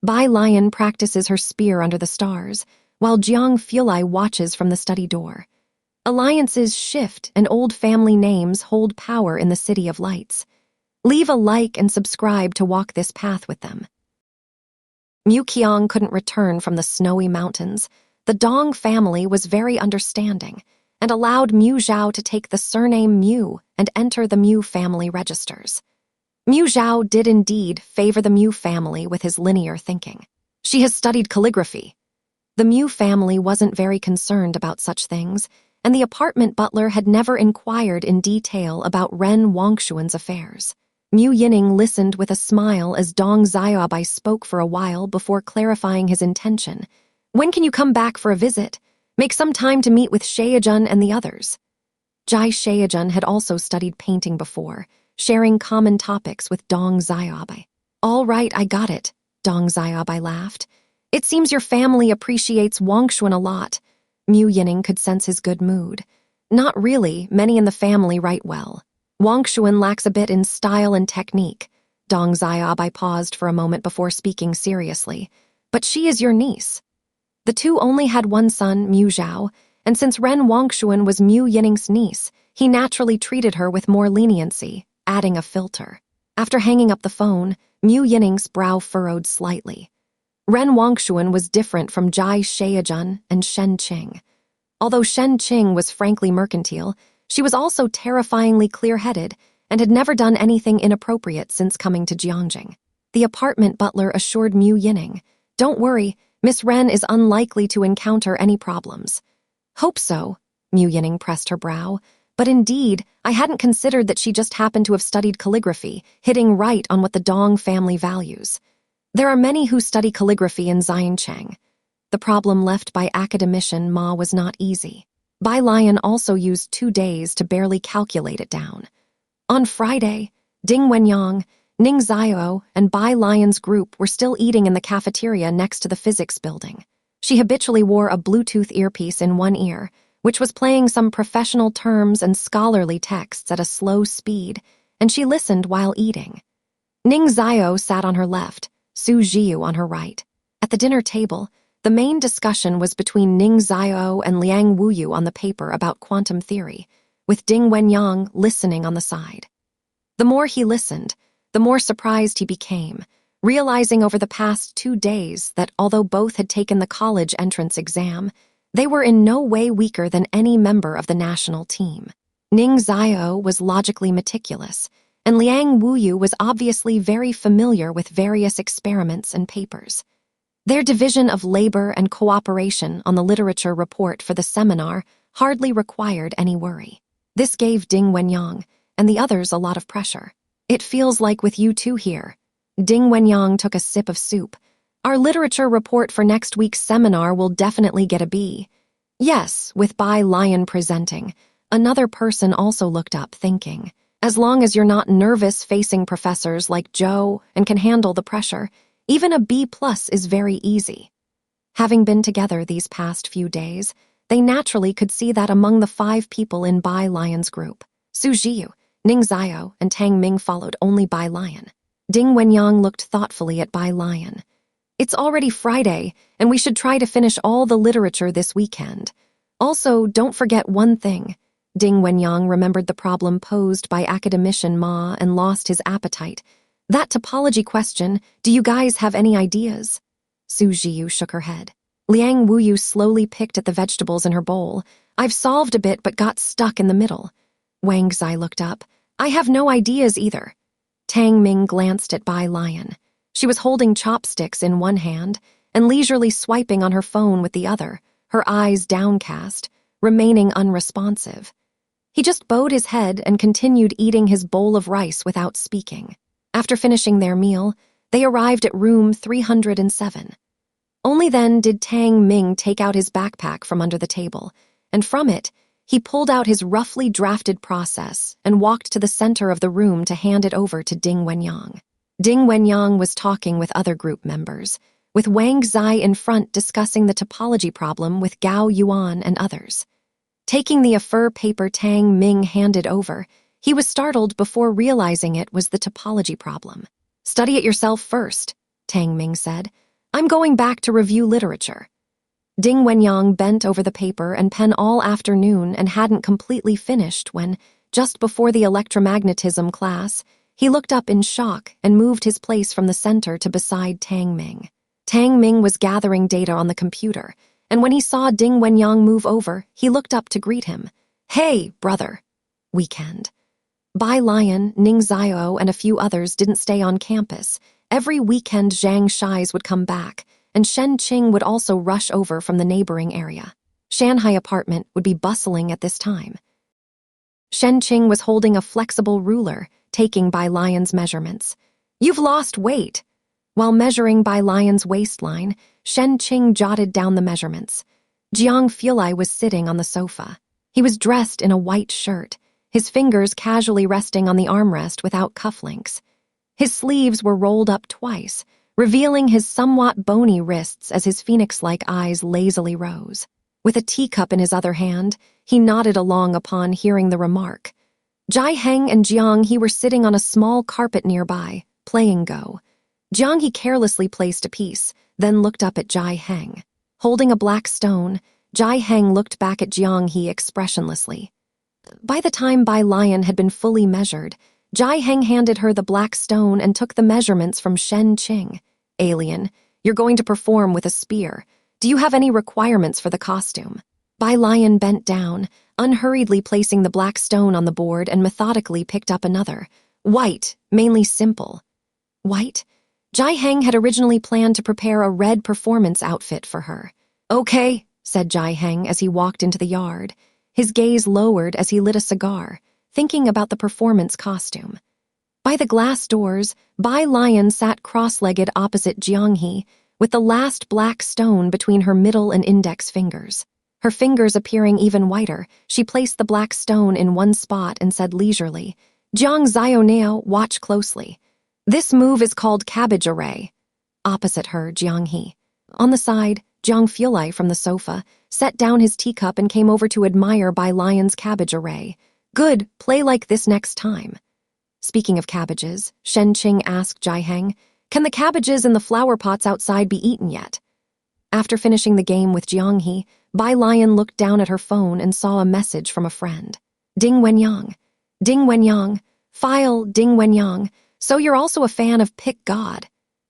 Bai Lion practices her spear under the stars, while Jiang Fulai watches from the study door. Alliances shift and old family names hold power in the City of Lights. Leave a like and subscribe to walk this path with them. Mu Qiang couldn't return from the snowy mountains. The Dong family was very understanding and allowed Mu Zhao to take the surname Mu and enter the Mu family registers. Mu Zhao did indeed favor the Mu family with his linear thinking. She has studied calligraphy. The Mu family wasn't very concerned about such things, and the apartment butler had never inquired in detail about Ren Wangshuan's affairs. Mu Yining listened with a smile as Dong Xiaobai spoke for a while before clarifying his intention. "When can you come back for a visit? Make some time to meet with Shaejun and the others." Jai Shaejun had also studied painting before, sharing common topics with Dong Xiaobai. "All right, I got it," Dong Xiaobai laughed. "It seems your family appreciates Wangshuan a lot." Mu Yining could sense his good mood. "Not really, many in the family write well. Wangshuan lacks a bit in style and technique." Dong Xiaobai paused for a moment before speaking seriously. "But she is your niece." The two only had one son, Mu Zhao, and since Ren Wangshuan was Mu Yining's niece, he naturally treated her with more leniency, adding a filter. After hanging up the phone, Mu Yining's brow furrowed slightly. Ren Wangshuan was different from Jai Shaejun and Shen Qing. Although Shen Qing was frankly mercantile, she was also terrifyingly clear-headed and had never done anything inappropriate since coming to Jiangjing. The apartment butler assured Mu Yining, "Don't worry, Miss Ren is unlikely to encounter any problems." "Hope so," Mu Yining pressed her brow, "but indeed, I hadn't considered that she just happened to have studied calligraphy, hitting right on what the Dong family values. There are many who study calligraphy in Xiancheng. The problem left by academician Ma was not easy. Bai Lion also used 2 days to barely calculate it down. On Friday, Ding Wenyang, Ning Xiao, and Bai Lion's group were still eating in the cafeteria next to the physics building. She habitually wore a Bluetooth earpiece in one ear, which was playing some professional terms and scholarly texts at a slow speed, and she listened while eating. Ning Xiao sat on her left, Su Jiu on her right. At the dinner table, the main discussion was between Ning Xiao and Liang Wuyu on the paper about quantum theory, with Ding Wenyang listening on the side. The more he listened, the more surprised he became, realizing over the past 2 days that although both had taken the college entrance exam, they were in no way weaker than any member of the national team. Ning Xiao was logically meticulous, and Liang Wuyu was obviously very familiar with various experiments and papers. Their division of labor and cooperation on the literature report for the seminar hardly required any worry. This gave Ding Wenyang and the others a lot of pressure. "It feels like with you two here." Ding Wenyang took a sip of soup. "Our literature report for next week's seminar will definitely get a B." "Yes," with Bai Lion presenting. Another person also looked up, thinking, "As long as you're not nervous facing professors like Zhou and can handle the pressure, even a B+ is very easy." Having been together these past few days, they naturally could see that among the 5 people in Bai Lion's group, Su Jiu, Ning Xiao, and Tang Ming followed only Bai Lion. Ding Wenyang looked thoughtfully at Bai Lion. "It's already Friday, and we should try to finish all the literature this weekend. Also, don't forget one thing." Ding Wenyang remembered the problem posed by academician Ma and lost his appetite. "That topology question, do you guys have any ideas?" Su Jiu shook her head. Liang Wuyu slowly picked at the vegetables in her bowl. "I've solved a bit but got stuck in the middle." Wang Zai looked up. "I have no ideas either." Tang Ming glanced at Bai Lion. She was holding chopsticks in one hand and leisurely swiping on her phone with the other, her eyes downcast, remaining unresponsive. He just bowed his head and continued eating his bowl of rice without speaking. After finishing their meal, they arrived at room 307. Only then did Tang Ming take out his backpack from under the table, and from it, he pulled out his roughly drafted process and walked to the center of the room to hand it over to Ding Wenyang. Ding Wenyang was talking with other group members, with Wang Zai in front discussing the topology problem with Gao Yuan and others. Taking the A4 paper Tang Ming handed over, he was startled before realizing it was the topology problem. "Study it yourself first," Tang Ming said. I'm going back to review literature. Ding Wenyang bent over the paper and pen all afternoon and hadn't completely finished when, just before the electromagnetism class, he looked up in shock and moved his place from the center to beside Tang Ming. Tang Ming was gathering data on the computer, and when he saw Ding Wenyang move over, he looked up to greet him. Hey, brother. Weekend. Bai Lion, Ning Xiao, and a few others didn't stay on campus. Every weekend Zhang Shais would come back, and Shen Qing would also rush over from the neighboring area. Shanghai apartment would be bustling at this time. Shen Qing was holding a flexible ruler, taking Bai Lion's measurements. You've lost weight. While measuring Bai Lion's waistline, Shen Qing jotted down the measurements. Jiang Fulai was sitting on the sofa. He was dressed in a white shirt, his fingers casually resting on the armrest without cufflinks. His sleeves were rolled up twice, revealing his somewhat bony wrists as his phoenix-like eyes lazily rose. With a teacup in his other hand, he nodded along upon hearing the remark. Jai Heng and Jiang He were sitting on a small carpet nearby, playing Go. Jiang He carelessly placed a piece, then looked up at Jai Heng. Holding a black stone, Jai Heng looked back at Jiang He expressionlessly. By the time Bai Lion had been fully measured, Jai Heng handed her the black stone and took the measurements from Shen Qing. Alien, you're going to perform with a spear. Do you have any requirements for the costume? Bai Lion bent down, unhurriedly placing the black stone on the board and methodically picked up another. White, mainly simple. White? Jai Heng had originally planned to prepare a red performance outfit for her. Okay, said Jai Heng as he walked into the yard. His gaze lowered as he lit a cigar, thinking about the performance costume. By the glass doors, Bai Lion sat cross-legged opposite Jiang He, with the last black stone between her middle and index fingers. Her fingers appearing even whiter, she placed the black stone in one spot and said leisurely, Jiang Xiaoneo, watch closely. This move is called cabbage array. Opposite her, Jiang He. On the side, Jiang Fulai from the sofa set down his teacup and came over to admire Bai Lion's cabbage array. Good, play like this next time. Speaking of cabbages, Shen Qing asked Jai Heng, can the cabbages in the flower pots outside be eaten yet? After finishing the game with Jiang He, Bai Lion looked down at her phone and saw a message from a friend. Ding Wenyang. Ding Wenyang. File Ding Wenyang. So you're also a fan of Pick God.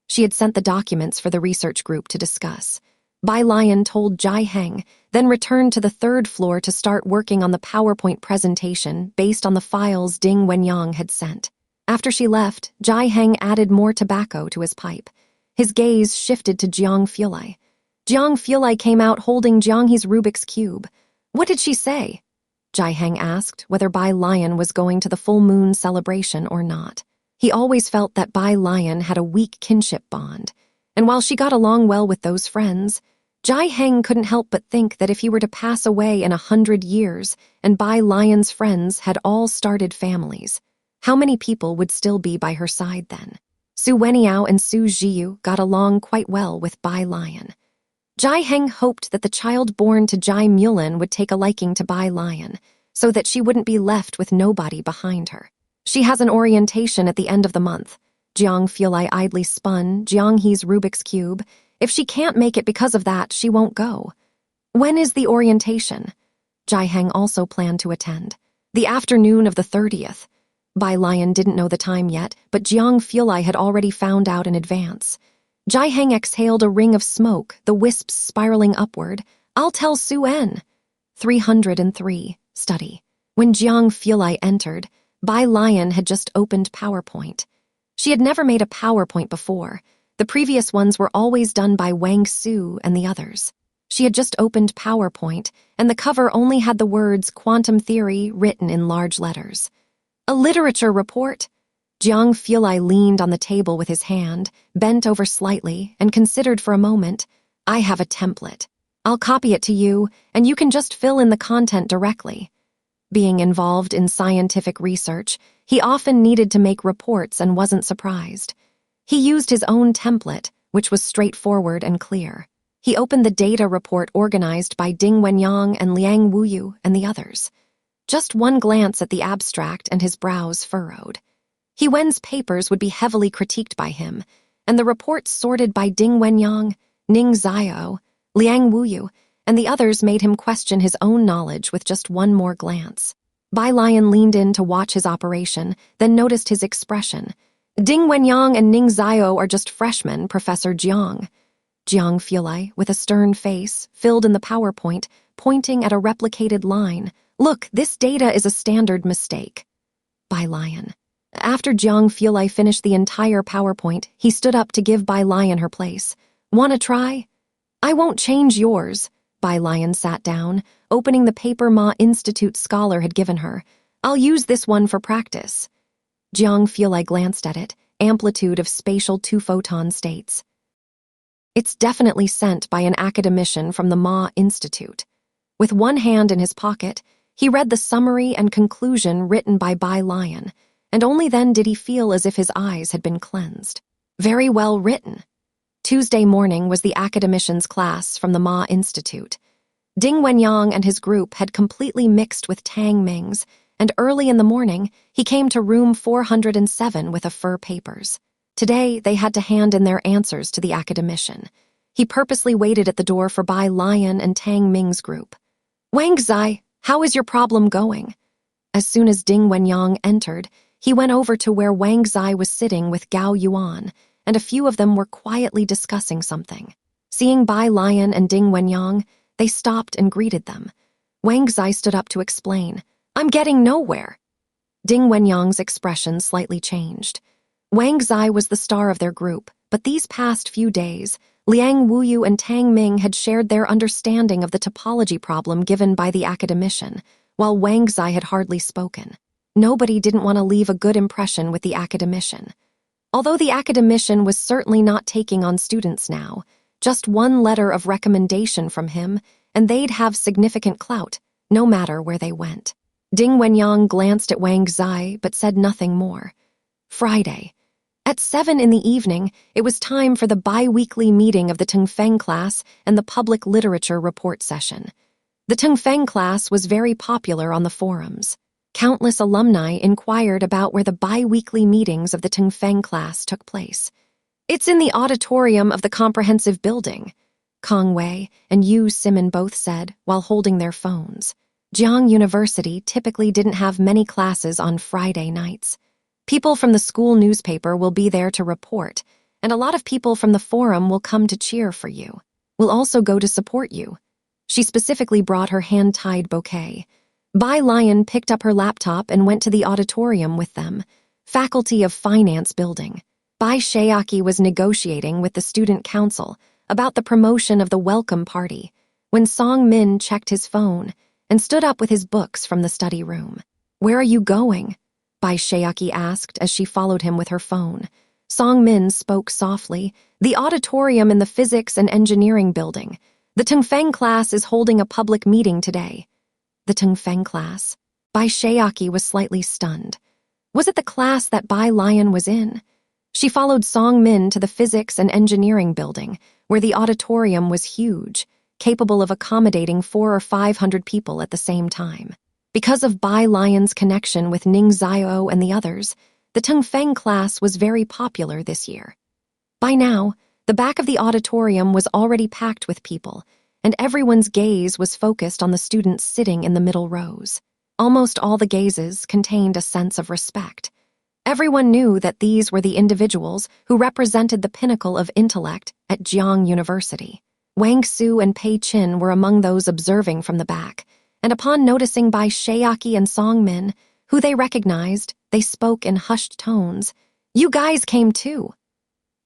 She had sent the documents for the research group to discuss. Bai Lion told Jai Heng, then returned to the third floor to start working on the PowerPoint presentation based on the files Ding Wenyang had sent. After she left, Jai Heng added more tobacco to his pipe. His gaze shifted to Jiang Fulai. Jiang Fulai came out holding Jiang He's Rubik's Cube. What did she say? Jai Heng asked whether Bai Lion was going to the full moon celebration or not. He always felt that Bai Lion had a weak kinship bond, and while she got along well with those friends, Jai Heng couldn't help but think that if he were to pass away in 100 years and Bai Lion's friends had all started families, how many people would still be by her side then? Su Weniao and Su Jiu got along quite well with Bai Lion. Jai Heng hoped that the child born to Jai Mulin would take a liking to Bai Lion, so that she wouldn't be left with nobody behind her. She has an orientation at the end of the month. Jiang Fulai idly spun Jiang He's Rubik's Cube. If she can't make it because of that, she won't go. When is the orientation? Jai Heng also planned to attend. The afternoon of the 30th. Bai Lion didn't know the time yet, but Jiang Fulai had already found out in advance. Jai Heng exhaled a ring of smoke, the wisps spiraling upward. I'll tell Su En. 303, study. When Jiang Fulai entered, Bai Lion had just opened PowerPoint. She had never made a PowerPoint before. The previous ones were always done by Wang Su and the others. She had just opened PowerPoint, and the cover only had the words quantum theory written in large letters. A literature report? Jiang Fulai leaned on the table with his hand, bent over slightly, and considered for a moment. I have a template. I'll copy it to you, and you can just fill in the content directly. Being involved in scientific research, he often needed to make reports and wasn't surprised. He used his own template, which was straightforward and clear. He opened the data report organized by Ding Wenyang and Liang Wuyu and the others. Just one glance at the abstract and his brows furrowed. He Wen's papers would be heavily critiqued by him, and the reports sorted by Ding Wenyang, Ning Xiao, Liang Wuyu, and the others made him question his own knowledge with just one more glance. Bai Lion leaned in to watch his operation, then noticed his expression. Ding Wenyang and Ning Xiao are just freshmen, Professor Jiang. Jiang Fulai, with a stern face, filled in the PowerPoint, pointing at a replicated line. Look, this data is a standard mistake. Bai Lion. After Jiang Fulai finished the entire PowerPoint, he stood up to give Bai Lion her place. Wanna try? I won't change yours. Bai Lion sat down, opening the paper Ma Institute scholar had given her. I'll use this one for practice. Jiang Fulai glanced at it, amplitude of spatial two-photon states. It's definitely sent by an academician from the Ma Institute. With one hand in his pocket, he read the summary and conclusion written by Bai Lion, and only then did he feel as if his eyes had been cleansed. Very well written. Tuesday morning was the academician's class from the Ma Institute. Ding Wenyang and his group had completely mixed with Tang Ming's, and early in the morning, he came to room 407 with a fur papers. Today, they had to hand in their answers to the academician. He purposely waited at the door for Bai Lion and Tang Ming's group. Wang Zai, how is your problem going? As soon as Ding Wenyang entered, he went over to where Wang Zai was sitting with Gao Yuan, and a few of them were quietly discussing something. Seeing Bai Lion and Ding Wenyang, they stopped and greeted them. Wang Zai stood up to explain, I'm getting nowhere. Ding Wenyang's expression slightly changed. Wang Zai was the star of their group, but these past few days, Liang Wuyu and Tang Ming had shared their understanding of the topology problem given by the academician, while Wang Zai had hardly spoken. Nobody didn't want to leave a good impression with the academician. Although the academician was certainly not taking on students now, just one letter of recommendation from him, and they'd have significant clout, no matter where they went. Ding Wenyang glanced at Wang Zai, but said nothing more. Friday. At 7 in the evening, it was time for the bi-weekly meeting of the Tengfeng class and the public literature report session. The Tengfeng class was very popular on the forums. Countless alumni inquired about where the bi-weekly meetings of the Tengfeng class took place. It's in the auditorium of the comprehensive building, Kong Wei and Yu Simon both said while holding their phones. Jiang University typically didn't have many classes on Friday nights. People from the school newspaper will be there to report, and a lot of people from the forum will come to cheer for you. We'll also go to support you. She specifically brought her hand-tied bouquet. Bai Lion picked up her laptop and went to the auditorium with them, Faculty of Finance building. Bai Shayaki was negotiating with the student council about the promotion of the welcome party when Song Min checked his phone and stood up with his books from the study room. Where are you going? Bai Shayaki asked as she followed him with her phone. Song Min spoke softly. The auditorium in the physics and engineering building. The Tengfeng class is holding a public meeting today. The Tengfeng class? Bai Shayaki was slightly stunned. Was it the class that Bai Lion was in? She followed Song Min to the physics and engineering building, where the auditorium was huge, capable of accommodating 400 or 500 people at the same time. Because of Bai Lion's connection with Ning Xiao and the others, the Tengfeng class was very popular this year. By now, the back of the auditorium was already packed with people, and everyone's gaze was focused on the students sitting in the middle rows. Almost all the gazes contained a sense of respect. Everyone knew that these were the individuals who represented the pinnacle of intellect at Jiang University. Wang Su and Pei Qin were among those observing from the back, and upon noticing Bai Shayaki and Song Min, who they recognized, they spoke in hushed tones. You guys came too.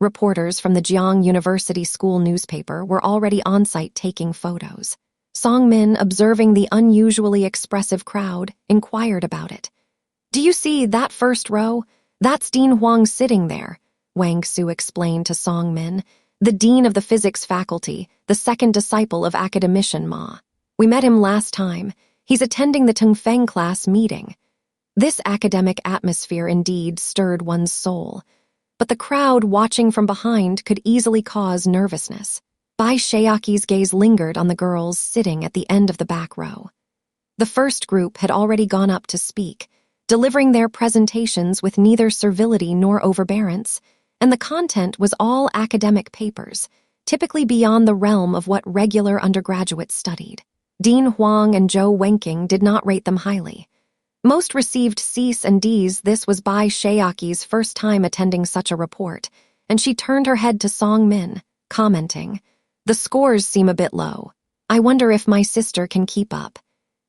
Reporters from the Jiang University school newspaper were already on site taking photos. Song Min, observing the unusually expressive crowd, inquired about it. Do you see that first row? That's Dean Huang sitting there, Wang Su explained to Song Min, the dean of the physics faculty, the second disciple of academician Ma. We met him last time. He's attending the Tengfeng class meeting. This academic atmosphere indeed stirred one's soul, but the crowd watching from behind could easily cause nervousness. Bai Shayaki's gaze lingered on the girls sitting at the end of the back row. The first group had already gone up to speak, delivering their presentations with neither servility nor overbearance, and the content was all academic papers, typically beyond the realm of what regular undergraduates studied. Dean Huang and Zhou Wenqing did not rate them highly. Most received Cs and Ds. This was Bai Shaoqi's first time attending such a report, and she turned her head to Song Min, commenting, "The scores seem a bit low. I wonder if my sister can keep up."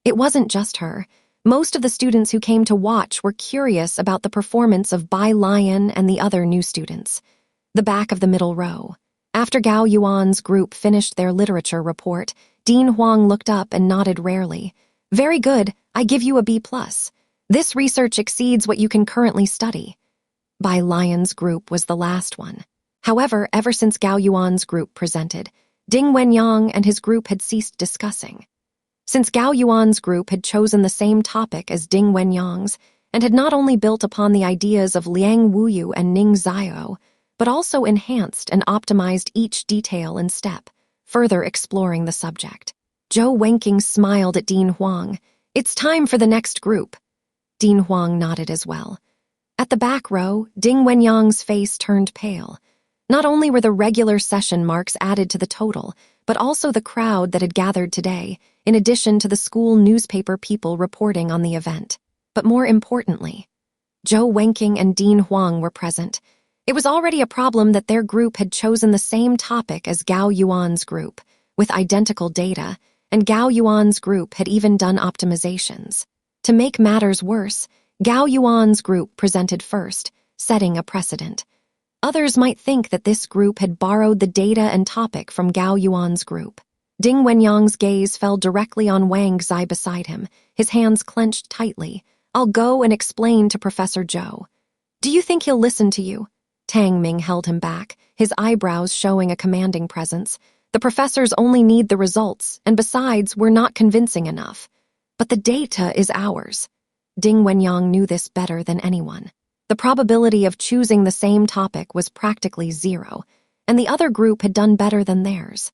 It wasn't just her. Most of the students who came to watch were curious about the performance of Bai Lion and the other new students. The back of the middle row. After Gao Yuan's group finished their literature report, Dean Huang looked up and nodded rarely. "Very good, I give you a B+. This research exceeds what you can currently study." Bai Lion's group was the last one. However, ever since Gao Yuan's group presented, Ding Wenyang and his group had ceased discussing. Since Gao Yuan's group had chosen the same topic as Ding Wenyang's and had not only built upon the ideas of Liang Wuyu and Ning Xiao, but also enhanced and optimized each detail and step, further exploring the subject. Zhou Wenqing smiled at Dean Huang. "It's time for the next group." Dean Huang nodded as well. At the back row, Ding Wenyang's face turned pale. Not only were the regular session marks added to the total, but also the crowd that had gathered today, in addition to the school newspaper people reporting on the event. But more importantly, Zhou Wenqing and Dean Huang were present. It was already a problem that their group had chosen the same topic as Gao Yuan's group, with identical data, and Gao Yuan's group had even done optimizations. To make matters worse, Gao Yuan's group presented first, setting a precedent. Others might think that this group had borrowed the data and topic from Gao Yuan's group. Ding Wenyang's gaze fell directly on Wang Zai beside him, his hands clenched tightly. "I'll go and explain to Professor Zhou." "Do you think he'll listen to you?" Tang Ming held him back, his eyebrows showing a commanding presence. "The professors only need the results, and besides, we're not convincing enough. But the data is ours." Ding Wenyang knew this better than anyone. The probability of choosing the same topic was practically zero, and the other group had done better than theirs.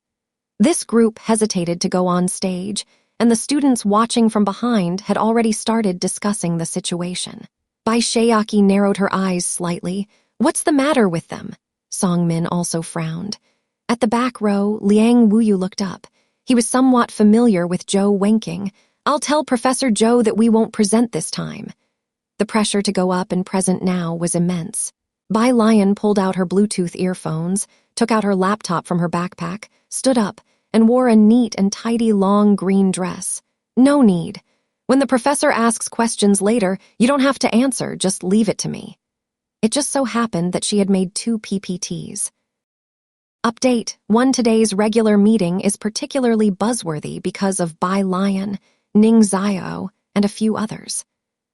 This group hesitated to go on stage, and the students watching from behind had already started discussing the situation. Bai Shaoqi narrowed her eyes slightly. "What's the matter with them?" Song Min also frowned. At the back row, Liang Wuyu looked up. He was somewhat familiar with Zhou Wenqing. "I'll tell Professor Zhou that we won't present this time." The pressure to go up and present now was immense. Bai Lion pulled out her Bluetooth earphones, took out her laptop from her backpack, stood up, and wore a neat and tidy long green dress. "No need. When the professor asks questions later, you don't have to answer, just leave it to me." It just so happened that she had made 2 PPTs. Update: 1. Today's regular meeting is particularly buzzworthy because of Bai Lion, Ning Xiao, and a few others.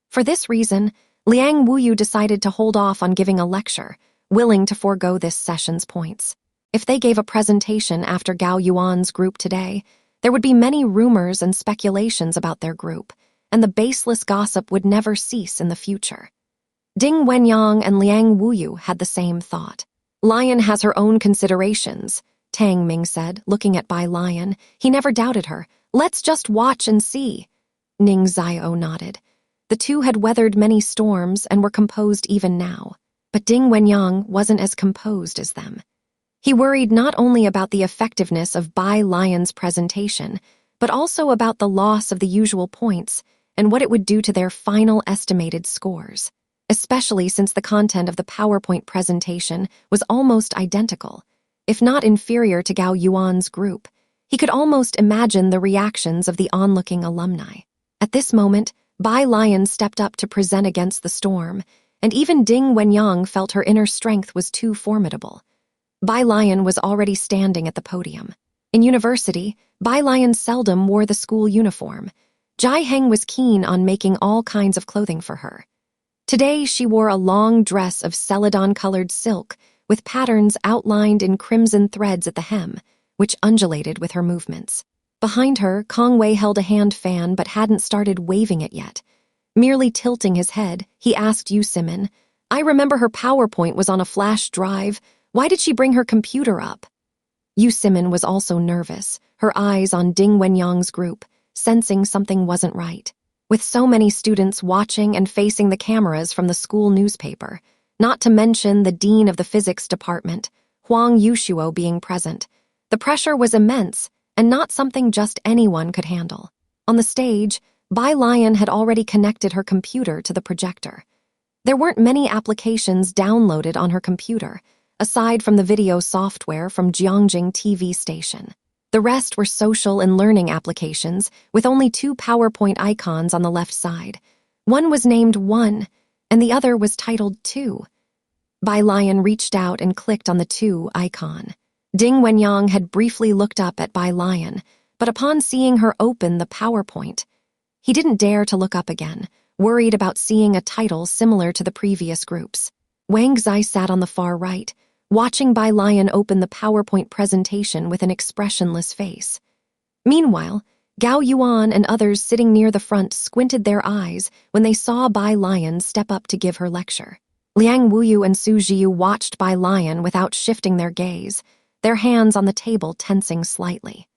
For this reason, Liang Wuyu decided to hold off on giving a lecture, willing to forego this session's points. If they gave a presentation after Gao Yuan's group today, there would be many rumors and speculations about their group, and the baseless gossip would never cease in the future. Ding Wenyang and Liang Wuyu had the same thought. "Lion has her own considerations," Tang Ming said, looking at Bai Lion. He never doubted her. "Let's just watch and see." Ning Xiao nodded. The two had weathered many storms and were composed even now. But Ding Wenyang wasn't as composed as them. He worried not only about the effectiveness of Bai Lion's presentation, but also about the loss of the usual points and what it would do to their final estimated scores, especially since the content of the PowerPoint presentation was almost identical, if not inferior to Gao Yuan's group. He could almost imagine the reactions of the onlooking alumni. At this moment, Bai Lion stepped up to present against the storm, and even Ding Wenyang felt her inner strength was too formidable. Bai Lion was already standing at the podium. In university, Bai Lion seldom wore the school uniform. Jai Heng was keen on making all kinds of clothing for her. Today, she wore a long dress of celadon-colored silk with patterns outlined in crimson threads at the hem, which undulated with her movements. Behind her, Kong Wei held a hand fan but hadn't started waving it yet. Merely tilting his head, he asked Yu Simin, "I remember her PowerPoint was on a flash drive. Why did she bring her computer up?" Yu Simin was also nervous, her eyes on Ding Wenyang's group, sensing something wasn't right. With so many students watching and facing the cameras from the school newspaper, not to mention the dean of the physics department, Huang Yushuo, being present. The pressure was immense and not something just anyone could handle. On the stage, Bai Lion had already connected her computer to the projector. There weren't many applications downloaded on her computer, aside from the video software from Jiangxian TV station. The rest were social and learning applications with only 2 PowerPoint icons on the left side. One was named 1, and the other was titled 2. Bai Lion reached out and clicked on the 2 icon. Ding Wenyang had briefly looked up at Bai Lion, but upon seeing her open the PowerPoint, he didn't dare to look up again, worried about seeing a title similar to the previous groups. Wang Zai sat on the far right, watching Bai Lion open the PowerPoint presentation with an expressionless face. Meanwhile, Gao Yuan and others sitting near the front squinted their eyes when they saw Bai Lion step up to give her lecture. Liang Wuyu and Su Jiu watched Bai Lion without shifting their gaze, their hands on the table tensing slightly.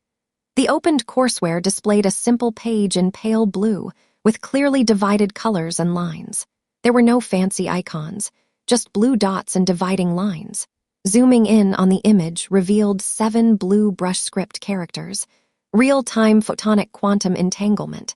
The opened courseware displayed a simple page in pale blue with clearly divided colors and lines. There were no fancy icons, just blue dots and dividing lines. Zooming in on the image revealed 7 blue brush script characters: real-time photonic quantum entanglement.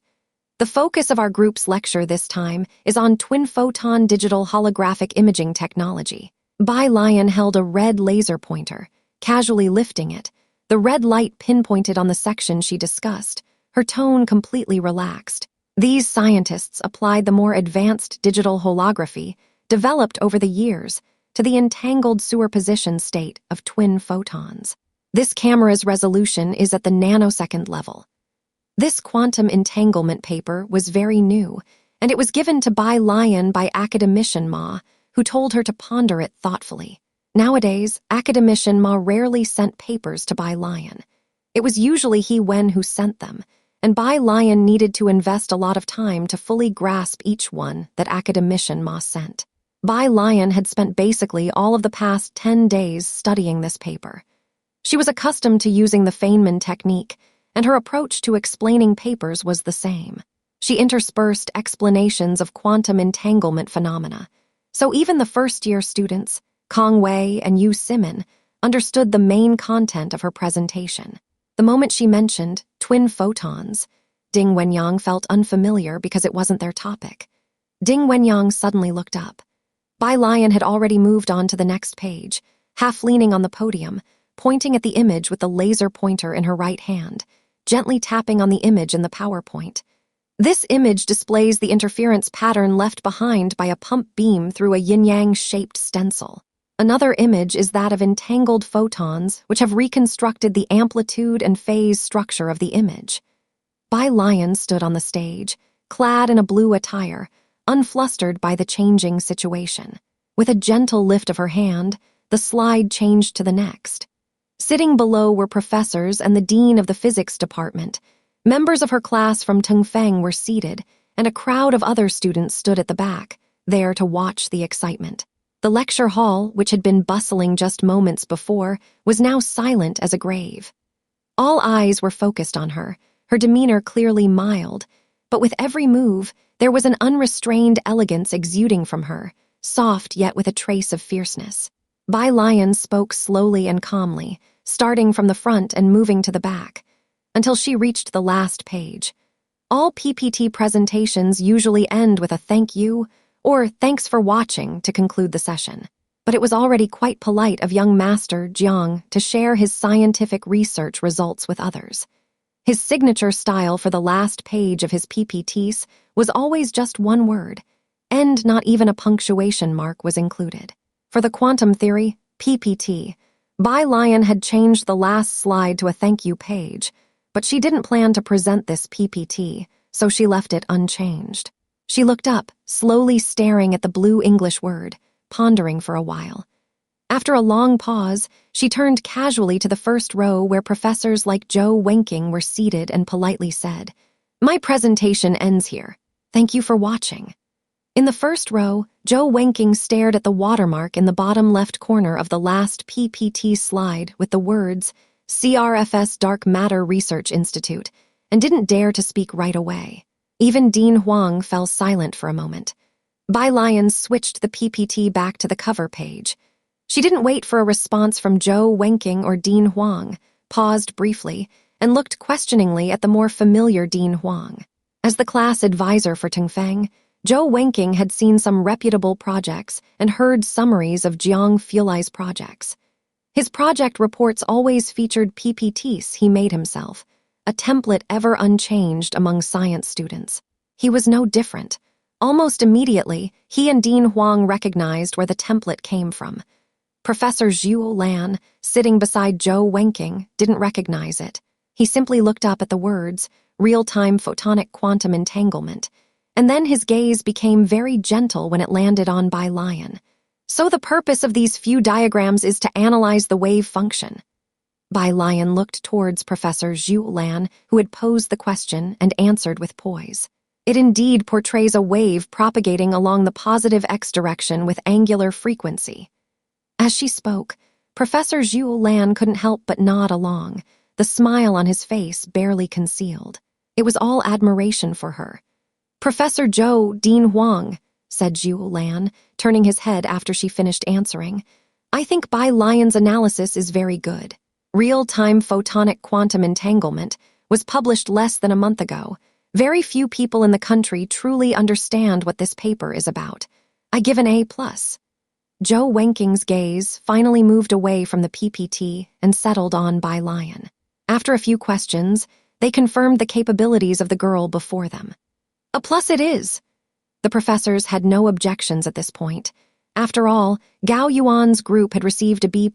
The focus of our group's lecture this time is on twin-photon digital holographic imaging technology. Bai Lion held a red laser pointer, casually lifting it. The red light pinpointed on the section she discussed, her tone completely relaxed. These scientists applied the more advanced digital holography, developed over the years, to the entangled superposition state of twin photons. This camera's resolution is at the nanosecond level. This quantum entanglement paper was very new, and it was given to Bai Lion by academician Ma, who told her to ponder it thoughtfully. Nowadays, academician Ma rarely sent papers to Bai Lion. It was usually He Wen who sent them, and Bai Lion needed to invest a lot of time to fully grasp each one that academician Ma sent. Bai Lion had spent basically all of the past 10 days studying this paper. She was accustomed to using the Feynman technique, and her approach to explaining papers was the same. She interspersed explanations of quantum entanglement phenomena, so even the first-year students, Kong Wei and Yu Simon, understood the main content of her presentation. The moment she mentioned twin photons, Ding Wenyang felt unfamiliar because it wasn't their topic. Ding Wenyang suddenly looked up. Bai Lion had already moved on to the next page, half leaning on the podium, pointing at the image with the laser pointer in her right hand, gently tapping on the image in the PowerPoint. This image displays the interference pattern left behind by a pump beam through a yin-yang-shaped stencil. Another image is that of entangled photons, which have reconstructed the amplitude and phase structure of the image. Bai Lion stood on the stage, clad in a blue attire, unflustered by the changing situation. With a gentle lift of her hand, the slide changed to the next. Sitting below were professors and the dean of the physics department. Members of her class from Tongfeng were seated, and a crowd of other students stood at the back, there to watch the excitement. The lecture hall, which had been bustling just moments before, was now silent as a grave. All eyes were focused on her, her demeanor clearly mild, but with every move, there was an unrestrained elegance exuding from her, soft yet with a trace of fierceness. Bai Lion spoke slowly and calmly, starting from the front and moving to the back, until she reached the last page. All PPT presentations usually end with a thank you or thanks for watching to conclude the session. But it was already quite polite of young Master Jiang to share his scientific research results with others. His signature style for the last page of his PPTs was always just one word, and not even a punctuation mark was included. For the quantum theory, PPT, Bai Lion had changed the last slide to a thank you page, but she didn't plan to present this PPT, so she left it unchanged. She looked up, slowly staring at the blue English word, pondering for a while. After a long pause, she turned casually to the first row where professors like Zhou Wenqing were seated and politely said, "My presentation ends here. Thank you for watching." In the first row, Zhou Wenqing stared at the watermark in the bottom left corner of the last PPT slide with the words, CRFS Dark Matter Research Institute, and didn't dare to speak right away. Even Dean Huang fell silent for a moment. Bai Lion switched the PPT back to the cover page. She didn't wait for a response from Zhou Wenqing or Dean Huang, paused briefly, and looked questioningly at the more familiar Dean Huang. As the class advisor for Tengfeng, Zhou Wenqing had seen some reputable projects and heard summaries of Jiang Fulai's projects. His project reports always featured PPTs he made himself, a template ever unchanged among science students. He was no different. Almost immediately, he and Dean Huang recognized where the template came from. Professor Zhu Lan, sitting beside Zhou Wenqing, didn't recognize it. He simply looked up at the words, real-time photonic quantum entanglement, and then his gaze became very gentle when it landed on Bai Lion. So the purpose of these few diagrams is to analyze the wave function. Bai Lion looked towards Professor Zhu Lan, who had posed the question, and answered with poise. It indeed portrays a wave propagating along the positive x direction with angular frequency. As she spoke, Professor Zhu Lan couldn't help but nod along, the smile on his face barely concealed. It was all admiration for her. "Professor Zhou, Dean Huang," said Zhu Lan, turning his head after she finished answering. "I think Bai Lion's analysis is very good. Real-time photonic quantum entanglement was published less than a month ago. Very few people in the country truly understand what this paper is about. I give an A+. Zhou Wenqing's gaze finally moved away from the PPT and settled on Bai Lion. After a few questions, they confirmed the capabilities of the girl before them. "A plus it is." The professors had no objections at this point. After all, Gao Yuan's group had received a B+,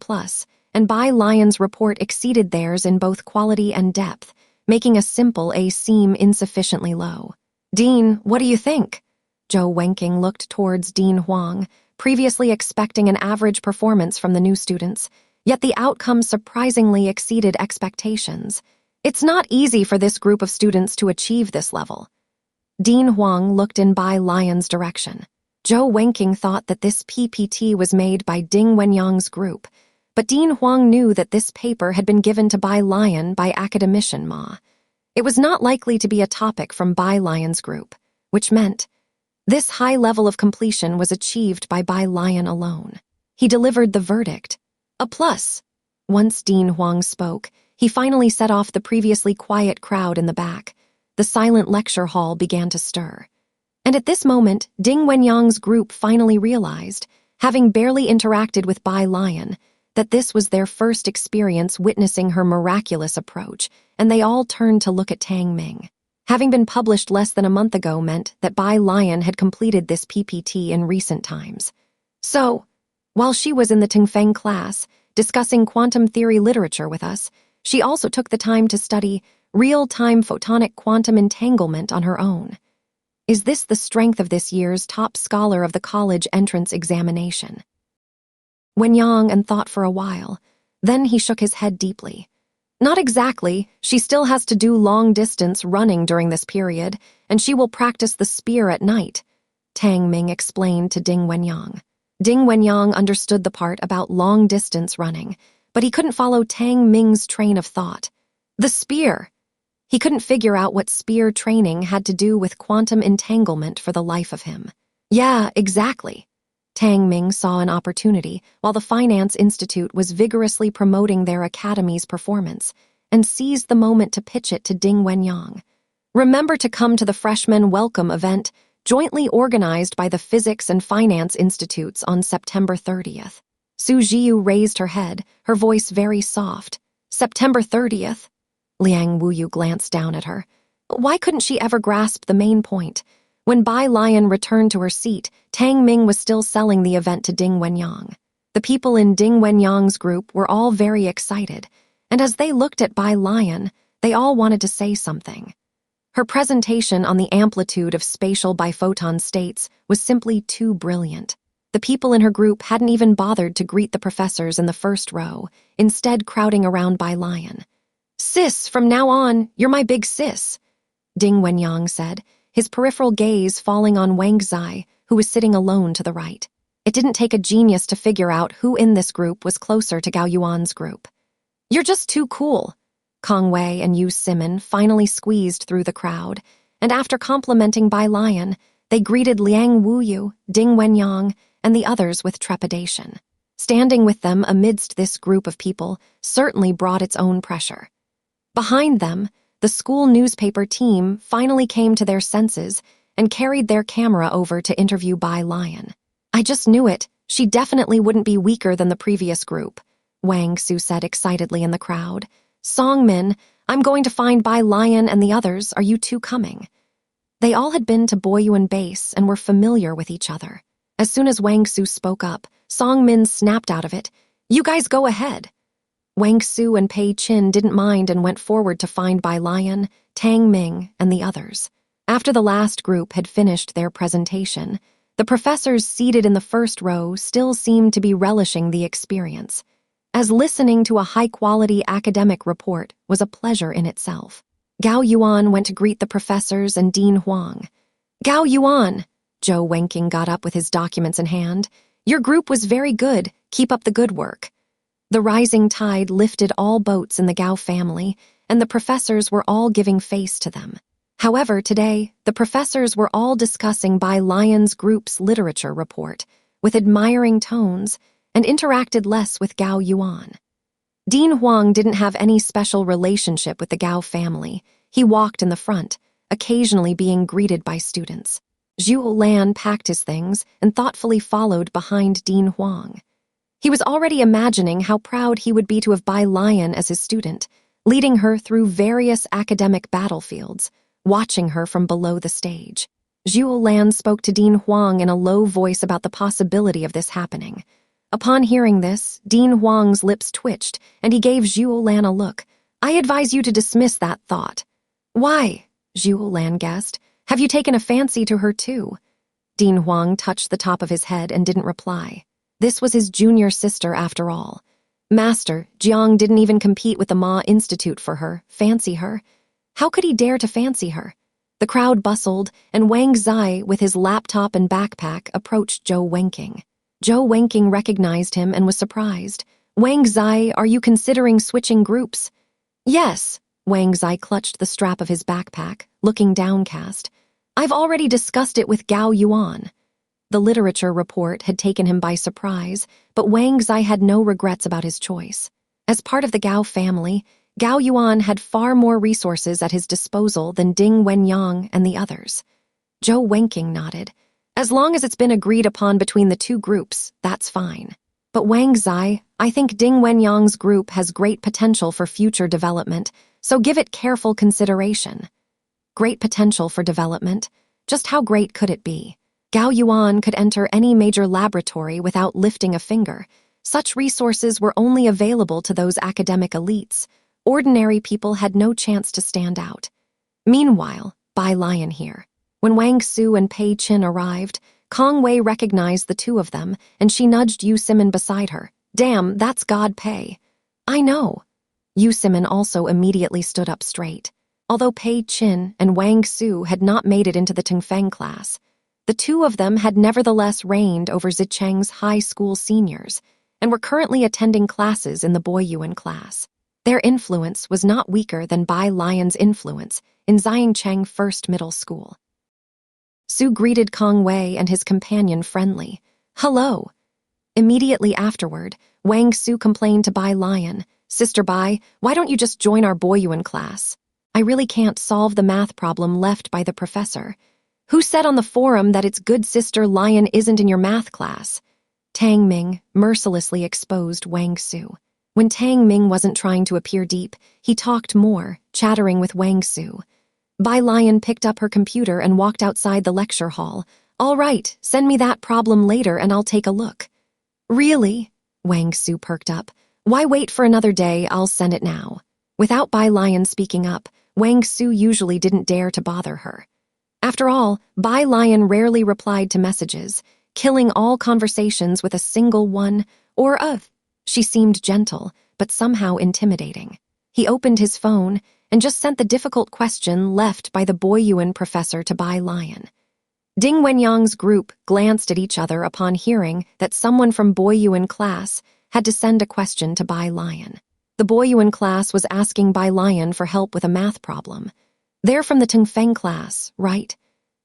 and Bai Lion's report exceeded theirs in both quality and depth, making a simple A seem insufficiently low. "Dean, what do you think?" Zhou Wenqing looked towards Dean Huang, previously expecting an average performance from the new students, yet the outcome surprisingly exceeded expectations. "It's not easy for this group of students to achieve this level." Dean Huang looked in Bai Lion's direction. Zhou Wenqing thought that this PPT was made by Ding Wenyang's group, but Dean Huang knew that this paper had been given to Bai Lion by academician Ma. It was not likely to be a topic from Bai Lion's group, which meant this high level of completion was achieved by Bai Lion alone. He delivered the verdict. "A plus." Once Dean Huang spoke, he finally set off the previously quiet crowd in the back. The silent lecture hall began to stir. And at this moment, Ding Wenyang's group finally realized, having barely interacted with Bai Lion, that this was their first experience witnessing her miraculous approach, and they all turned to look at Tang Ming. Having been published less than a month ago meant that Bai Lion had completed this PPT in recent times. So, while she was in the Tengfeng class, discussing quantum theory literature with us, she also took the time to study real-time photonic quantum entanglement on her own. Is this the strength of this year's top scholar of the college entrance examination? Wenyang and thought for a while. Then he shook his head deeply. "Not exactly. She still has to do long-distance running during this period, and she will practice the spear at night," Tang Ming explained to Ding Wenyang. Ding Wenyang understood the part about long-distance running, but he couldn't follow Tang Ming's train of thought. The spear! He couldn't figure out what spear training had to do with quantum entanglement for the life of him. "Yeah, exactly." Tang Ming saw an opportunity while the Finance Institute was vigorously promoting their academy's performance, and seized the moment to pitch it to Ding Wenyang. "Remember to come to the freshman welcome event, jointly organized by the Physics and Finance Institutes on September 30th. Su Jiu raised her head, her voice very soft. "September 30th? Liang Wuyu glanced down at her. Why couldn't she ever grasp the main point? When Bai Lion returned to her seat, Tang Ming was still selling the event to Ding Wenyang. The people in Ding Wenyang's group were all very excited, and as they looked at Bai Lion, they all wanted to say something. Her presentation on the amplitude of spatial biphoton states was simply too brilliant. The people in her group hadn't even bothered to greet the professors in the first row, instead crowding around Bai Lion. "Sis, from now on, you're my big sis," Ding Wenyang said, his peripheral gaze falling on Wang Zai, who was sitting alone to the right. It didn't take a genius to figure out who in this group was closer to Gao Yuan's group. "You're just too cool." Kong Wei and Yu Simon finally squeezed through the crowd, and after complimenting Bai Lion, They greeted Liang Wuyu, Ding Wenyang, and the others with trepidation. Standing with them amidst this group of people certainly brought its own pressure. Behind them, the school newspaper team finally came to their senses and carried their camera over to interview Bai Lion. I just knew it. She definitely wouldn't be weaker than the previous group, Wang Su said excitedly in the crowd. Songmin, I'm going to find Bai Lion and the others. Are you two coming? They all had been to Boyuan Base and were familiar with each other. As soon as Wang Su spoke up, Songmin snapped out of it. You guys go ahead. Wang Su and Pei Qin didn't mind and went forward to find Bai Lion, Tang Ming, and the others. After the last group had finished their presentation, the professors seated in the first row still seemed to be relishing the experience, as listening to a high-quality academic report was a pleasure in itself. Gao Yuan went to greet the professors and Dean Huang. Gao Yuan, Zhou Wenqing got up with his documents in hand. Your group was very good. Keep up the good work. The rising tide lifted all boats in the Gao family, and the professors were all giving face to them. However, today, the professors were all discussing Bai Lion's group's literature report with admiring tones and interacted less with Gao Yuan. Dean Huang didn't have any special relationship with the Gao family. He walked in the front, occasionally being greeted by students. Zhu Lan packed his things and thoughtfully followed behind Dean Huang. He was already imagining how proud he would be to have Bai Lion as his student, leading her through various academic battlefields, watching her from below the stage. Zhu Lan spoke to Dean Huang in a low voice about the possibility of this happening. Upon hearing this, Dean Huang's lips twitched, and he gave Zhu Lan a look. I advise you to dismiss that thought. Why? Zhu Lan guessed. Have you taken a fancy to her too? Dean Huang touched the top of his head and didn't reply. This was his junior sister after all. Master, Jiang didn't even compete with the Ma Institute for her, fancy her. How could he dare to fancy her? The crowd bustled, and Wang Zai, with his laptop and backpack, approached Zhou Wenqing. Zhou Wenqing recognized him and was surprised. Wang Zai, are you considering switching groups? Yes. Wang Zai clutched the strap of his backpack, looking downcast. I've already discussed it with Gao Yuan. The literature report had taken him by surprise, but Wang Zai had no regrets about his choice. As part of the Gao family, Gao Yuan had far more resources at his disposal than Ding Wenyang and the others. Zhou Wenqing nodded. As long as it's been agreed upon between the two groups, that's fine. But Wang Zai, I think Ding Wenyang's group has great potential for future development, so give it careful consideration. Great potential for development? Just how great could it be? Gao Yuan could enter any major laboratory without lifting a finger. Such resources were only available to those academic elites. Ordinary people had no chance to stand out. Meanwhile, Bai Lion here. When Wang Su and Pei Qin arrived, Kong Wei recognized the two of them, and she nudged Yu Simin beside her. Damn, that's God Pei. I know. Yu Simin also immediately stood up straight. Although Pei Qin and Wang Su had not made it into the Tongfeng class, the two of them had nevertheless reigned over Zicheng's high school seniors and were currently attending classes in the Boyuan class. Their influence was not weaker than Bai Lion's influence in Xiangcheng First Middle School. Su greeted Kong Wei and his companion friendly. Hello. Immediately afterward, Wang Su complained to Bai Lion, Sister Bai, why don't you just join our Boyuan class? I really can't solve the math problem left by the professor. Who said on the forum that its good sister Lion isn't in your math class? Tang Ming mercilessly exposed Wang Su. When Tang Ming wasn't trying to appear deep, he talked more, chattering with Wang Su. Bai Lion picked up her computer and walked outside the lecture hall. All right, send me that problem later and I'll take a look. Really? Wang Su perked up. Why wait for another day? I'll send it now. Without Bai Lion speaking up, Wang Su usually didn't dare to bother her. After all, Bai Lion rarely replied to messages, killing all conversations with a single one or a. She seemed gentle, but somehow intimidating. He opened his phone and just sent the difficult question left by the Boyuan professor to Bai Lion. Ding Wenyang's group glanced at each other upon hearing that someone from Boyuan class had to send a question to Bai Lion. The Boyuan class was asking Bai Lion for help with a math problem. They're from the Tongfeng class, right?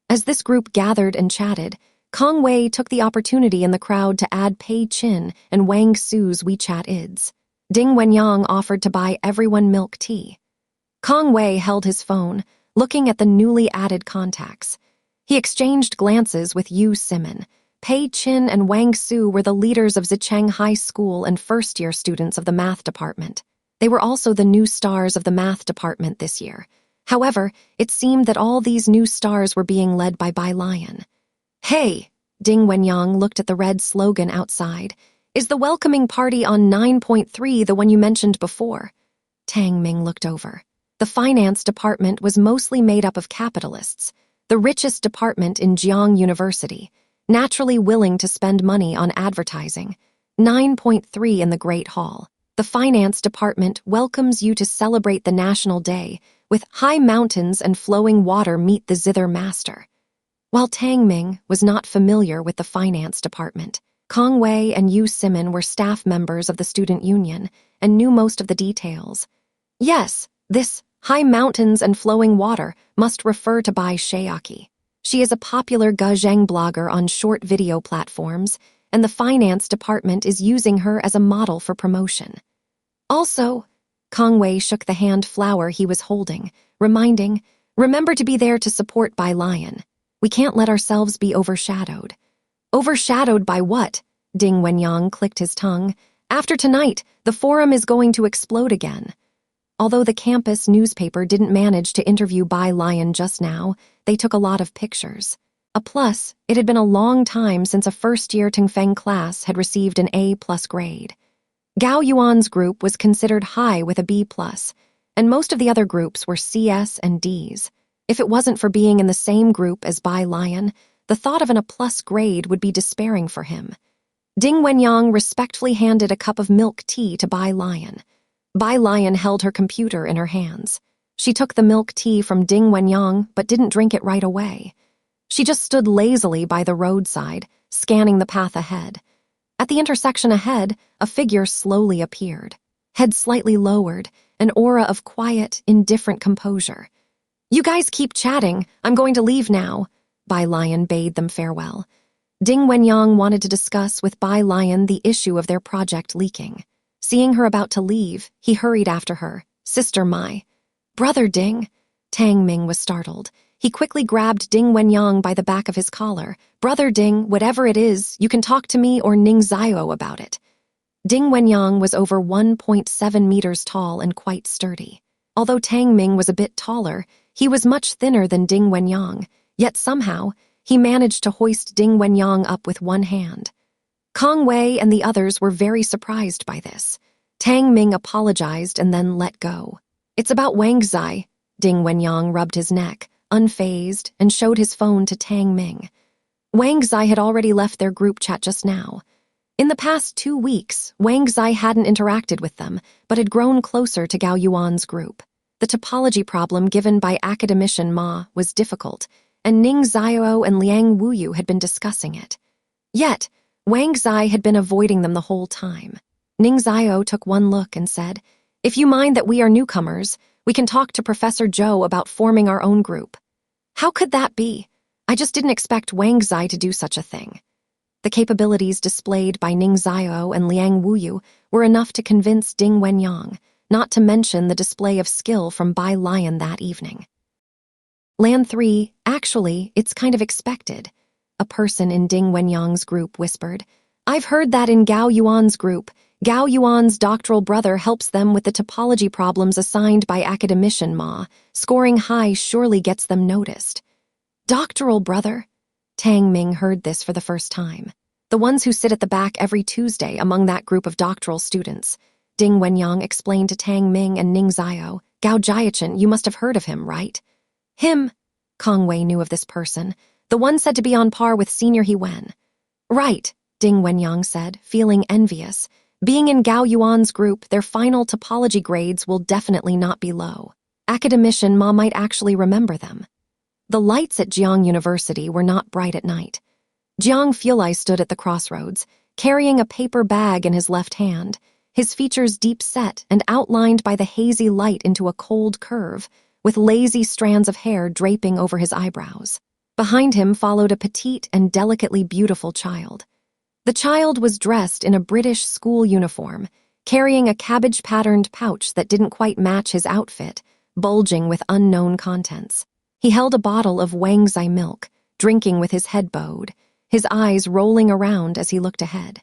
As this group gathered and chatted, Kong Wei took the opportunity in the crowd to add Pei Chin and Wang Su's WeChat ids. Ding Wenyang offered to buy everyone milk tea. Kong Wei held his phone, looking at the newly added contacts. He exchanged glances with Yu Simon. Pei Chin and Wang Su were the leaders of Zicheng High School and first-year students of the math department. They were also the new stars of the math department this year. However, it seemed that all these new stars were being led by Bai Lion. "Hey," Ding Wenyang looked at the red slogan outside. "Is the welcoming party on 9.3 the one you mentioned before?" Tang Ming looked over. The finance department was mostly made up of capitalists, the richest department in Jiang University, naturally willing to spend money on advertising. 9.3 in the Great Hall. The finance department welcomes you to celebrate the National Day with high mountains and flowing water meet the zither master. While Tang Ming was not familiar with the finance department, Kong Wei and Yu Simon were staff members of the student union and knew most of the details. Yes, this high mountains and flowing water must refer to Bai Shayaki. She is a popular Gazheng blogger on short video platforms, and the finance department is using her as a model for promotion. Also, Kong Wei shook the hand flower he was holding, reminding, "Remember to be there to support Bai Lion. We can't let ourselves be overshadowed." "Overshadowed by what?" Ding Wenyang clicked his tongue. "After tonight, the forum is going to explode again." Although the campus newspaper didn't manage to interview Bai Lion just now, they took a lot of pictures. A plus, it had been a long time since a first-year Tengfeng class had received an A+ grade. Gao Yuan's group was considered high with a B+, and most of the other groups were CS and Ds. If it wasn't for being in the same group as Bai Lion, the thought of an A+ grade would be despairing for him. Ding Wenyang respectfully handed a cup of milk tea to Bai Lion. Bai Lion held her computer in her hands. She took the milk tea from Ding Wenyang but didn't drink it right away. She just stood lazily by the roadside, scanning the path ahead. At the intersection ahead, a figure slowly appeared. Head slightly lowered, an aura of quiet, indifferent composure. "You guys keep chatting. I'm going to leave now." Bai Lion bade them farewell. Ding Wenyang wanted to discuss with Bai Lion the issue of their project leaking. Seeing her about to leave, he hurried after her. "Sister Mai." "Brother Ding." Tang Ming was startled. He quickly grabbed Ding Wenyang by the back of his collar. "Brother Ding, whatever it is, you can talk to me or Ning Zio about it." Ding Wenyang was over 1.7 meters tall and quite sturdy. Although Tang Ming was a bit taller, he was much thinner than Ding Wenyang, yet somehow, he managed to hoist Ding Wenyang up with one hand. Kong Wei and the others were very surprised by this. Tang Ming apologized and then let go. "It's about Wang Zai." Ding Wenyang rubbed his neck, unfazed, and showed his phone to Tang Ming. Wang Zai had already left their group chat just now. In the past 2 weeks, Wang Zai hadn't interacted with them, but had grown closer to Gao Yuan's group. The topology problem given by academician Ma was difficult, and Ning Zio and Liang Wuyu had been discussing it. Yet, Wang Zai had been avoiding them the whole time. Ning Zio took one look and said, "If you mind that we are newcomers, we can talk to Professor Zhou about forming our own group." "How could that be? I just didn't expect Wang Zai to do such a thing." The capabilities displayed by Ning Zio and Liang Wuyu were enough to convince Ding Wenyang, not to mention the display of skill from Bai Lion that evening. "Land 3, actually, it's kind of expected," a person in Ding Wenyang's group whispered. "I've heard that in Gao Yuan's group, Gao Yuan's doctoral brother helps them with the topology problems assigned by academician Ma. Scoring high surely gets them noticed." "Doctoral brother?" Tang Ming heard this for the first time. "The ones who sit at the back every Tuesday among that group of doctoral students." Ding Wenyang explained to Tang Ming and Ning Zio. "Gao Jiachin, you must have heard of him, right?" "Him?" Kong Wei knew of this person. "The one said to be on par with Senior He Wen." "Right," Ding Wenyang said, feeling envious. Being in Gao Yuan's group, their final topology grades will definitely not be low. Academician Ma might actually remember them. The lights at Jiang University were not bright at night. Jiang Fulai stood at the crossroads, carrying a paper bag in his left hand, his features deep set and outlined by the hazy light into a cold curve, with lazy strands of hair draping over his eyebrows. Behind him followed a petite and delicately beautiful child. The child was dressed in a British school uniform, carrying a cabbage-patterned pouch that didn't quite match his outfit, bulging with unknown contents. He held a bottle of Wangzai milk, drinking with his head bowed, his eyes rolling around as he looked ahead.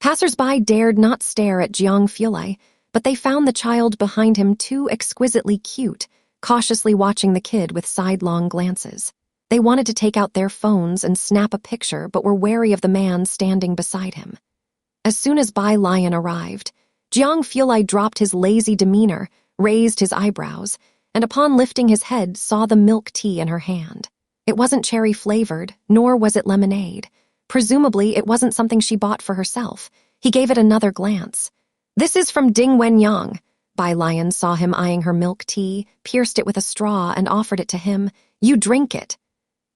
Passers-by dared not stare at Jiang Fulai, but they found the child behind him too exquisitely cute, cautiously watching the kid with sidelong glances. They wanted to take out their phones and snap a picture, but were wary of the man standing beside him. As soon as Bai Lion arrived, Jiang Fulai dropped his lazy demeanor, raised his eyebrows, and upon lifting his head saw the milk tea in her hand. It wasn't cherry-flavored, nor was it lemonade. Presumably, it wasn't something she bought for herself. He gave it another glance. "This is from Ding Wenyang." Bai Lion saw him eyeing her milk tea, pierced it with a straw, and offered it to him. "You drink it."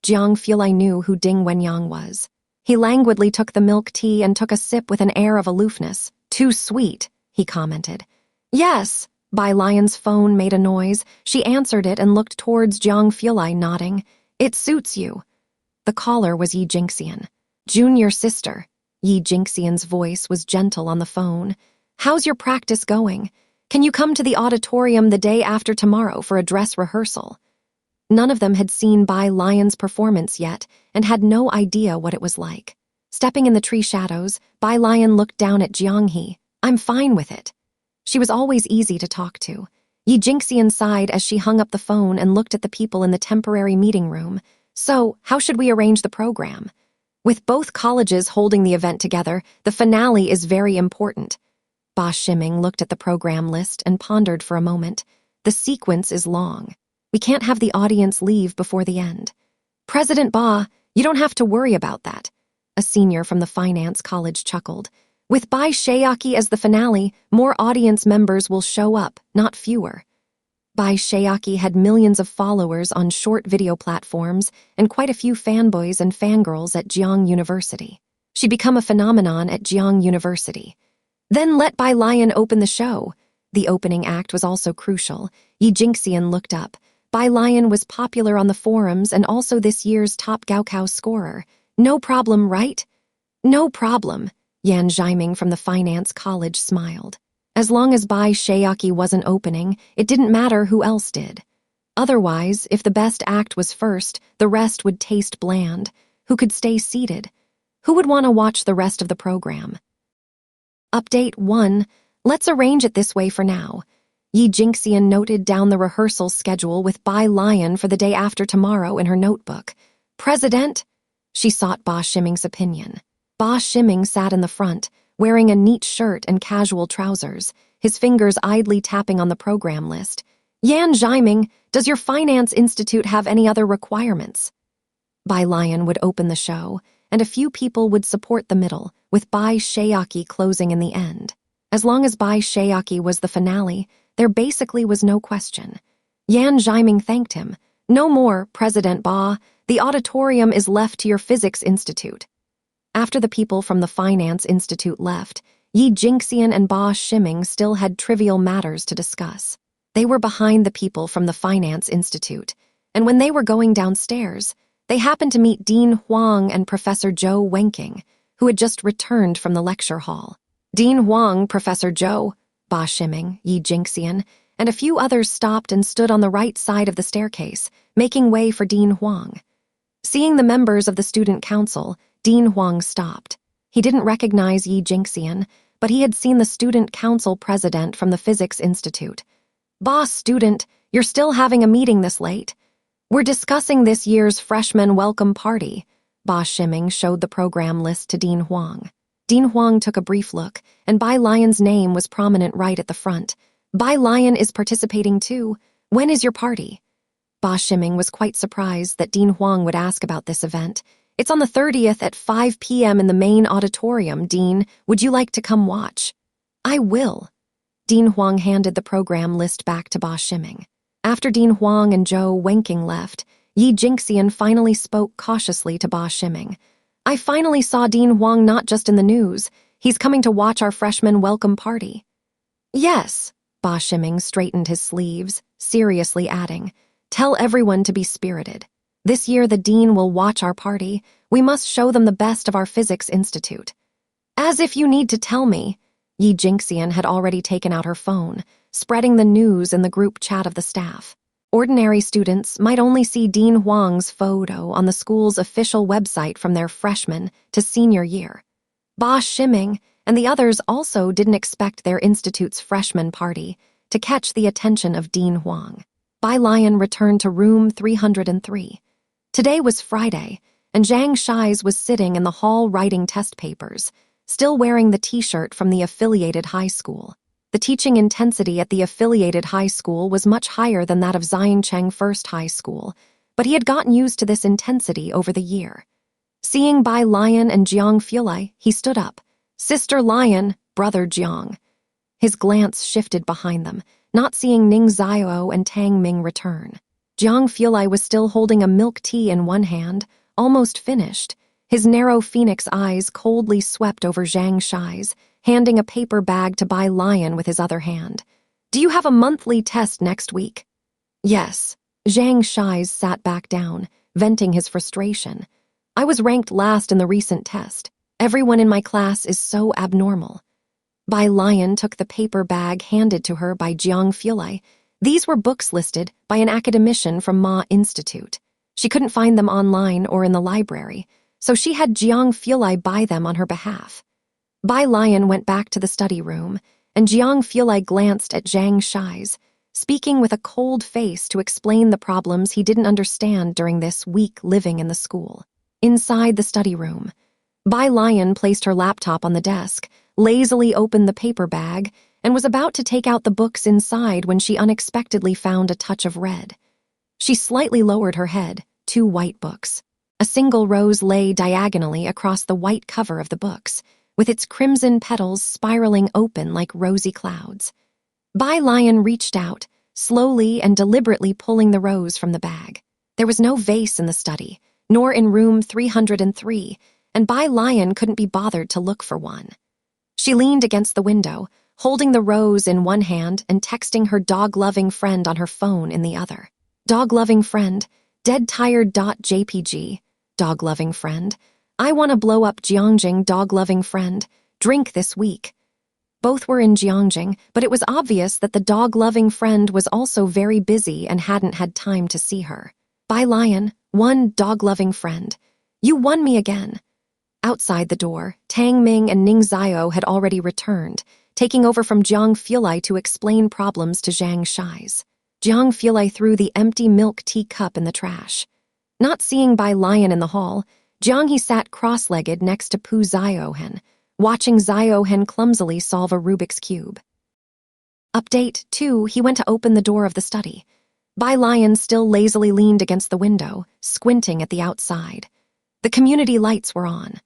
Jiang Fulai knew who Ding Wenyang was. He languidly took the milk tea and took a sip with an air of aloofness. "Too sweet," he commented. "Yes." Bai Lion's phone made a noise. She answered it and looked towards Jiang Fulai, nodding. "It suits you." The caller was Yi Jingxian. "Junior sister." Yi Jingxian's voice was gentle on the phone. "How's your practice going? Can you come to the auditorium the day after tomorrow for a dress rehearsal?" None of them had seen Bai Lion's performance yet and had no idea what it was like. Stepping in the tree shadows, Bai Lion looked down at Jiang He. "I'm fine with it." She was always easy to talk to. Yi Jingxian sighed as she hung up the phone and looked at the people in the temporary meeting room. "So, how should we arrange the program? With both colleges holding the event together, the finale is very important." Ba Shiming looked at the program list and pondered for a moment. "The sequence is long. We can't have the audience leave before the end." "President Ba, you don't have to worry about that." A senior from the finance college chuckled. "With Bai Shayaki as the finale, more audience members will show up, not fewer." Bai Shayaki had millions of followers on short video platforms and quite a few fanboys and fangirls at Jiang University. She'd become a phenomenon at Jiang University. "Then let Bai Lion open the show." The opening act was also crucial. Yi Jingxian looked up. Bai Lion was popular on the forums and also this year's top Gaokao scorer. "No problem, right?" "No problem." Yan Zhaiming from the finance college smiled. As long as Bai Shayaki wasn't opening, it didn't matter who else did. Otherwise, if the best act was first, the rest would taste bland. Who could stay seated? Who would want to watch the rest of the program? Update 1. Let's arrange it this way for now. Yi Jingxian noted down the rehearsal schedule with Bai Lion for the day after tomorrow in her notebook. "President?" She sought Ba Shiming's opinion. Ba Shiming sat in the front, wearing a neat shirt and casual trousers, his fingers idly tapping on the program list. "Yan Zhaiming, does your finance institute have any other requirements?" Bai Lion would open the show, and a few people would support the middle, with Bai Shayaki closing in the end. As long as Bai Shayaki was the finale, there basically was no question. Yan Zhaiming thanked him. "No more, President Ba. The auditorium is left to your physics institute." After the people from the finance institute left, Yi Jingxian and Ba Shiming still had trivial matters to discuss. They were behind the people from the finance institute, and when they were going downstairs, they happened to meet Dean Huang and Professor Zhou Wenqing, who had just returned from the lecture hall. "Dean Huang, Professor Zhou," Ba Shiming, Yi Jingxian, and a few others stopped and stood on the right side of the staircase, making way for Dean Huang. Seeing the members of the student council, Dean Huang stopped. He didn't recognize Yi Jingxian, but he had seen the student council president from the physics institute. "Boss student, you're still having a meeting this late?" "We're discussing this year's freshman welcome party." Ba Shiming showed the program list to Dean Huang. Dean Huang took a brief look, and Bai Lion's name was prominent right at the front. "Bai Lion is participating too. When is your party?" Ba Shiming was quite surprised that Dean Huang would ask about this event. "It's on the 30th at 5 p.m. in the main auditorium, Dean. Would you like to come watch?" "I will." Dean Huang handed the program list back to Ba Shiming. After Dean Huang and Zhou Wenqing left, Yi Jingxian finally spoke cautiously to Ba Shiming. "I finally saw Dean Huang not just in the news. He's coming to watch our freshman welcome party." "Yes." Ba Shiming straightened his sleeves, seriously adding, "Tell everyone to be spirited. This year the dean will watch our party. We must show them the best of our physics institute. As if you need to tell me. Jingxian had already taken out her phone, spreading the news in the group chat of the staff. Ordinary students might only see Dean Huang's photo on the school's official website from their freshman to senior year. Ba Shiming and the others also didn't expect their institute's freshman party to catch the attention of Dean Huang. Bai Lion returned to room 303. Today was Friday, and Zhang Shais was sitting in the hall writing test papers, still wearing the t-shirt from the affiliated high school. The teaching intensity at the affiliated high school was much higher than that of Xiangcheng First High School, but he had gotten used to this intensity over the year. Seeing Bai Lion and Jiang Fulai, he stood up. Sister Lion, brother Jiang. His glance shifted behind them, not seeing Ning Xiao and Tang Ming return. Jiang Fulai was still holding a milk tea in one hand, almost finished. His narrow phoenix eyes coldly swept over Zhang Shais, handing a paper bag to Bai Lion with his other hand. Do you have a monthly test next week? Yes. Zhang Shais sat back down, venting his frustration. I was ranked last in the recent test. Everyone in my class is so abnormal. Bai Lion took the paper bag handed to her by Jiang Fulai. These were books listed by an academician from Ma Institute. She couldn't find them online or in the library, so she had Jiang Fulai buy them on her behalf. Bai Lion went back to the study room, and Jiang Fulai glanced at Zhang Shais, speaking with a cold face to explain the problems he didn't understand during this week living in the school. Inside the study room, Bai Lion placed her laptop on the desk, lazily opened the paper bag, and was about to take out the books inside when she unexpectedly found a touch of red. She slightly lowered her head. 2 white books. A single rose lay diagonally across the white cover of the books, with its crimson petals spiraling open like rosy clouds. Bai Lion reached out, slowly and deliberately pulling the rose from the bag. There was no vase in the study, nor in room 303, and Bai Lion couldn't be bothered to look for one. She leaned against the window, holding the rose in one hand and texting her dog-loving friend on her phone in the other. Dog-loving friend, deadtired.jpg. Dog-loving friend, I want to blow up Jiangjing. Dog-loving friend, drink this week. Both were in Jiangjing, but it was obvious that the dog-loving friend was also very busy and hadn't had time to see her. Bai Lion, one dog-loving friend. You won me again. Outside the door, Tang Ming and Ning Xiao had already returned, taking over from Jiang Fulai to explain problems to Zhang Shais. Jiang Fulai threw the empty milk tea cup in the trash. Not seeing Bai Lion in the hall, Jiang he sat cross-legged next to Pu Xiaohen, watching Xiaohen clumsily solve a Rubik's Cube. Update 2, he went to open the door of the study. Bai Lion still lazily leaned against the window, squinting at the outside. The community lights were on.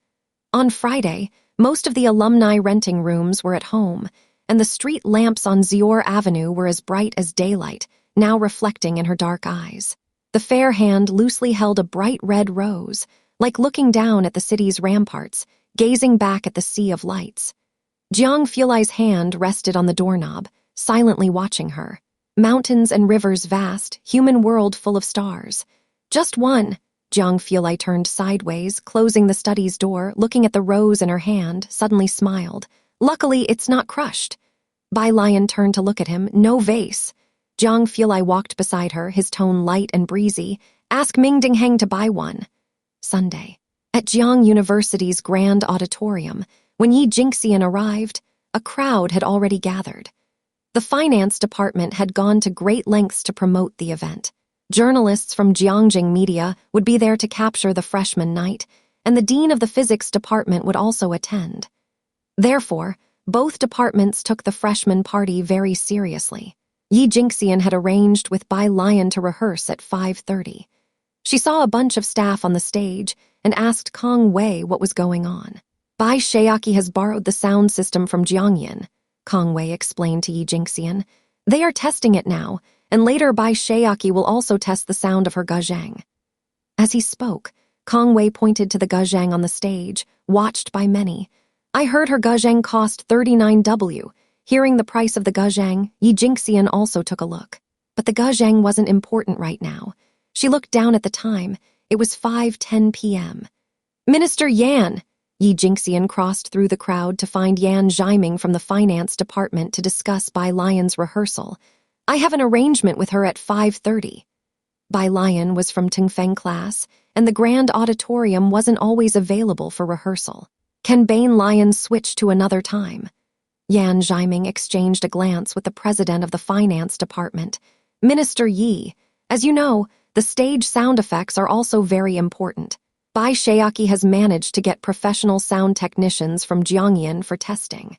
On Friday, most of the alumni renting rooms were at home, and the street lamps on Zior Avenue were as bright as daylight, now reflecting in her dark eyes. The fair hand loosely held a bright red rose, like looking down at the city's ramparts, gazing back at the sea of lights. Jiang Fulai's hand rested on the doorknob, silently watching her. Mountains and rivers vast, human world full of stars. Just one. Jiang Fulai turned sideways, closing the study's door, looking at the rose in her hand, suddenly smiled. Luckily, it's not crushed. Bai Lion turned to look at him. No vase. Jiang Fulai walked beside her, his tone light and breezy. Ask Ming Dingheng to buy one. Sunday. At Jiang University's grand auditorium, when Jingxian arrived, a crowd had already gathered. The finance department had gone to great lengths to promote the event. Journalists from Jiangjing media would be there to capture the freshman night, and the dean of the physics department would also attend. Therefore, both departments took the freshman party very seriously. Jingxian had arranged with Bai Lion to rehearse at 5:30. She saw a bunch of staff on the stage and asked Kong Wei what was going on. Bai Shayaki has borrowed the sound system from Jiangyan, Kong Wei explained to Jingxian. They are testing it now, and later Bai Shayaki will also test the sound of her gazhang. As he spoke, Kong Wei pointed to the gazhang on the stage, watched by many. I heard her gazhang cost 39W. Hearing the price of the gazhang, Jingxian also took a look. But the gazhang wasn't important right now. She looked down at the time. It was 5:10 p.m. "Minister Yan!" Yi Jingxian crossed through the crowd to find Yan Zhiming from the finance department to discuss Bai Lion's rehearsal. "I have an arrangement with her at 5:30. Bai Lion was from Tengfeng class, and the grand auditorium wasn't always available for rehearsal. "Can Bain Lion switch to another time?" Yan Zhiming exchanged a glance with the president of the finance department. "Minister Yi, as you know, the stage sound effects are also very important. Bai Shaoqi has managed to get professional sound technicians from Jingxian for testing."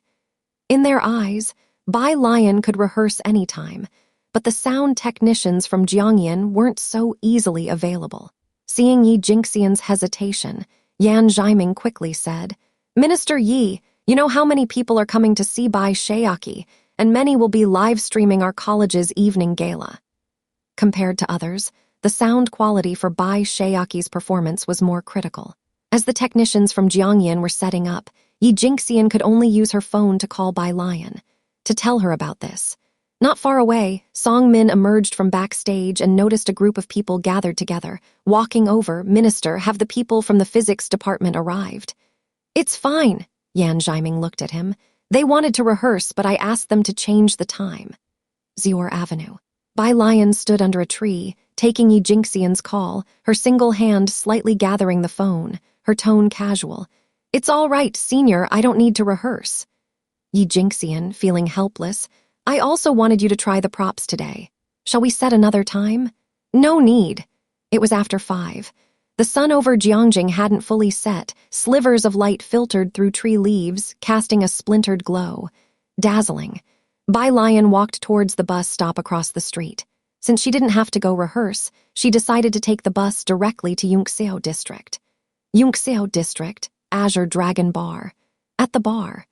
In their eyes, Bai Lion could rehearse anytime, but the sound technicians from Jingxian weren't so easily available. Seeing Yi Jingxian's hesitation, Yan Zhiming quickly said, "Minister Yi, you know how many people are coming to see Bai Shaoqi, and many will be live streaming our college's evening gala." Compared to others, the sound quality for Bai Shaoqi's performance was more critical. As the technicians from Jingxian were setting up, Yi Jingxian could only use her phone to call Bai Lion, to tell her about this. Not far away, Song Min emerged from backstage and noticed a group of people gathered together. Walking over, "Minister, have the people from the physics department arrived?" "It's fine." Yan Zhiming looked at him. "They wanted to rehearse, but I asked them to change the time." Zior Avenue. Bai Lion stood under a tree, taking Yi Jingxian's call, her single hand slightly gathering the phone, her tone casual. "It's all right, senior, I don't need to rehearse." Yi Jingxian, feeling helpless, "I also wanted you to try the props today. Shall we set another time?" "No need." It was after 5. The sun over Jiangjing hadn't fully set. Slivers of light filtered through tree leaves, casting a splintered glow. Dazzling. Bai Lion walked towards the bus stop across the street. Since she didn't have to go rehearse, she decided to take the bus directly to Yunxiao District. Yunxiao District, Azure Dragon Bar. At the bar,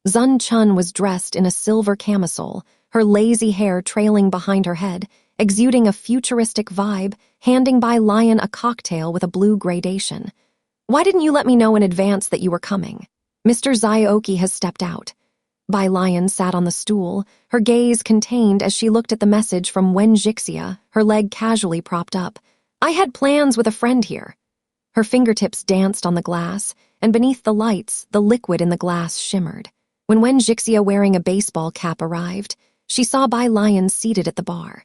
Zun Chun was dressed in a silver camisole, her lazy hair trailing behind her head, exuding a futuristic vibe, handing Bai Lion a cocktail with a blue gradation. "Why didn't you let me know in advance that you were coming? Mr. Zioki has stepped out." Bai Lion sat on the stool, her gaze contained as she looked at the message from Wen Jixia, her leg casually propped up. "I had plans with a friend here." Her fingertips danced on the glass, and beneath the lights, the liquid in the glass shimmered. When Wen Jixia wearing a baseball cap arrived, she saw Bai Lion seated at the bar.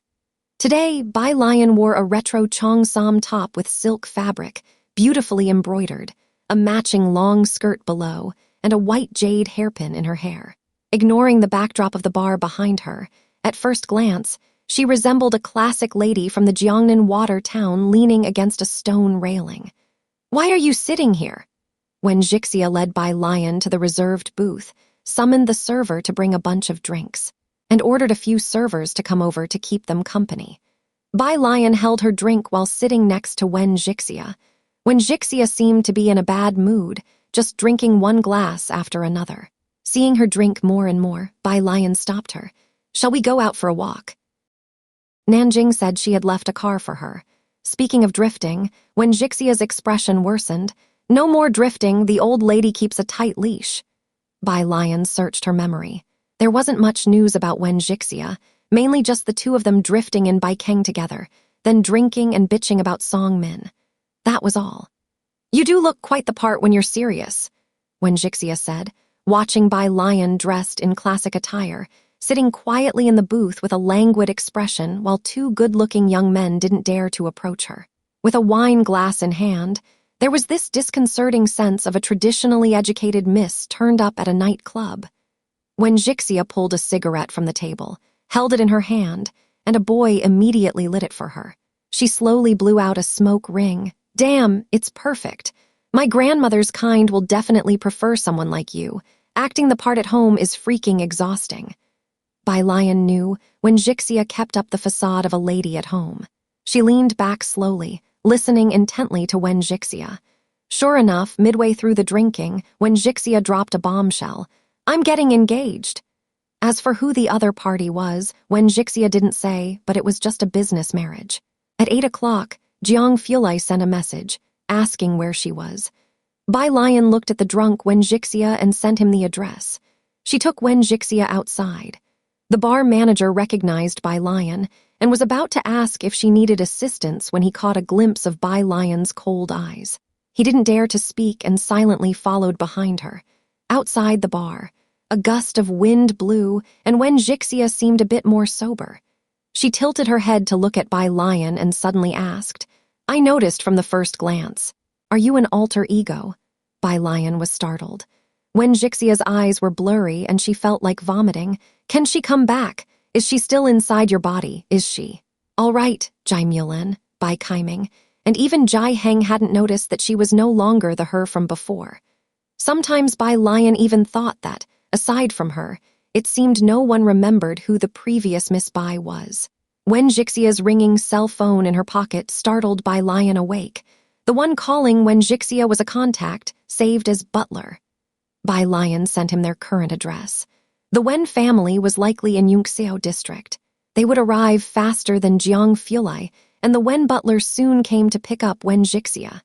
Today, Bai Lion wore a retro cheongsam top with silk fabric, beautifully embroidered, a matching long skirt below, and a white jade hairpin in her hair. Ignoring the backdrop of the bar behind her, at first glance, she resembled a classic lady from the Jiangnan water town leaning against a stone railing. "Why are you sitting here?" When Jixia led Bai Lion to the reserved booth, summoned the server to bring a bunch of drinks, and ordered a few servers to come over to keep them company. Bai Lion held her drink while sitting next to Wen Jixia. Wen Jixia seemed to be in a bad mood, just drinking one glass after another. Seeing her drink more and more, Bai Lion stopped her. "Shall we go out for a walk?" Nanjing said she had left a car for her. Speaking of drifting, when Jixia's expression worsened, "No more drifting, the old lady keeps a tight leash." Bai Lion searched her memory. There wasn't much news about Wen Jixia, mainly just the two of them drifting in Baikeng together, then drinking and bitching about Song Min. That was all. "You do look quite the part when you're serious," Wen Jixia said, watching Bai Lion dressed in classic attire, sitting quietly in the booth with a languid expression while two good-looking young men didn't dare to approach her. With a wine glass in hand, there was this disconcerting sense of a traditionally educated miss turned up at a nightclub. When Jixia pulled a cigarette from the table, held it in her hand, and a boy immediately lit it for her. She slowly blew out a smoke ring. "Damn, it's perfect. My grandmother's kind will definitely prefer someone like you. Acting the part at home is freaking exhausting." Bai Lion knew when Jixia kept up the facade of a lady at home. She leaned back slowly, listening intently to Wen Jixia. Sure enough, midway through the drinking, when Jixia dropped a bombshell, "I'm getting engaged." As for who the other party was, Wen Jixia didn't say, but it was just a business marriage. At 8 o'clock, Jiang Fulai sent a message, asking where she was. Bai Lion looked at the drunk Wen Jixia and sent him the address. She took Wen Jixia outside. The bar manager recognized Bai Lion and was about to ask if she needed assistance when he caught a glimpse of Bai Lion's cold eyes. He didn't dare to speak and silently followed behind her. Outside the bar, a gust of wind blew, and Wen Jingxian seemed a bit more sober. She tilted her head to look at Bai Lion and suddenly asked, "I noticed from the first glance. Are you an alter ego?" Bai Lion was startled. Wen Jixia's eyes were blurry and she felt like vomiting. "Can she come back? Is she still inside your body, is she?" "All right, Jai Mulan," Bai Kaiming, and even Jai Heng hadn't noticed that she was no longer the her from before. Sometimes Bai Lion even thought that, aside from her, it seemed no one remembered who the previous Miss Bai was. Wen Jixia's ringing cell phone in her pocket startled Bai Lion awake. The one calling Wen Jingxian was a contact, saved as Butler. Bai Lion sent him their current address. The Wen family was likely in Yunxiao district. They would arrive faster than Jiang Fulai, and the Wen butler soon came to pick up Wen Jingxian.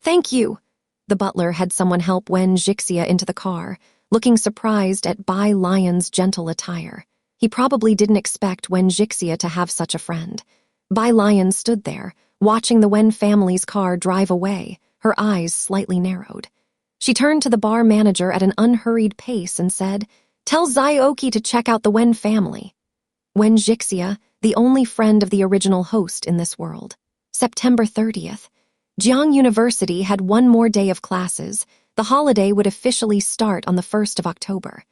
"Thank you." The butler had someone help Wen Jingxian into the car, looking surprised at Bai Lion's gentle attire. He probably didn't expect Wen Jingxian to have such a friend. Bai Lion stood there, watching the Wen family's car drive away, her eyes slightly narrowed. She turned to the bar manager at an unhurried pace and said, "Tell Zioki to check out the Wen family." Wen Jingxian, the only friend of the original host in this world. September 30th. Jiang University had one more day of classes. The holiday would officially start on the 1st of October.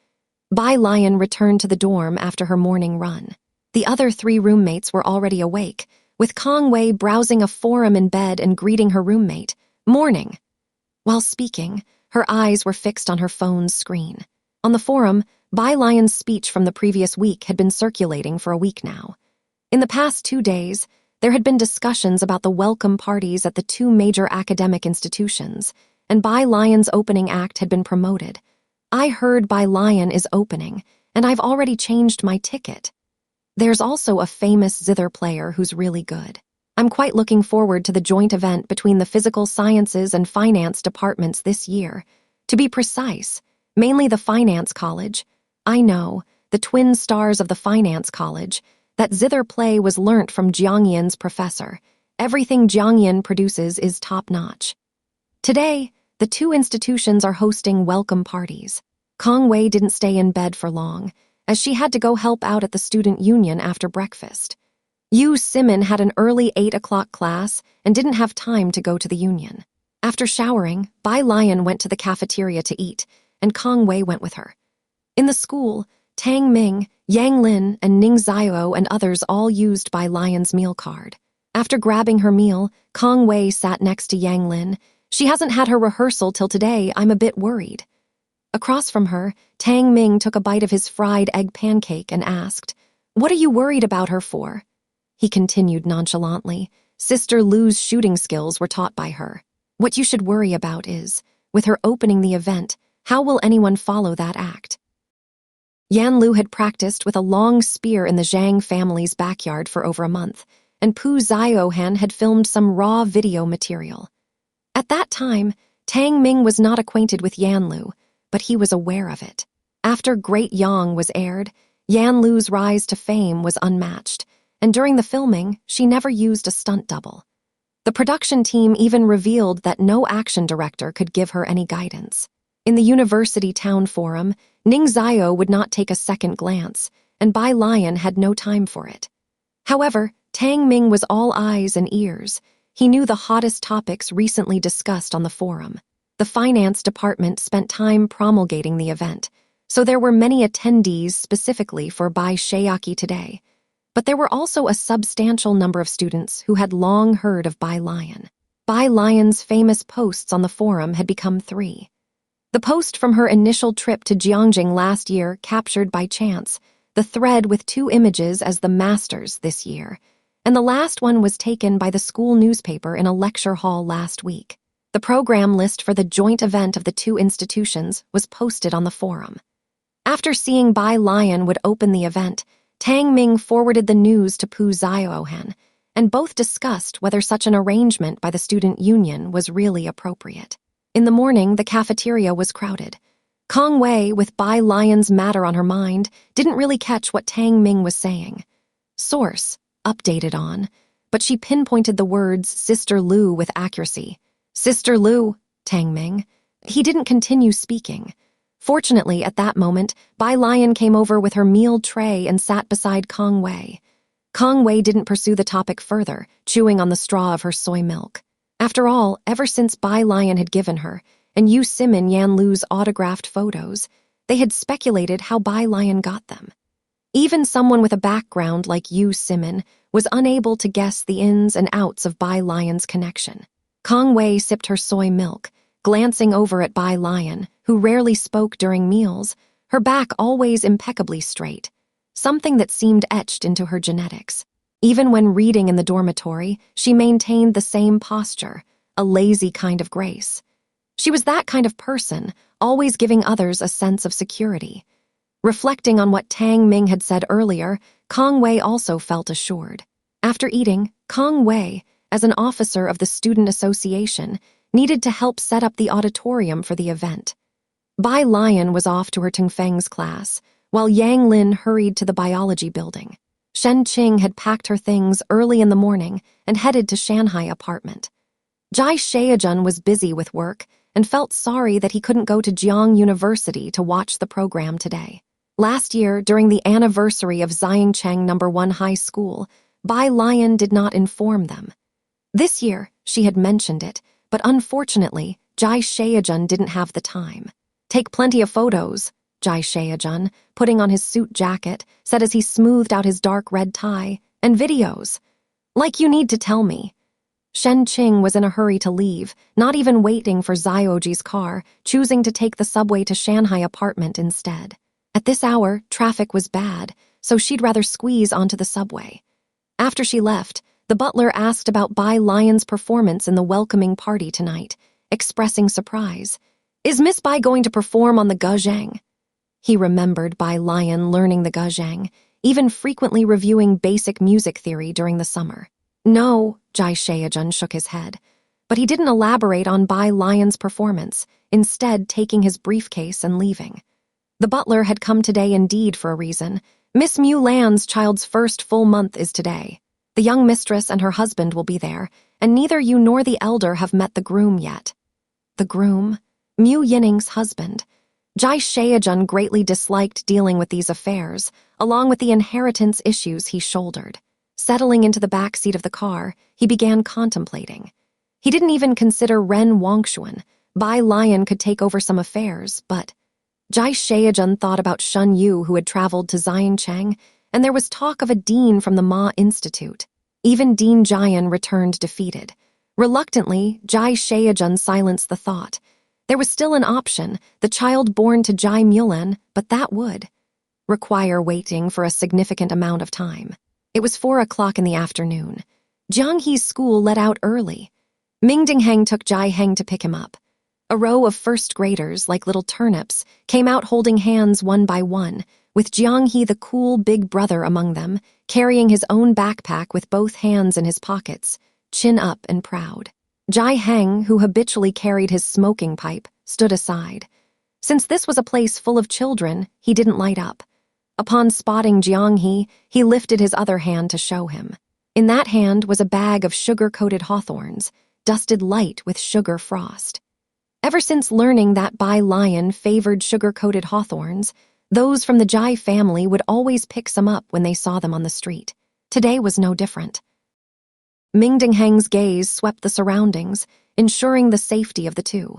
Bai Lion returned to the dorm after her morning run. The other 3 roommates were already awake, with Kong Wei browsing a forum in bed and greeting her roommate, "Morning." While speaking, her eyes were fixed on her phone's screen. On the forum, Bai Lion's speech from the previous week had been circulating for a week now. In the past 2 days, there had been discussions about the welcome parties at the 2 major academic institutions, and Bai Lion's opening act had been promoted. "I heard Bai Lion is opening, and I've already changed my ticket. There's also a famous zither player who's really good. I'm quite looking forward to the joint event between the physical sciences and finance departments this year. To be precise, mainly the finance college. I know, the twin stars of the finance college. That zither play was learnt from Jiangyan's professor. Everything Jingxian produces is top-notch. Today, the 2 institutions are hosting welcome parties. Kong Wei didn't stay in bed for long, as she had to go help out at the student union after breakfast. Yu Simon had an early 8 o'clock class and didn't have time to go to the union. After showering, Bai Lion went to the cafeteria to eat, and Kong Wei went with her. In the school, Tang Ming, Yang Lin, and Ning Xiao and others all used Bai Lion's meal card. After grabbing her meal, Kong Wei sat next to Yang Lin. "She hasn't had her rehearsal till today, I'm a bit worried." Across from her, Tang Ming took a bite of his fried egg pancake and asked, "What are you worried about her for?" He continued nonchalantly, "Sister Lu's shooting skills were taught by her. What you should worry about is, with her opening the event, how will anyone follow that act?" Yan Lu had practiced with a long spear in the Zhang family's backyard for over a month, and Pu Ziohan had filmed some raw video material. At that time, Tang Ming was not acquainted with Yan Lu, but he was aware of it. After Great Yang was aired, Yan Lu's rise to fame was unmatched, and during the filming, she never used a stunt double. The production team even revealed that no action director could give her any guidance. In the university town forum, Ning Xiao would not take a second glance, and Bai Lion had no time for it. However, Tang Ming was all eyes and ears. He knew the hottest topics recently discussed on the forum. The finance department spent time promulgating the event, so there were many attendees specifically for Bai Shayaki today. But there were also a substantial number of students who had long heard of Bai Lion. Bai Lion's famous posts on the forum had become 3. The post from her initial trip to Jiangjing last year captured by chance the thread with 2 images as the masters this year, and the last one was taken by the school newspaper in a lecture hall last week. The program list for the joint event of the 2 institutions was posted on the forum. After seeing Bai Lion would open the event, Tang Ming forwarded the news to Pu Ziohan, and both discussed whether such an arrangement by the student union was really appropriate. In the morning, the cafeteria was crowded. Kong Wei, with Bai Lion's matter on her mind, didn't really catch what Tang Ming was saying. Source: updated on, but she pinpointed the words Sister Lu with accuracy. Sister Lu, Tang Ming. He didn't continue speaking. Fortunately, at that moment, Bai Lion came over with her meal tray and sat beside Kong Wei. Kong Wei didn't pursue the topic further, chewing on the straw of her soy milk. After all, ever since Bai Lion had given her, and Yu Simin Yan Lu's autographed photos, they had speculated how Bai Lion got them. Even someone with a background like Yu Simin was unable to guess the ins and outs of Bai Lion's connection. Kong Wei sipped her soy milk, glancing over at Bai Lion, who rarely spoke during meals, her back always impeccably straight, something that seemed etched into her genetics. Even when reading in the dormitory, she maintained the same posture, a lazy kind of grace. She was that kind of person, always giving others a sense of security. Reflecting on what Tang Ming had said earlier, Kong Wei also felt assured. After eating, Kong Wei, as an officer of the Student Association, needed to help set up the auditorium for the event. Bai Lion was off to her Tungfeng's class, while Yang Lin hurried to the biology building. Shen Qing had packed her things early in the morning and headed to Shanghai apartment. Jai Shaojun was busy with work and felt sorry that he couldn't go to Jiang University to watch the program today. Last year, during the anniversary of Xiangcheng No. 1 High School, Bai Lion did not inform them. This year, she had mentioned it, but unfortunately, Jai Shaojun didn't have the time. Take plenty of photos, Jai Shaojun, putting on his suit jacket, said as he smoothed out his dark red tie, and videos. Like you need to tell me. Shen Qing was in a hurry to leave, not even waiting for Zioji's car, choosing to take the subway to Shanghai apartment instead. At this hour, traffic was bad, so she'd rather squeeze onto the subway. After she left, the butler asked about Bai Lion's performance in the welcoming party tonight, expressing surprise. Is Miss Bai going to perform on the guzheng? He remembered Bai Lion learning the guzheng, even frequently reviewing basic music theory during the summer. No, Jai Shaojun shook his head, but he didn't elaborate on Bai Lion's performance, instead taking his briefcase and leaving. The butler had come today indeed for a reason. Miss Mu Lan's child's first full month is today. The young mistress and her husband will be there, and neither you nor the elder have met the groom yet. The groom? Mu Yinning's husband. Jai Shaojun greatly disliked dealing with these affairs, along with the inheritance issues he shouldered. Settling into the back seat of the car, he began contemplating. He didn't even consider Ren Wangshuan. Bai Lion could take over some affairs, but Jai Shaojun thought about Shun Yu, who had traveled to Xiangcheng, and there was talk of a dean from the Ma Institute. Even Dean Jian returned defeated. Reluctantly, Jai Shaojun silenced the thought. There was still an option, the child born to Jai Mulan, but that would require waiting for a significant amount of time. It was 4 o'clock in the afternoon. Jiang He's school let out early. Ming Dingheng took Jai Heng to pick him up. A row of first graders, like little turnips, came out holding hands one by one, with Jiang He the cool big brother among them, carrying his own backpack with both hands in his pockets, chin up and proud. Jai Heng, who habitually carried his smoking pipe, stood aside. Since this was a place full of children, he didn't light up. Upon spotting Jiang he lifted his other hand to show him. In that hand was a bag of sugar-coated hawthorns, dusted light with sugar frost. Ever since learning that Bai Lion favored sugar-coated hawthorns, those from the Jai family would always pick some up when they saw them on the street. Today was no different. Ming Dingheng's gaze swept the surroundings, ensuring the safety of the two.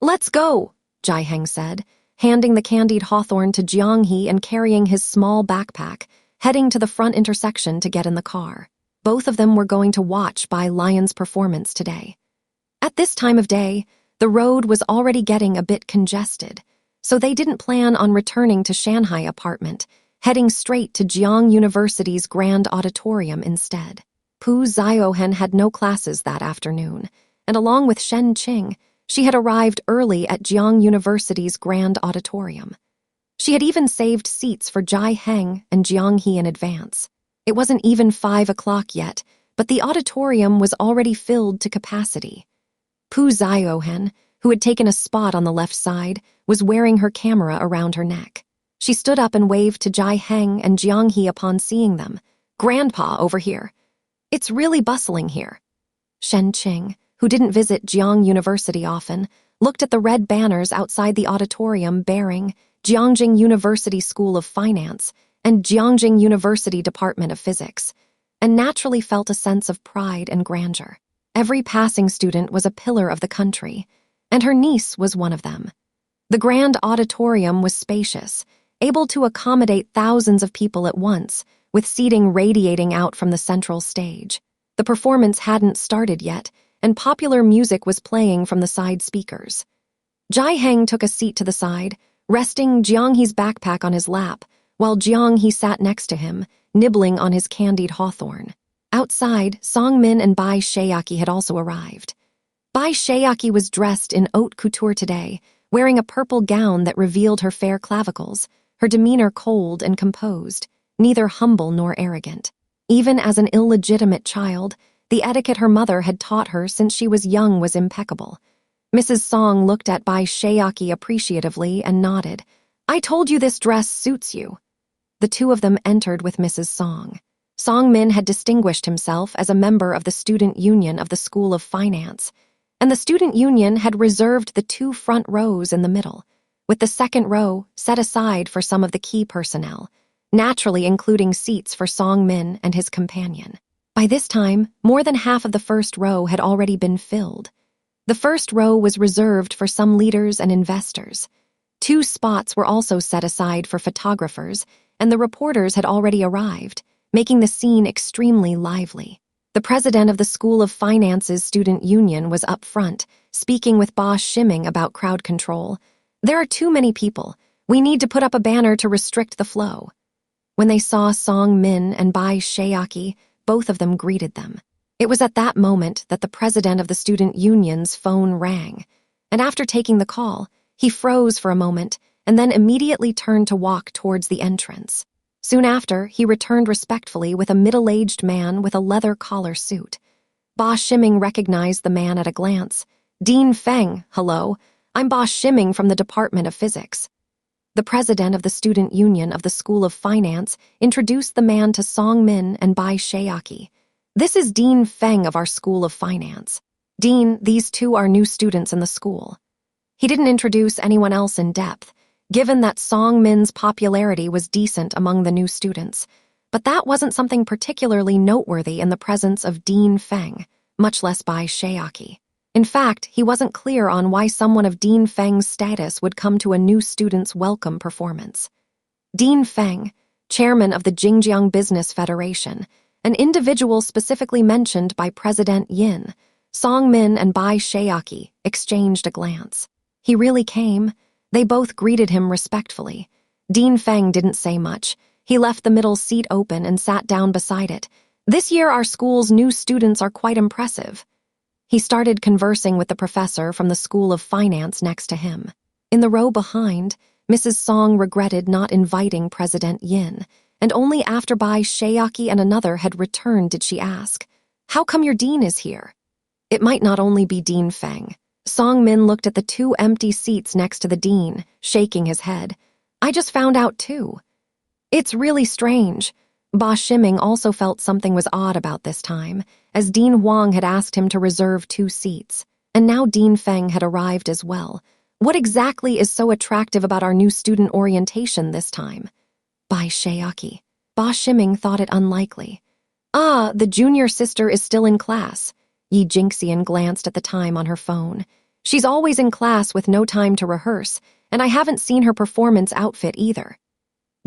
"Let's go," Jai Heng said, handing the candied hawthorn to Jiang He and carrying his small backpack, heading to the front intersection to get in the car. Both of them were going to watch Bai Lion's performance today. At this time of day, the road was already getting a bit congested, so they didn't plan on returning to Shanghai apartment, heading straight to Jiang University's grand auditorium instead. Pu Ziohen had no classes that afternoon, and along with Shen Qing, she had arrived early at Jiang University's grand auditorium. She had even saved seats for Jai Heng and Jiang He in advance. It wasn't even 5 o'clock yet, but the auditorium was already filled to capacity. Pu Ziohen, who had taken a spot on the left side, was wearing her camera around her neck. She stood up and waved to Jai Heng and Jiang He upon seeing them, Grandpa over here. It's really bustling here. Shen Qing, who didn't visit Jiang University often, looked at the red banners outside the auditorium bearing Jiangjing University School of Finance and Jiangjing University Department of Physics, and naturally felt a sense of pride and grandeur. Every passing student was a pillar of the country, and her niece was one of them. The grand auditorium was spacious, able to accommodate thousands of people at once, with seating radiating out from the central stage. The performance hadn't started yet, and popular music was playing from the side speakers. Jai Heng took a seat to the side, resting Jiang He's backpack on his lap, while Jiang He sat next to him, nibbling on his candied hawthorn. Outside, Song Min and Bai Shayaki had also arrived. Bai Shayaki was dressed in haute couture today, wearing a purple gown that revealed her fair clavicles, her demeanor cold and composed, neither humble nor arrogant. Even as an illegitimate child, the etiquette her mother had taught her since she was young was impeccable. Mrs. Song looked at Bai Shayaki appreciatively and nodded. "I told you this dress suits you." The two of them entered with Mrs. Song. Song Min had distinguished himself as a member of the student union of the School of Finance, and the student union had reserved the 2 front rows in the middle, with the second row set aside for some of the key personnel, naturally including seats for Song Min and his companion. By this time, more than half of the first row had already been filled. The first row was reserved for some leaders and investors. 2 spots were also set aside for photographers, and the reporters had already arrived, making the scene extremely lively. The president of the School of Finance's student union was up front, speaking with Boss Shimming about crowd control. "There are too many people. We need to put up a banner to restrict the flow." When they saw Song Min and Bai Shayaki, both of them greeted them. It was at that moment that the president of the student union's phone rang, and after taking the call, he froze for a moment and then immediately turned to walk towards the entrance. Soon after, he returned respectfully with a middle-aged man with a leather collar suit. Ba Shiming recognized the man at a glance. "Dean Feng, hello. I'm Ba Shiming from the Department of Physics." The president of the student union of the School of Finance introduced the man to Song Min and Bai Shayaki. "This is Dean Feng of our School of Finance. Dean, these 2 are new students in the school." He didn't introduce anyone else in depth, given that Song Min's popularity was decent among the new students, but that wasn't something particularly noteworthy in the presence of Dean Feng, much less Bai Shayaki. In fact, he wasn't clear on why someone of Dean Feng's status would come to a new student's welcome performance. Dean Feng, chairman of the Jingxian Business Federation, an individual specifically mentioned by President Yin, Song Min and Bai Shayaki exchanged a glance. He really came. They both greeted him respectfully. Dean Feng didn't say much. He left the middle seat open and sat down beside it. "This year our school's new students are quite impressive." He started conversing with the professor from the School of Finance next to him. In the row behind, Mrs. Song regretted not inviting President Yin, and only after Bai Shayaki and another had returned did she ask, "How come your dean is here?" It might not only be Dean Feng. Song Min looked at the 2 empty seats next to the dean, shaking his head. "I just found out too." "It's really strange." Ba Shiming also felt something was odd about this time, as Dean Huang had asked him to reserve 2 seats, and now Dean Feng had arrived as well. "What exactly is so attractive about our new student orientation this time?" Bai Shayaki. Ba Shiming thought it unlikely. "Ah, the junior sister is still in class." Yi Jingxian glanced at the time on her phone. "She's always in class with no time to rehearse, and I haven't seen her performance outfit either."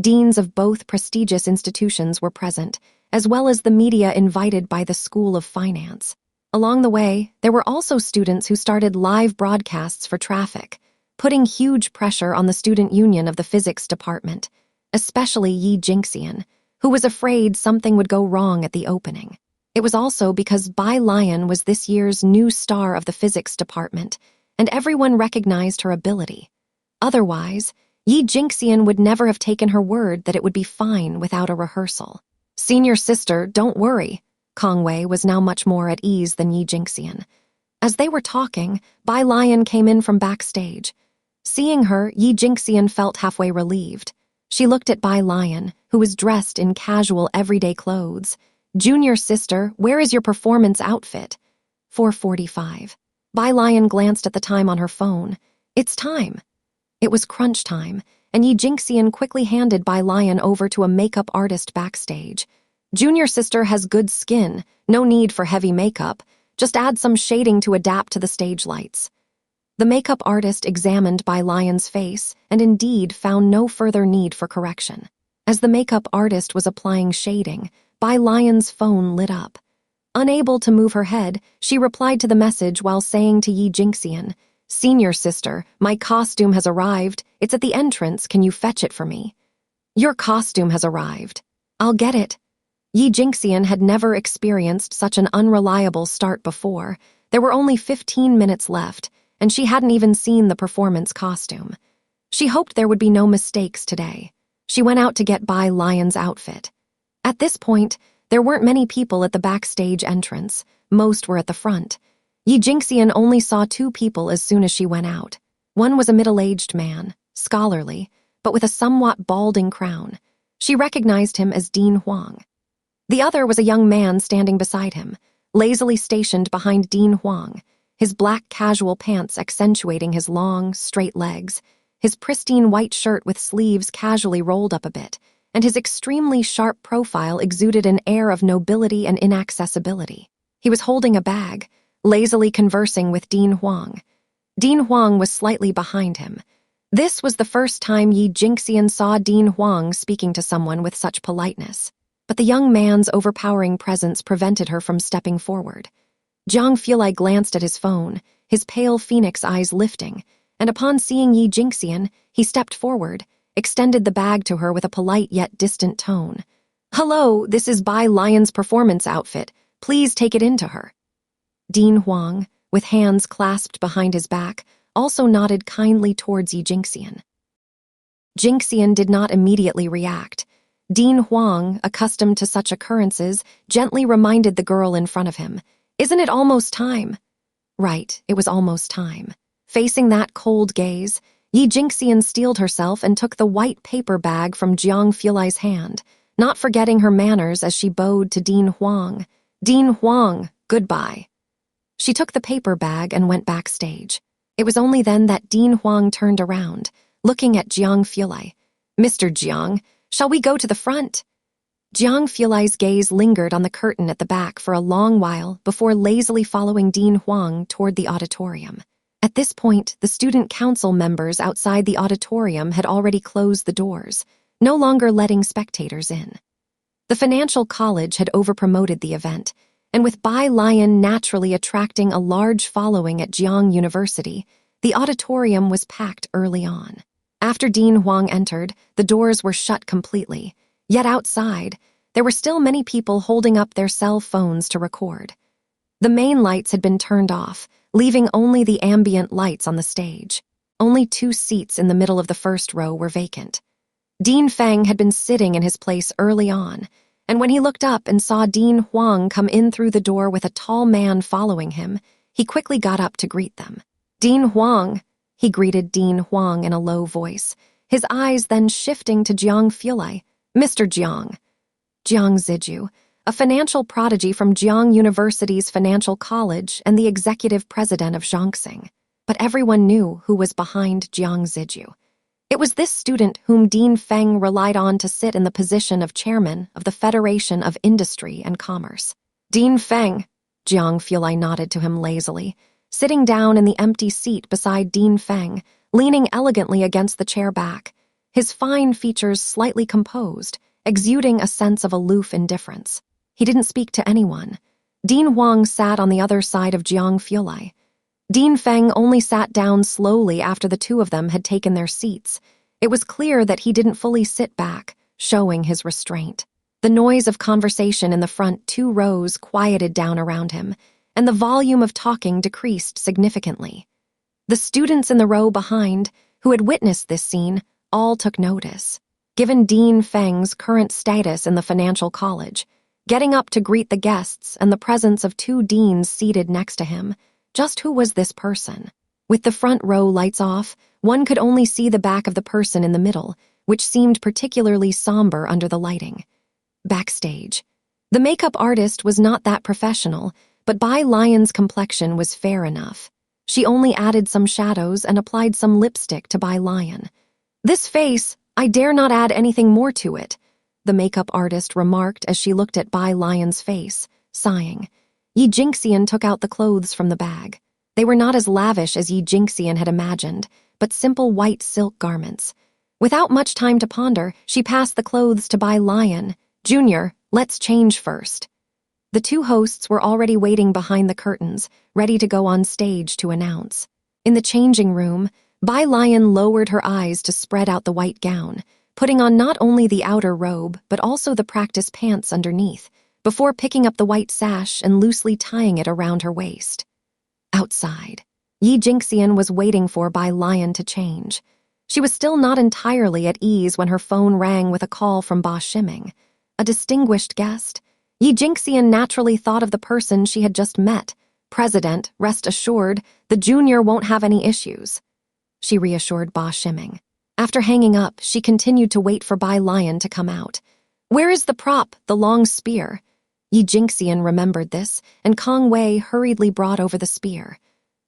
Deans of both prestigious institutions were present, as well as the media invited by the School of Finance. Along the way, there were also students who started live broadcasts for traffic, putting huge pressure on the student union of the physics department, especially Yi Jingxian, who was afraid something would go wrong at the opening. It was also because Bai Lion was this year's new star of the physics department, and everyone recognized her ability. Otherwise, Yi Jingxian would never have taken her word that it would be fine without a rehearsal. "Senior sister, don't worry." Kong Wei was now much more at ease than Yi Jingxian. As they were talking, Bai Lion came in from backstage. Seeing her, Yi Jingxian felt halfway relieved. She looked at Bai Lion, who was dressed in casual everyday clothes. "Junior sister, where is your performance outfit?" 4:45. Bai Lion glanced at the time on her phone. "It's time." It was crunch time, and Jingxian quickly handed Bai Lion over to a makeup artist backstage. "Junior sister has good skin, no need for heavy makeup. Just add some shading to adapt to the stage lights." The makeup artist examined Bai Lion's face and indeed found no further need for correction. As the makeup artist was applying shading, Bai Lion's phone lit up. Unable to move her head, she replied to the message while saying to Jingxian, "Senior sister, my costume has arrived. It's at the entrance. Can you fetch it for me?" "Your costume has arrived. I'll get it." Jingxian had never experienced such an unreliable start before. There were only 15 minutes left, and she hadn't even seen the performance costume. She hoped there would be no mistakes today. She went out to get Bai Lion's outfit. At this point, there weren't many people at the backstage entrance. Most were at the front. Jingxian only saw 2 people as soon as she went out. One was a middle-aged man, scholarly, but with a somewhat balding crown. She recognized him as Dean Huang. The other was a young man standing beside him, lazily stationed behind Dean Huang, his black casual pants accentuating his long, straight legs, his pristine white shirt with sleeves casually rolled up a bit, and his extremely sharp profile exuded an air of nobility and inaccessibility. He was holding a bag, lazily conversing with Dean Huang. Dean Huang was slightly behind him. This was the first time Jingxian saw Dean Huang speaking to someone with such politeness, but the young man's overpowering presence prevented her from stepping forward. Jiang Fulai glanced at his phone, his pale phoenix eyes lifting, and upon seeing Jingxian, he stepped forward, extended the bag to her with a polite yet distant tone. "Hello, this is Bai Lion's performance outfit. Please take it into her." Dean Huang, with hands clasped behind his back, also nodded kindly towards Jingxian. Jingxian did not immediately react. Dean Huang, accustomed to such occurrences, gently reminded the girl in front of him, "Isn't it almost time?" Right, it was almost time. Facing that cold gaze, Jingxian steeled herself and took the white paper bag from Jiang Fulai's hand, not forgetting her manners as she bowed to Dean Huang. "Dean Huang, goodbye." She took the paper bag and went backstage. It was only then that Dean Huang turned around, looking at Jiang Fulai. "Mr. Jiang, shall we go to the front?" Jiang Fulai's gaze lingered on the curtain at the back for a long while before lazily following Dean Huang toward the auditorium. At this point, the student council members outside the auditorium had already closed the doors, no longer letting spectators in. The financial college had overpromoted the event, and with Bai Lion naturally attracting a large following at Jiang University, the auditorium was packed early on. After Dean Huang entered, the doors were shut completely, yet outside, there were still many people holding up their cell phones to record. The main lights had been turned off, leaving only the ambient lights on the stage. Only 2 seats in the middle of the first row were vacant. Dean Feng had been sitting in his place early on, and when he looked up and saw Dean Huang come in through the door with a tall man following him, he quickly got up to greet them. "Dean Huang," he greeted Dean Huang in a low voice, his eyes then shifting to Jiang Fulai. "Mr. Jiang." Jiang Ziju, a financial prodigy from Jiang University's Financial College and the executive president of Zhongxing. But everyone knew who was behind Jiang Ziju. It was this student whom Dean Feng relied on to sit in the position of chairman of the Federation of Industry and Commerce. "Dean Feng," Jiang Fulai nodded to him lazily, sitting down in the empty seat beside Dean Feng, leaning elegantly against the chair back, his fine features slightly composed, exuding a sense of aloof indifference. He didn't speak to anyone. Dean Huang sat on the other side of Jiang Fulai. Dean Feng only sat down slowly after the 2 of them had taken their seats. It was clear that he didn't fully sit back, showing his restraint. The noise of conversation in the front 2 rows quieted down around him, and the volume of talking decreased significantly. The students in the row behind, who had witnessed this scene, all took notice. Given Dean Feng's current status in the financial college, getting up to greet the guests and the presence of 2 deans seated next to him, just who was this person? With the front row lights off, one could only see the back of the person in the middle, which seemed particularly somber under the lighting. Backstage. The makeup artist was not that professional, but Bai Lion's complexion was fair enough. She only added some shadows and applied some lipstick to Bai Lion. "This face, I dare not add anything more to it," the makeup artist remarked as she looked at Bai Lion's face, sighing. Jingxian took out the clothes from the bag. They were not as lavish as Jingxian had imagined, but simple white silk garments. Without much time to ponder, she passed the clothes to Bai Lion. "Junior, let's change first." The two hosts were already waiting behind the curtains, ready to go on stage to announce. In the changing room, Bai Lion lowered her eyes to spread out the white gown, putting on not only the outer robe but also the practice pants underneath, before picking up the white sash and loosely tying it around her waist. Outside, Jingxian was waiting for Bai Lion to change. She was still not entirely at ease when her phone rang with a call from Ba Shiming. A distinguished guest? Jingxian naturally thought of the person she had just met. "President, rest assured, the junior won't have any issues," she reassured Ba Shiming. After hanging up, she continued to wait for Bai Lion to come out. "Where is the prop, the long spear?" Jingxian remembered this, and Kong Wei hurriedly brought over the spear.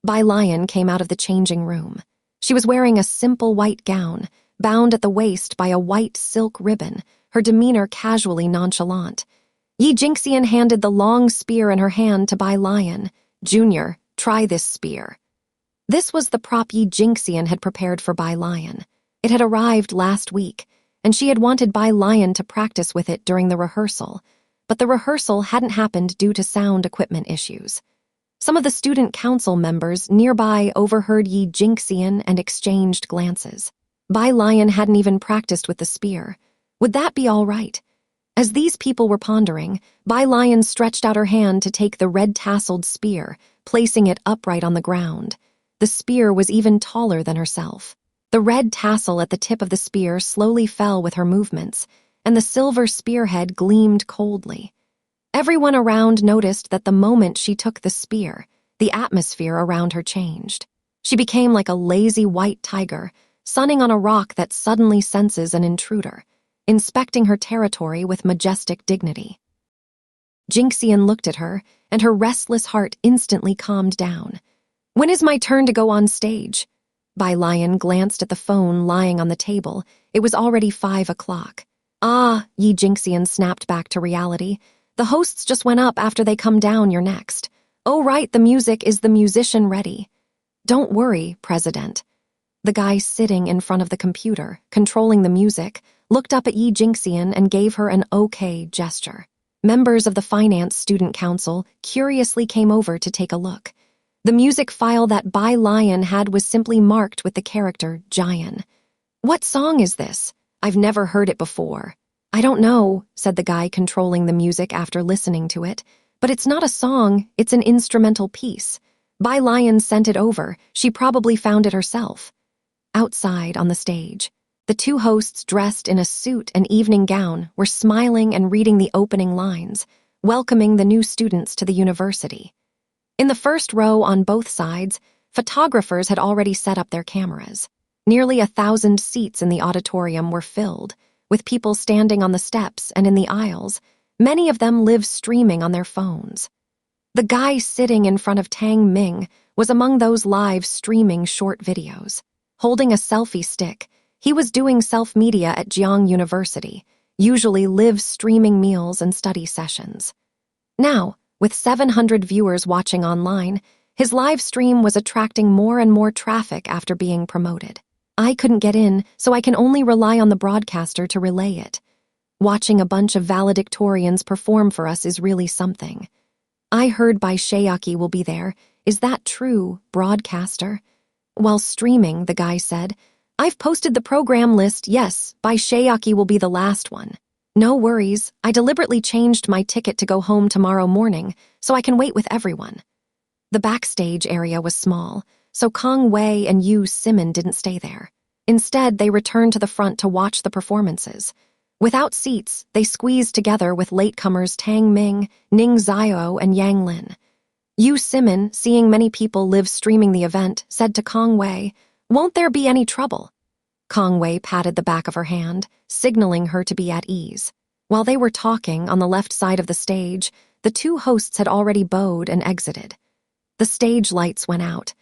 Bai Lion came out of the changing room. She was wearing a simple white gown, bound at the waist by a white silk ribbon, her demeanor casually nonchalant. Jingxian handed the long spear in her hand to Bai Lion. "Junior, try this spear." This was the prop Jingxian had prepared for Bai Lion. It had arrived last week, and she had wanted Bai Lion to practice with it during the rehearsal, but the rehearsal hadn't happened due to sound equipment issues. Some of the student council members nearby overheard Jingxian and exchanged glances. Bai Lion hadn't even practiced with the spear. Would that be all right? As these people were pondering, Bai Lion stretched out her hand to take the red-tasseled spear, placing it upright on the ground. The spear was even taller than herself. The red tassel at the tip of the spear slowly fell with her movements, and the silver spearhead gleamed coldly. Everyone around noticed that the moment she took the spear, the atmosphere around her changed. She became like a lazy white tiger, sunning on a rock that suddenly senses an intruder, inspecting her territory with majestic dignity. Jingxian looked at her, and her restless heart instantly calmed down. "When is my turn to go on stage?" Bai Lion glanced at the phone lying on the table. It was already 5 o'clock. "Ah," Jingxian snapped back to reality. "The hosts just went up. After they come down, you're next." "Oh right, the music, is the musician ready?" "Don't worry, President." The guy sitting in front of the computer, controlling the music, looked up at Jingxian and gave her an okay gesture. Members of the Finance Student Council curiously came over to take a look. The music file that Bai Lion had was simply marked with the character Jian. "What song is this? I've never heard it before." "I don't know," said the guy controlling the music after listening to it. "But it's not a song, it's an instrumental piece. Bai Lion sent it over. She probably found it herself." Outside on the stage, the two hosts dressed in a suit and evening gown were smiling and reading the opening lines, welcoming the new students to the university. In the first row on both sides, photographers had already set up their cameras. Nearly 1,000 seats in the auditorium were filled, with people standing on the steps and in the aisles, many of them live streaming on their phones. The guy sitting in front of Tang Ming was among those live streaming short videos. Holding a selfie stick, he was doing self-media at Jiang University, usually live streaming meals and study sessions. Now, with 700 viewers watching online, his live stream was attracting more and more traffic after being promoted. I couldn't get in, so I can only rely on the broadcaster to relay it. Watching a bunch of valedictorians perform for us is really something. I heard Bai Shayaki will be there. Is that true, broadcaster? While streaming, the guy said, "I've posted the program list. Yes, Bai Shayaki will be the last one." "No worries, I deliberately changed my ticket to go home tomorrow morning, so I can wait with everyone." The backstage area was small, so Kong Wei and Yu Simon didn't stay there. Instead, they returned to the front to watch the performances. Without seats, they squeezed together with latecomers Tang Ming, Ning Xiao, and Yang Lin. Yu Simon, seeing many people live streaming the event, said to Kong Wei, "Won't there be any trouble?" Kongwei patted the back of her hand, signaling her to be at ease. While they were talking on the left side of the stage, the two hosts had already bowed and exited. The stage lights went out.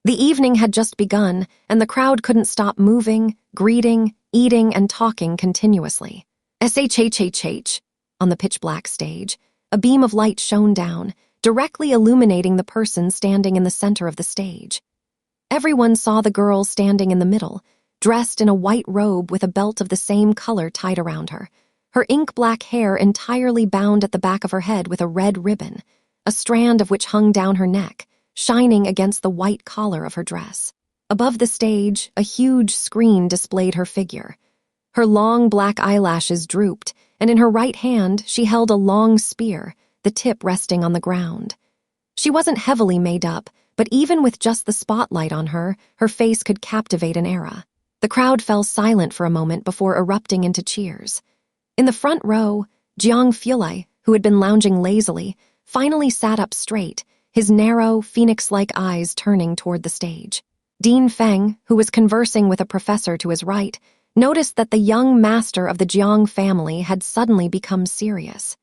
The evening had just begun, and the crowd couldn't stop moving, greeting, eating, and talking continuously. SHHHH. On the pitch-black stage, a beam of light shone down, directly illuminating the person standing in the center of the stage. Everyone saw the girl standing in the middle, dressed in a white robe with a belt of the same color tied around her, her ink-black hair entirely bound at the back of her head with a red ribbon, a strand of which hung down her neck, shining against the white collar of her dress. Above the stage, a huge screen displayed her figure. Her long black eyelashes drooped, and in her right hand she held a long spear, the tip resting on the ground. She wasn't heavily made up, but even with just the spotlight on her, her face could captivate an era. The crowd fell silent for a moment before erupting into cheers. In the front row, Jiang Fulai, who had been lounging lazily, finally sat up straight, his narrow, phoenix-like eyes turning toward the stage. Dean Feng, who was conversing with a professor to his right, noticed that the young master of the Jiang family had suddenly become serious.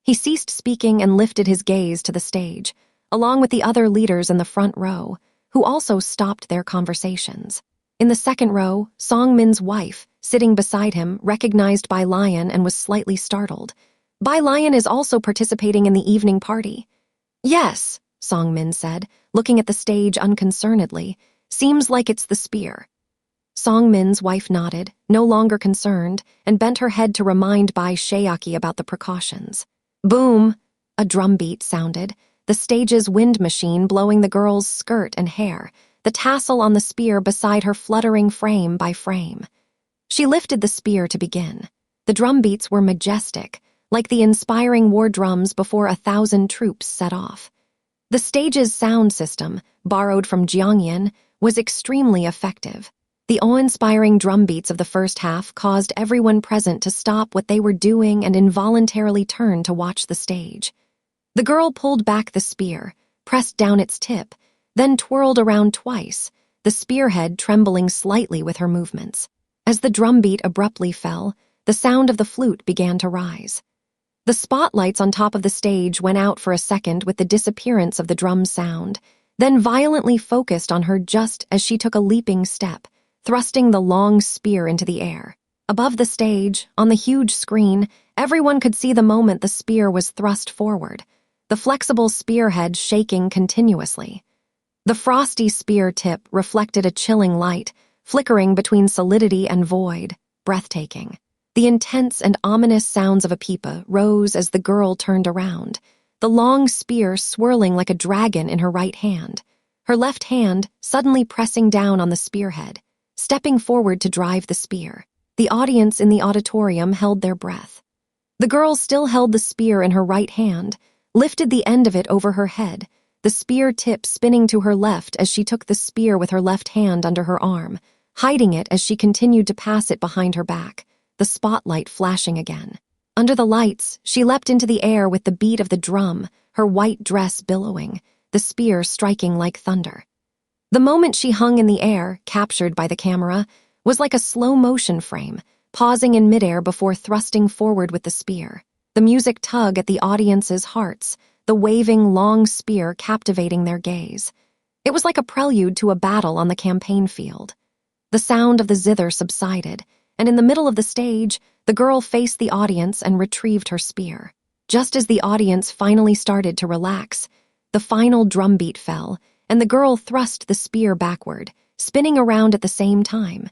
He ceased speaking and lifted his gaze to the stage, along with the other leaders in the front row, who also stopped their conversations. In the second row, Song Min's wife, sitting beside him, recognized Bai Lion and was slightly startled. Bai Lion is also participating in the evening party. Yes, Song Min said, looking at the stage unconcernedly. Seems like it's the spear. Song Min's wife nodded, no longer concerned, and bent her head to remind Bai Shayaki about the precautions. Boom! A drumbeat sounded, the stage's wind machine blowing the girl's skirt and hair, the tassel on the spear beside her fluttering frame by frame. She lifted the spear to begin. The drumbeats were majestic, like the inspiring war drums before 1,000 troops set off. The stage's sound system, borrowed from Jingxian, was extremely effective. The awe-inspiring drumbeats of the first half caused everyone present to stop what they were doing and involuntarily turn to watch the stage. The girl pulled back the spear, pressed down its tip, then twirled around twice, the spearhead trembling slightly with her movements. As the drumbeat abruptly fell, the sound of the flute began to rise. The spotlights on top of the stage went out for a second with the disappearance of the drum sound, then violently focused on her just as she took a leaping step, thrusting the long spear into the air. Above the stage, on the huge screen, everyone could see the moment the spear was thrust forward, the flexible spearhead shaking continuously. The frosty spear tip reflected a chilling light, flickering between solidity and void, breathtaking. The intense and ominous sounds of a pipa rose as the girl turned around, the long spear swirling like a dragon in her right hand, her left hand suddenly pressing down on the spearhead, stepping forward to drive the spear. The audience in the auditorium held their breath. The girl still held the spear in her right hand, lifted the end of it over her head, the spear tip spinning to her left as she took the spear with her left hand under her arm, hiding it as she continued to pass it behind her back, the spotlight flashing again. Under the lights, she leapt into the air with the beat of the drum, her white dress billowing, the spear striking like thunder. The moment she hung in the air, captured by the camera, was like a slow-motion frame, pausing in midair before thrusting forward with the spear. The music tug at the audience's hearts, the waving long spear captivating their gaze. It was like a prelude to a battle on the campaign field. The sound of the zither subsided, and in the middle of the stage, the girl faced the audience and retrieved her spear. Just as the audience finally started to relax, the final drumbeat fell, and the girl thrust the spear backward, spinning around at the same time.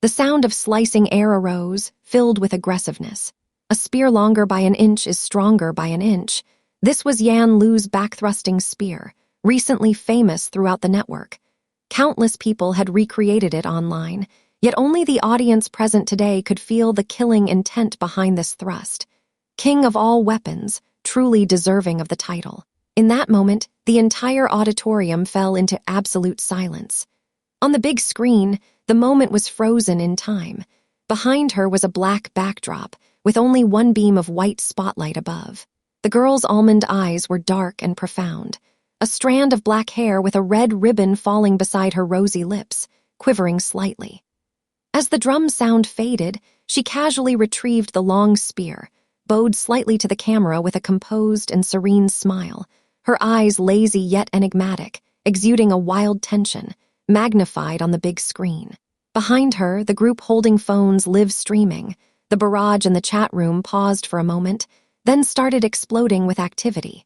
The sound of slicing air arose, filled with aggressiveness. A spear longer by an inch is stronger by an inch. This was Yan Lu's back-thrusting spear, recently famous throughout the network. Countless people had recreated it online, yet only the audience present today could feel the killing intent behind this thrust. King of all weapons, truly deserving of the title. In that moment, the entire auditorium fell into absolute silence. On the big screen, the moment was frozen in time. Behind her was a black backdrop, with only one beam of white spotlight above. The girl's almond eyes were dark and profound, a strand of black hair with a red ribbon falling beside her rosy lips, quivering slightly. As the drum sound faded, she casually retrieved the long spear, bowed slightly to the camera with a composed and serene smile, her eyes lazy yet enigmatic, exuding a wild tension, magnified on the big screen. Behind her, the group holding phones live streaming. The barrage in the chat room paused for a moment, then started exploding with activity.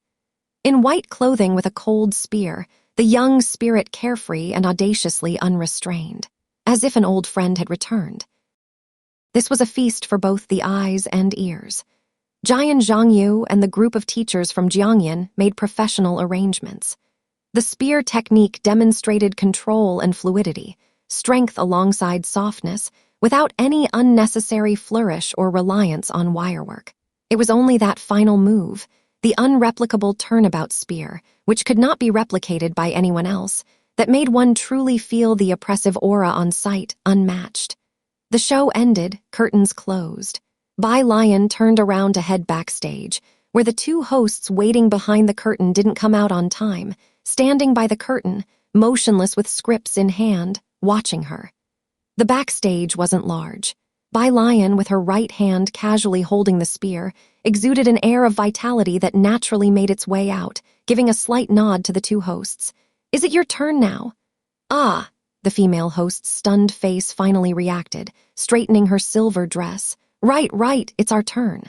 In white clothing with a cold spear, the young spirit carefree and audaciously unrestrained, as if an old friend had returned. This was a feast for both the eyes and ears. Jian Zhangyu and the group of teachers from Jingxian made professional arrangements. The spear technique demonstrated control and fluidity, strength alongside softness, without any unnecessary flourish or reliance on wirework. It was only that final move, the unreplicable turnabout spear, which could not be replicated by anyone else, that made one truly feel the oppressive aura on sight unmatched. The show ended, curtains closed. Bai Lion turned around to head backstage, where the two hosts waiting behind the curtain didn't come out on time, standing by the curtain, motionless with scripts in hand, watching her. The backstage wasn't large. Bai Lion, with her right hand casually holding the spear, exuded an air of vitality that naturally made its way out, giving a slight nod to the two hosts. "Is it your turn now?" "Ah," the female host's stunned face finally reacted, straightening her silver dress. Right, it's our turn."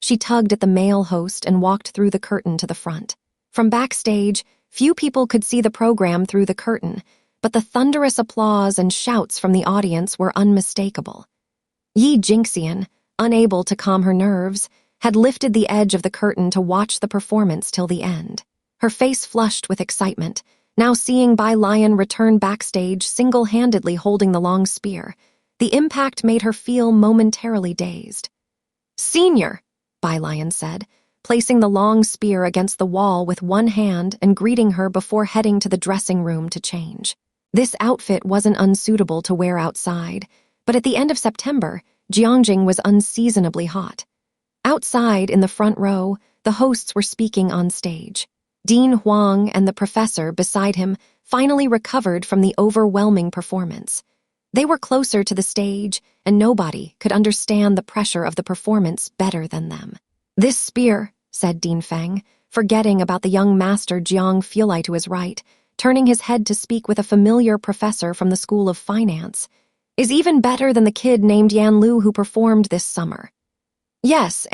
She tugged at the male host and walked through the curtain to the front. From backstage, few people could see the program through the curtain, but the thunderous applause and shouts from the audience were unmistakable. Jingxian, unable to calm her nerves, had lifted the edge of the curtain to watch the performance till the end. Her face flushed with excitement, now seeing Bai Lion return backstage single-handedly holding the long spear. The impact made her feel momentarily dazed. "Senior," Bai Lion said, placing the long spear against the wall with one hand and greeting her before heading to the dressing room to change. This outfit wasn't unsuitable to wear outside, but at the end of September, Jiangxing was unseasonably hot. Outside, in the front row, the hosts were speaking on stage. Dean Huang and the professor beside him finally recovered from the overwhelming performance. They were closer to the stage, and nobody could understand the pressure of the performance better than them. "This spear," said Dean Feng, forgetting about the young master Jiang Fulai to his right, turning his head to speak with a familiar professor from the School of Finance, "is even better than the kid named Yan Lu who performed this summer." "Yes,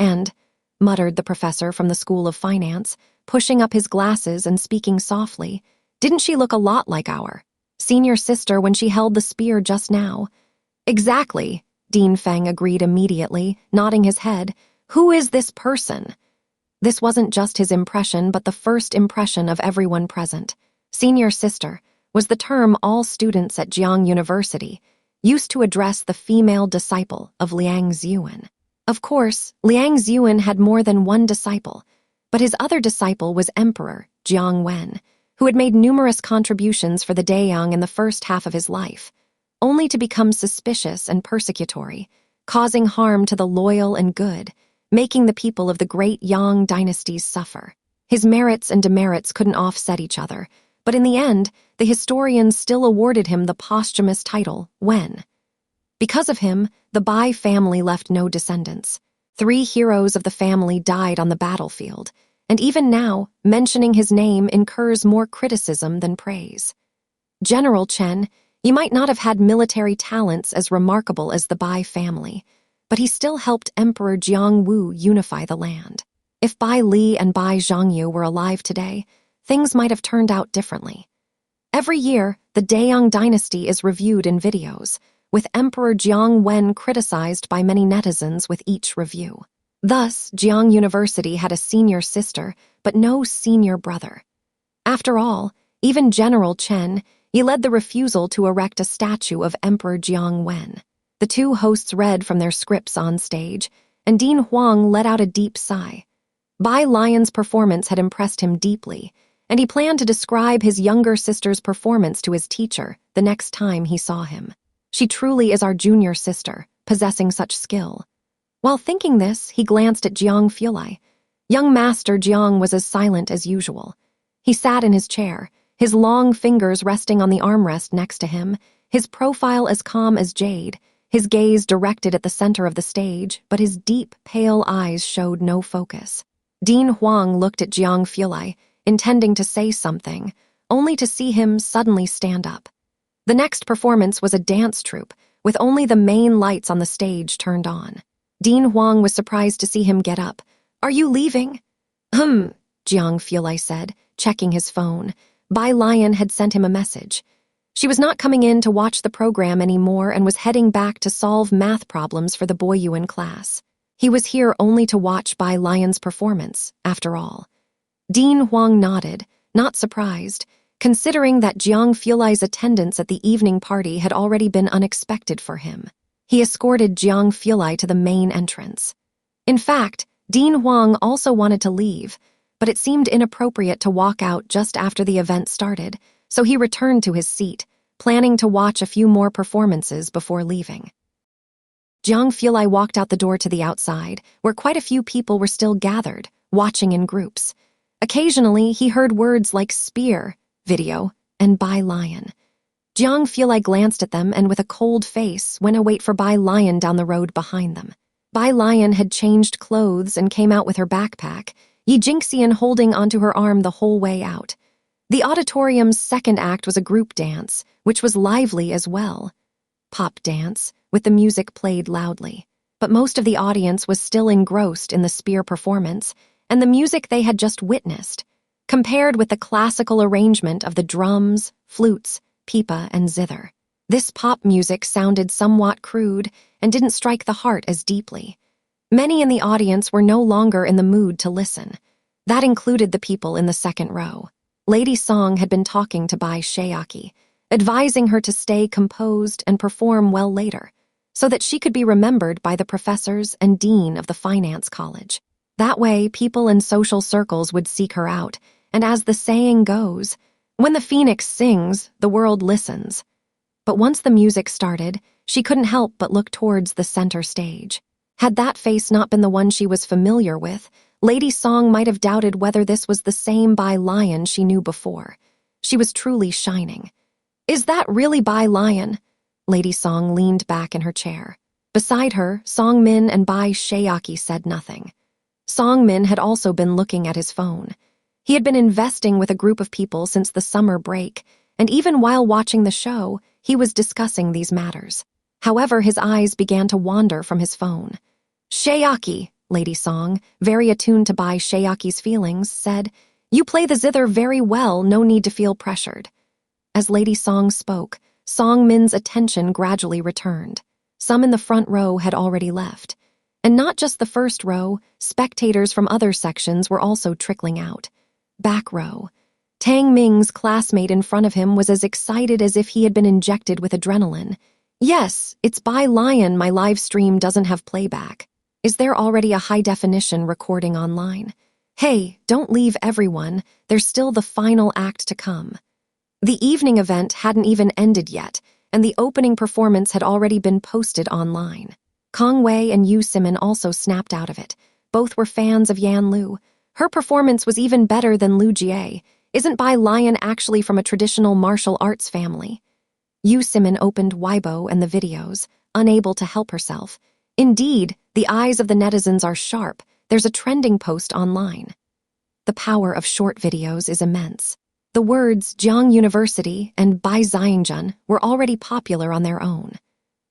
muttered the professor from the School of Finance, pushing up his glasses and speaking softly, "didn't she look a lot like our senior sister when she held the spear just now?" "Exactly," Dean Feng agreed immediately, nodding his head. "Who is this person?" This wasn't just his impression, but the first impression of everyone present. Senior sister was the term all students at Jiang University used to address the female disciple of Liang Ziyuan. Of course, Liang Ziyuan had more than one disciple, but his other disciple was Emperor Jiang Wen, who had made numerous contributions for the Deyang in the first half of his life, only to become suspicious and persecutory, causing harm to the loyal and good, making the people of the great Yang dynasties suffer. His merits and demerits couldn't offset each other, but in the end, the historians still awarded him the posthumous title, Wen. Because of him, the Bai family left no descendants. 3 heroes of the family died on the battlefield, and even now, mentioning his name incurs more criticism than praise. General Chen, you might not have had military talents as remarkable as the Bai family, but he still helped Emperor Jiang Wu unify the land. If Bai Li and Bai Zhangyu were alive today, things might have turned out differently. Every year, the Deyang dynasty is reviewed in videos, with Emperor Jiang Wen criticized by many netizens with each review. Thus, Jiang University had a senior sister, but no senior brother. After all, even General Chen, he led the refusal to erect a statue of Emperor Jiang Wen. The two hosts read from their scripts on stage, and Dean Huang let out a deep sigh. Bai Lion's performance had impressed him deeply, and he planned to describe his younger sister's performance to his teacher the next time he saw him. "She truly is our junior sister, possessing such skill." While thinking this, he glanced at Jiang Fulai. Young Master Jiang was as silent as usual. He sat in his chair, his long fingers resting on the armrest next to him, his profile as calm as jade, his gaze directed at the center of the stage, but his deep, pale eyes showed no focus. Dean Huang looked at Jiang Fulai, intending to say something, only to see him suddenly stand up. The next performance was a dance troupe, with only the main lights on the stage turned on. Dean Huang was surprised to see him get up. "Are you leaving?" Jiang Fulai said, checking his phone. Bai Lion had sent him a message. She was not coming in to watch the program anymore and was heading back to solve math problems for the Boyuan class. He was here only to watch Bai Lion's performance, after all. Dean Huang nodded, not surprised, considering that Jiang Fulai's attendance at the evening party had already been unexpected for him. He escorted Jiang Fulai to the main entrance. In fact, Dean Huang also wanted to leave, but it seemed inappropriate to walk out just after the event started, so he returned to his seat, planning to watch a few more performances before leaving. Jiang Fulai walked out the door to the outside, where quite a few people were still gathered, watching in groups. Occasionally, he heard words like spear, video, and Bai Lion. Jiang Fulai glanced at them and with a cold face went to wait for Bai Lion down the road behind them. Bai Lion had changed clothes and came out with her backpack, Jingxian holding onto her arm the whole way out. The auditorium's second act was a group dance, which was lively as well. Pop dance, with the music played loudly. But most of the audience was still engrossed in the spear performance and the music they had just witnessed, compared with the classical arrangement of the drums, flutes, pipa, and zither. This pop music sounded somewhat crude and didn't strike the heart as deeply. Many in the audience were no longer in the mood to listen. That included the people in the second row. Lady Song had been talking to Bai Shayaki, advising her to stay composed and perform well later, so that she could be remembered by the professors and dean of the finance college. That way, people in social circles would seek her out, and as the saying goes, when the phoenix sings, the world listens. But once the music started, she couldn't help but look towards the center stage. Had that face not been the one she was familiar with, Lady Song might have doubted whether this was the same Bai Lion she knew before. She was truly shining. "Is that really Bai Lion?" Lady Song leaned back in her chair. Beside her, Song Min and Bai Shayaki said nothing. Song Min had also been looking at his phone. He had been investing with a group of people since the summer break, and even while watching the show, he was discussing these matters. However, his eyes began to wander from his phone. "Shayaki," Lady Song, very attuned to Bai Shayaki's feelings, said, "You play the zither very well, no need to feel pressured." As Lady Song spoke, Song Min's attention gradually returned. Some in the front row had already left. And not just the first row, spectators from other sections were also trickling out. Back row. Tang Ming's classmate in front of him was as excited as if he had been injected with adrenaline. "Yes, it's Bai Lion, my live stream doesn't have playback. Is there already a high-definition recording online? Hey, don't leave everyone, there's still the final act to come." The evening event hadn't even ended yet, and the opening performance had already been posted online. Kong Wei and Yu Simin also snapped out of it. Both were fans of Yan Lu. Her performance was even better than Lu Jie. Isn't Bai Lion actually from a traditional martial arts family? Yu Simin opened Weibo and the videos, unable to help herself. Indeed, the eyes of the netizens are sharp. There's a trending post online. The power of short videos is immense. The words Jiang University and Bai Xiangjun were already popular on their own.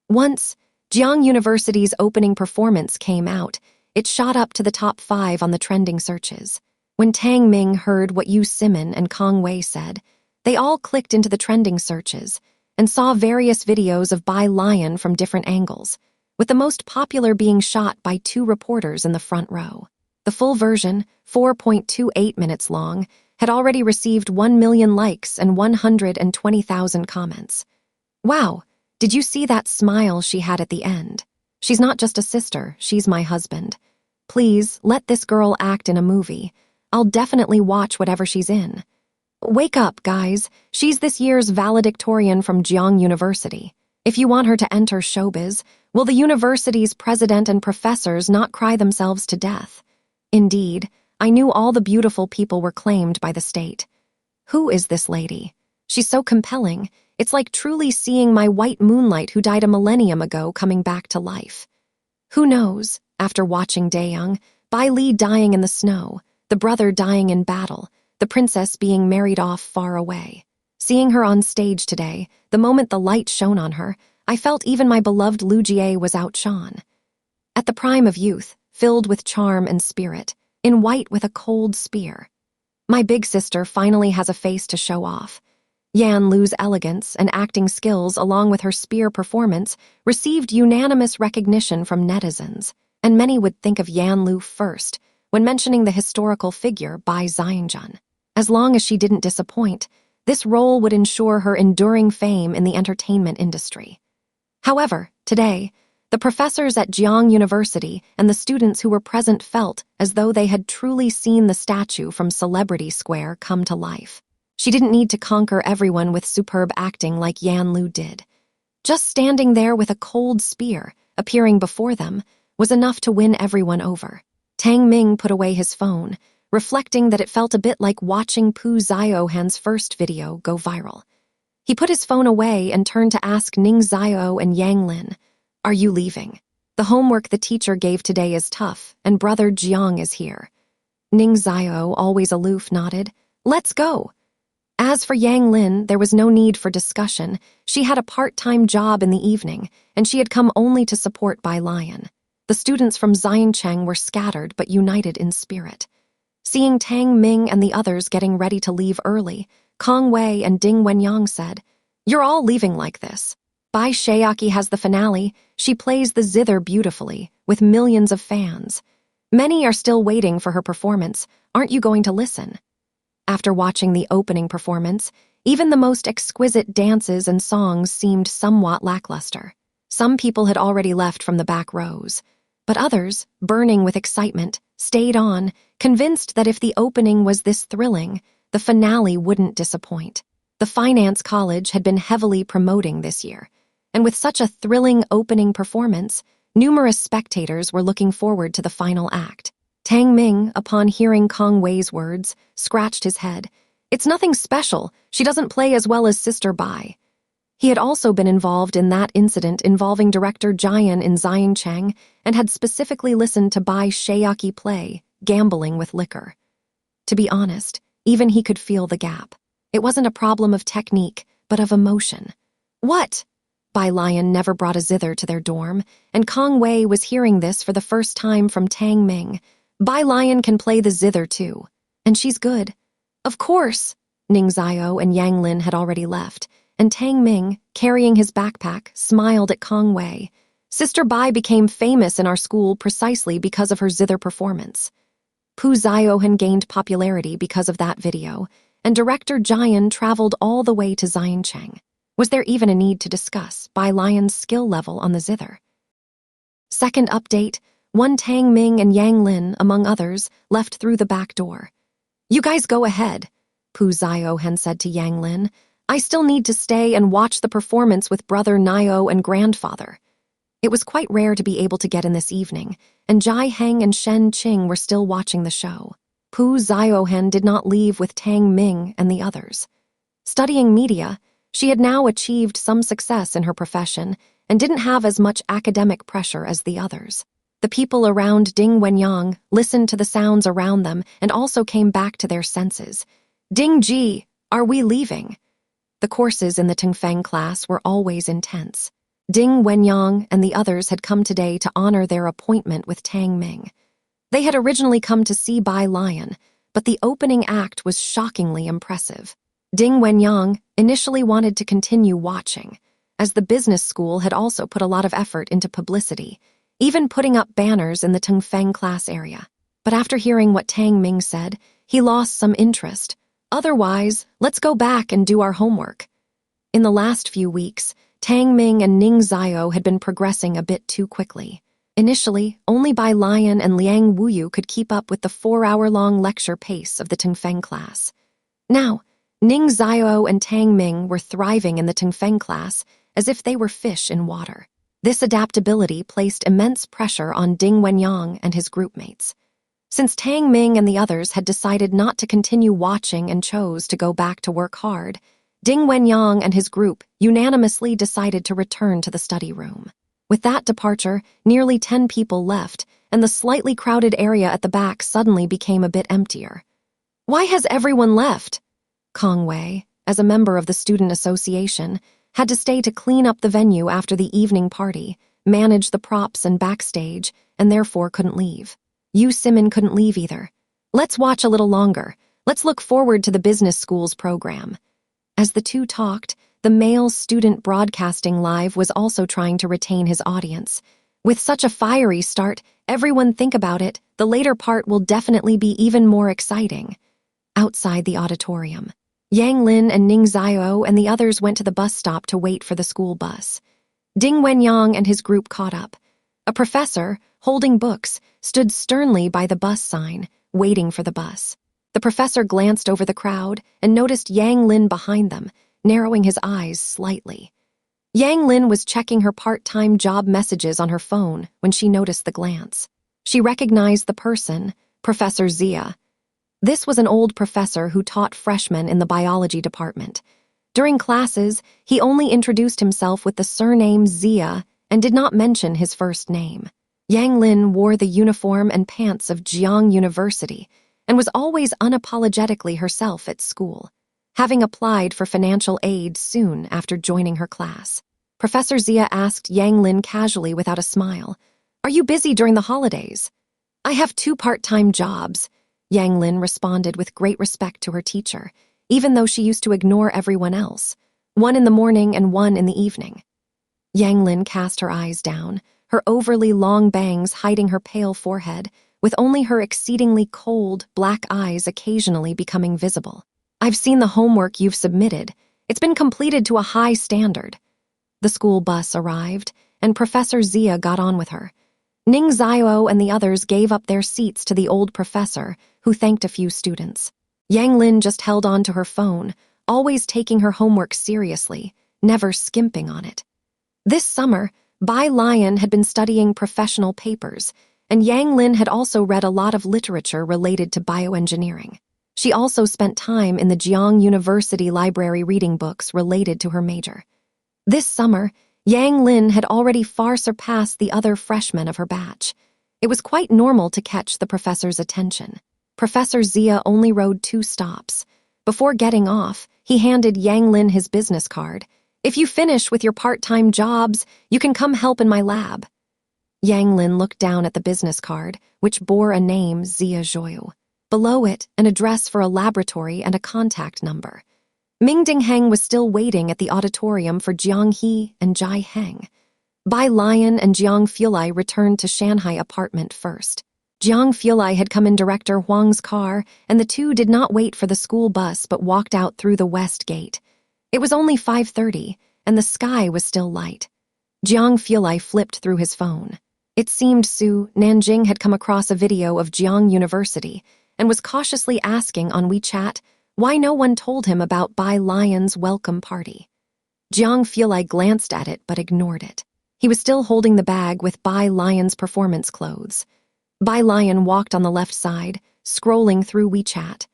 Once Jiang University's opening performance came out, it shot up to the top 5 on the trending searches. When Tang Ming heard what Yu Simin and Kong Wei said, they all clicked into the trending searches and saw various videos of Bai Lion from different angles, with the most popular being shot by 2 reporters in the front row. The full version, 4.28 minutes long, had already received 1 million likes and 120,000 comments. "Wow, did you see that smile she had at the end? She's not just a sister, she's my husband. Please, let this girl act in a movie. I'll definitely watch whatever she's in. Wake up, guys. She's this year's valedictorian from Jiang University. If you want her to enter showbiz, will the university's president and professors not cry themselves to death? Indeed, I knew all the beautiful people were claimed by the state. Who is this lady? She's so compelling. It's like truly seeing my white moonlight who died a millennium ago coming back to life. Who knows, after watching Daeyoung, Bai Li dying in the snow, the brother dying in battle, the princess being married off far away. Seeing her on stage today, the moment the light shone on her, I felt even my beloved Lu Jie was outshone. At the prime of youth, filled with charm and spirit, in white with a cold spear. My big sister finally has a face to show off. Yan Lu's elegance and acting skills along with her spear performance received unanimous recognition from netizens, and many would think of Yan Lu first when mentioning the historical figure Bai Xianjun. As long as she didn't disappoint, this role would ensure her enduring fame in the entertainment industry. However, today, the professors at Jiang University and the students who were present felt as though they had truly seen the statue from Celebrity Square come to life. She didn't need to conquer everyone with superb acting like Yan Lu did. Just standing there with a cold spear appearing before them was enough to win everyone over. Tang Ming put away his phone, reflecting that it felt a bit like watching Pu Ziohan's first video go viral. He put his phone away and turned to ask Ning Zio and Yang Lin, "Are you leaving? The homework the teacher gave today is tough, and brother Jiang is here." Ning Zio, always aloof, nodded, "Let's go." As for Yang Lin, there was no need for discussion. She had a part-time job in the evening, and she had come only to support Bai Lion. The students from Xiancheng were scattered but united in spirit. Seeing Tang Ming and the others getting ready to leave early, Kong Wei and Ding Wenyang said, "You're all leaving like this. Bai Shayaki has the finale. She plays the zither beautifully, with millions of fans. Many are still waiting for her performance. Aren't you going to listen?" After watching the opening performance, even the most exquisite dances and songs seemed somewhat lackluster. Some people had already left from the back rows, but others, burning with excitement, stayed on, convinced that if the opening was this thrilling, the finale wouldn't disappoint. The finance college had been heavily promoting this year, and with such a thrilling opening performance, numerous spectators were looking forward to the final act. Tang Ming, upon hearing Kong Wei's words, scratched his head. "It's nothing special. She doesn't play as well as Sister Bai." He had also been involved in that incident involving director Jian in Xiancheng and had specifically listened to Bai Shayaki play, gambling with liquor. To be honest, even he could feel the gap. It wasn't a problem of technique, but of emotion. "What?" Bai Lion never brought a zither to their dorm, and Kong Wei was hearing this for the first time from Tang Ming. "Bai Lion can play the zither too, and she's good." "Of course." Ning Zio and Yang Lin had already left, and Tang Ming, carrying his backpack, smiled at Kong Wei. "Sister Bai became famous in our school precisely because of her zither performance. Pu Ziohan gained popularity because of that video, and director Jian traveled all the way to Xiancheng. Was there even a need to discuss Bai Lion's skill level on the zither?" Second update, one Tang Ming and Yang Lin, among others, left through the back door. "You guys go ahead," Pu Ziohan said to Yang Lin. "I still need to stay and watch the performance with brother Nio and grandfather." It was quite rare to be able to get in this evening, and Jai Heng and Shen Qing were still watching the show. Pu Ziohan did not leave with Tang Ming and the others. Studying media, she had now achieved some success in her profession and didn't have as much academic pressure as the others. The people around Ding Wenyang listened to the sounds around them and also came back to their senses. "Ding Ji, are we leaving?" The courses in the Tengfeng class were always intense. Ding Wenyang and the others had come today to honor their appointment with Tang Ming. They had originally come to see Bai Lion, but the opening act was shockingly impressive. Ding Wenyang initially wanted to continue watching, as the business school had also put a lot of effort into publicity, even putting up banners in the Tengfeng class area. But after hearing what Tang Ming said, he lost some interest. "Otherwise, let's go back and do our homework." In the last few weeks, Tang Ming and Ning Zio had been progressing a bit too quickly. Initially, only Bai Lion and Liang Wuyu could keep up with the 4-hour-long lecture pace of the Tengfeng class. Now, Ning Zio and Tang Ming were thriving in the Tengfeng class as if they were fish in water. This adaptability placed immense pressure on Ding Wenyang and his groupmates. Since Tang Ming and the others had decided not to continue watching and chose to go back to work hard, Ding Huang and his group unanimously decided to return to the study room. With that departure, nearly 10 people left, and the slightly crowded area at the back suddenly became a bit emptier. Why has everyone left? Kong Wei, as a member of the student association, had to stay to clean up the venue after the evening party, manage the props and backstage, and therefore couldn't leave. Yu Simon couldn't leave either. Let's watch a little longer. Let's look forward to the business school's program. As the two talked, the male student broadcasting live was also trying to retain his audience. With such a fiery start, everyone think about it, the later part will definitely be even more exciting. Outside the auditorium, Yang Lin and Ning Xiao and the others went to the bus stop to wait for the school bus. Ding Huang and his group caught up. A professor, holding books, stood sternly by the bus sign, waiting for the bus. The professor glanced over the crowd and noticed Yang Lin behind them, narrowing his eyes slightly. Yang Lin was checking her part-time job messages on her phone when she noticed the glance. She recognized the person, Professor Zia. This was an old professor who taught freshmen in the biology department. During classes, he only introduced himself with the surname Zia and did not mention his first name. Yang Lin wore the uniform and pants of Jiang University and was always unapologetically herself at school, having applied for financial aid soon after joining her class. Professor Zia asked Yang Lin casually without a smile, "Are you busy during the holidays?" "I have 2 part-time jobs," Yang Lin responded with great respect to her teacher, even though she used to ignore everyone else, 1 in the morning and 1 in the evening. Yang Lin cast her eyes down, her overly long bangs hiding her pale forehead, with only her exceedingly cold, black eyes occasionally becoming visible. "I've seen the homework you've submitted. It's been completed to a high standard." The school bus arrived, and Professor Zia got on with her. Ning Xiao and the others gave up their seats to the old professor, who thanked a few students. Yang Lin just held on to her phone, always taking her homework seriously, never skimping on it. This summer, Bai Lion had been studying professional papers, and Yang Lin had also read a lot of literature related to bioengineering. She also spent time in the Jiang University library reading books related to her major. This summer, Yang Lin had already far surpassed the other freshmen of her batch. It was quite normal to catch the professor's attention. Professor Zia only rode 2 stops. Before getting off, he handed Yang Lin his business card. "If you finish with your part-time jobs, you can come help in my lab." Yang Lin looked down at the business card, which bore a name, Zia Zhuo. Below it, an address for a laboratory and a contact number. Ming Dingheng was still waiting at the auditorium for Jiang He and Jai Heng. Bai Lion and Jiang Fulai returned to Shanghai apartment first. Jiang Fulai had come in Director Huang's car, and the two did not wait for the school bus but walked out through the west gate. It was only 5:30, and the sky was still light. Jiang Fulai flipped through his phone. It seemed Su Nanjing had come across a video of Jiang University and was cautiously asking on WeChat why no one told him about Bai Lion's welcome party. Jiang Fulai glanced at it but ignored it. He was still holding the bag with Bai Lion's performance clothes. Bai Lion walked on the left side, scrolling through WeChat.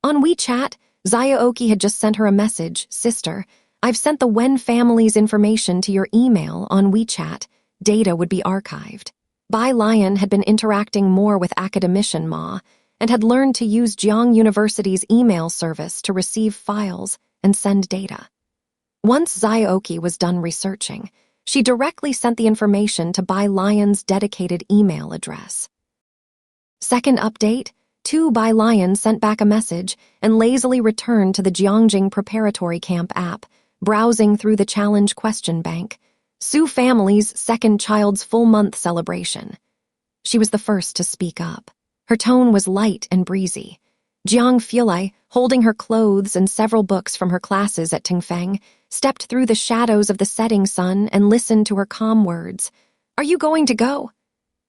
On WeChat, Xiaoki had just sent her a message, "Sister, I've sent the Wen family's information to your email on WeChat. Data would be archived." Bai Lion had been interacting more with academician Ma and had learned to use Jiang University's email service to receive files and send data. Once Xiaoki was done researching, she directly sent the information to Bai Lion's dedicated email address. Second update, 2 Bai Lion sent back a message and lazily returned to the Jiangjing Preparatory Camp app, browsing through the challenge question bank. Su family's second child's full-month celebration. She was the first to speak up. Her tone was light and breezy. Jiang Fulai, holding her clothes and several books from her classes at Tingfeng, stepped through the shadows of the setting sun and listened to her calm words. "Are you going to go?"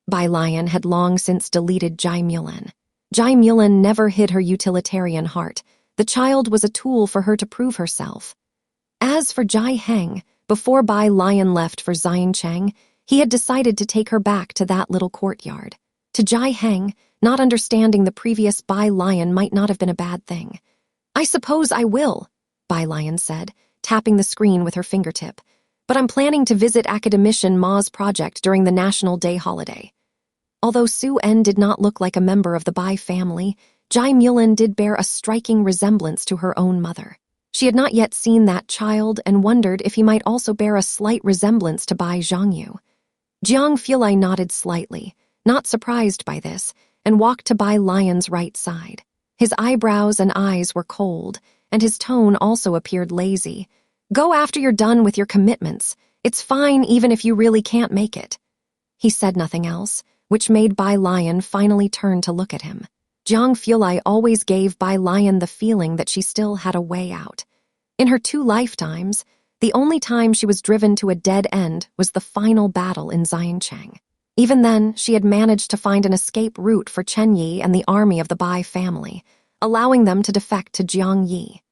Bai Lion had long since deleted Jai Mulan. Jai Mulan never hid her utilitarian heart. The child was a tool for her to prove herself. As for Jai Heng, before Bai Lion left for Xiancheng, he had decided to take her back to that little courtyard. To Jai Heng, not understanding the previous Bai Lion might not have been a bad thing. "I suppose I will," Bai Lion said, tapping the screen with her fingertip. "But I'm planning to visit academician Ma's project during the National Day holiday." Although Su En did not look like a member of the Bai family, Jai Mulin did bear a striking resemblance to her own mother. She had not yet seen that child and wondered if he might also bear a slight resemblance to Bai Zhangyu. Jiang Fulai nodded slightly, not surprised by this, and walked to Bai Lion's right side. His eyebrows and eyes were cold, and his tone also appeared lazy. "Go after you're done with your commitments. It's fine even if you really can't make it." He said nothing else, which made Bai Lion finally turn to look at him. Jiang Fulai always gave Bai Lion the feeling that she still had a way out. In her 2 lifetimes, the only time she was driven to a dead end was the final battle in Xiangcheng. Even then, she had managed to find an escape route for Chen Yi and the army of the Bai family, allowing them to defect to Jiang Yi.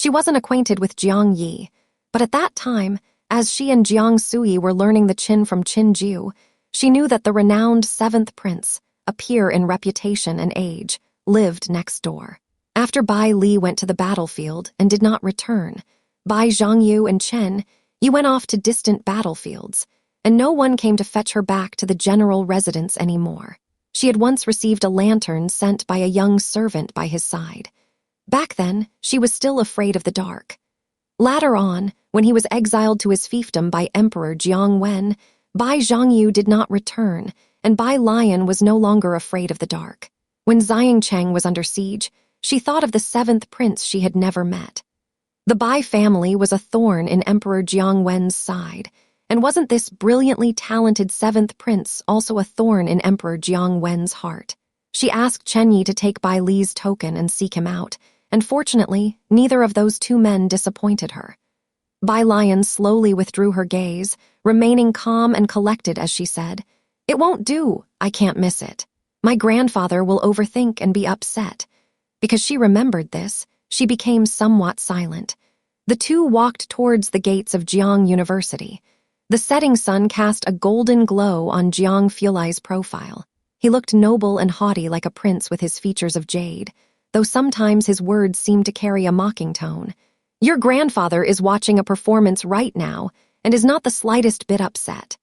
She wasn't acquainted with Jiang Yi, but at that time, as she and Jiang Sui were learning the Qin from Qin Jiu, she knew that the renowned 7th prince, a peer in reputation and age, lived next door. After Bai Li went to the battlefield and did not return, Bai Zhangyu and Chen Yi went off to distant battlefields, and no one came to fetch her back to the general residence anymore. She had once received a lantern sent by a young servant by his side. Back then, she was still afraid of the dark. Later on, when he was exiled to his fiefdom by Emperor Jiang Wen, Bai Zhangyu did not return, and Bai Lion was no longer afraid of the dark. When Xiangcheng was under siege, she thought of the 7th prince she had never met. The Bai family was a thorn in Emperor Jiang Wen's side, and wasn't this brilliantly talented 7th prince also a thorn in Emperor Jiang Wen's heart? She asked Chen Yi to take Bai Li's token and seek him out, and fortunately, neither of those 2 men disappointed her. Bai Lion slowly withdrew her gaze, remaining calm and collected as she said, "It won't do, I can't miss it. My grandfather will overthink and be upset." Because she remembered this, she became somewhat silent. The 2 walked towards the gates of Jiang University. The setting sun cast a golden glow on Jiang Fulai's profile. He looked noble and haughty like a prince with his features of jade, though sometimes his words seemed to carry a mocking tone. "Your grandfather is watching a performance right now and is not the slightest bit upset."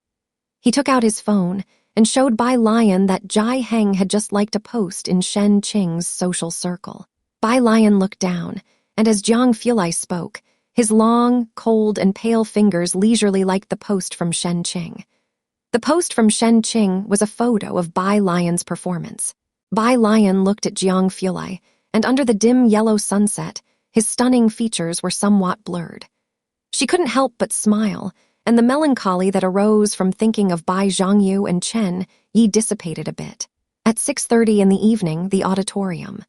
He took out his phone and showed Bai Lion that Jai Heng had just liked a post in Shen Qing's social circle. Bai Lion looked down, and as Jiang Fulai spoke, his long, cold, and pale fingers leisurely liked the post from Shen Qing. The post from Shen Qing was a photo of Bai Lion's performance. Bai Lion looked at Jiang Fulai, and under the dim yellow sunset, his stunning features were somewhat blurred. She couldn't help but smile, and the melancholy that arose from thinking of Bai Zhangyu and Chen Yi dissipated a bit. At 6:30 in the evening, the auditorium.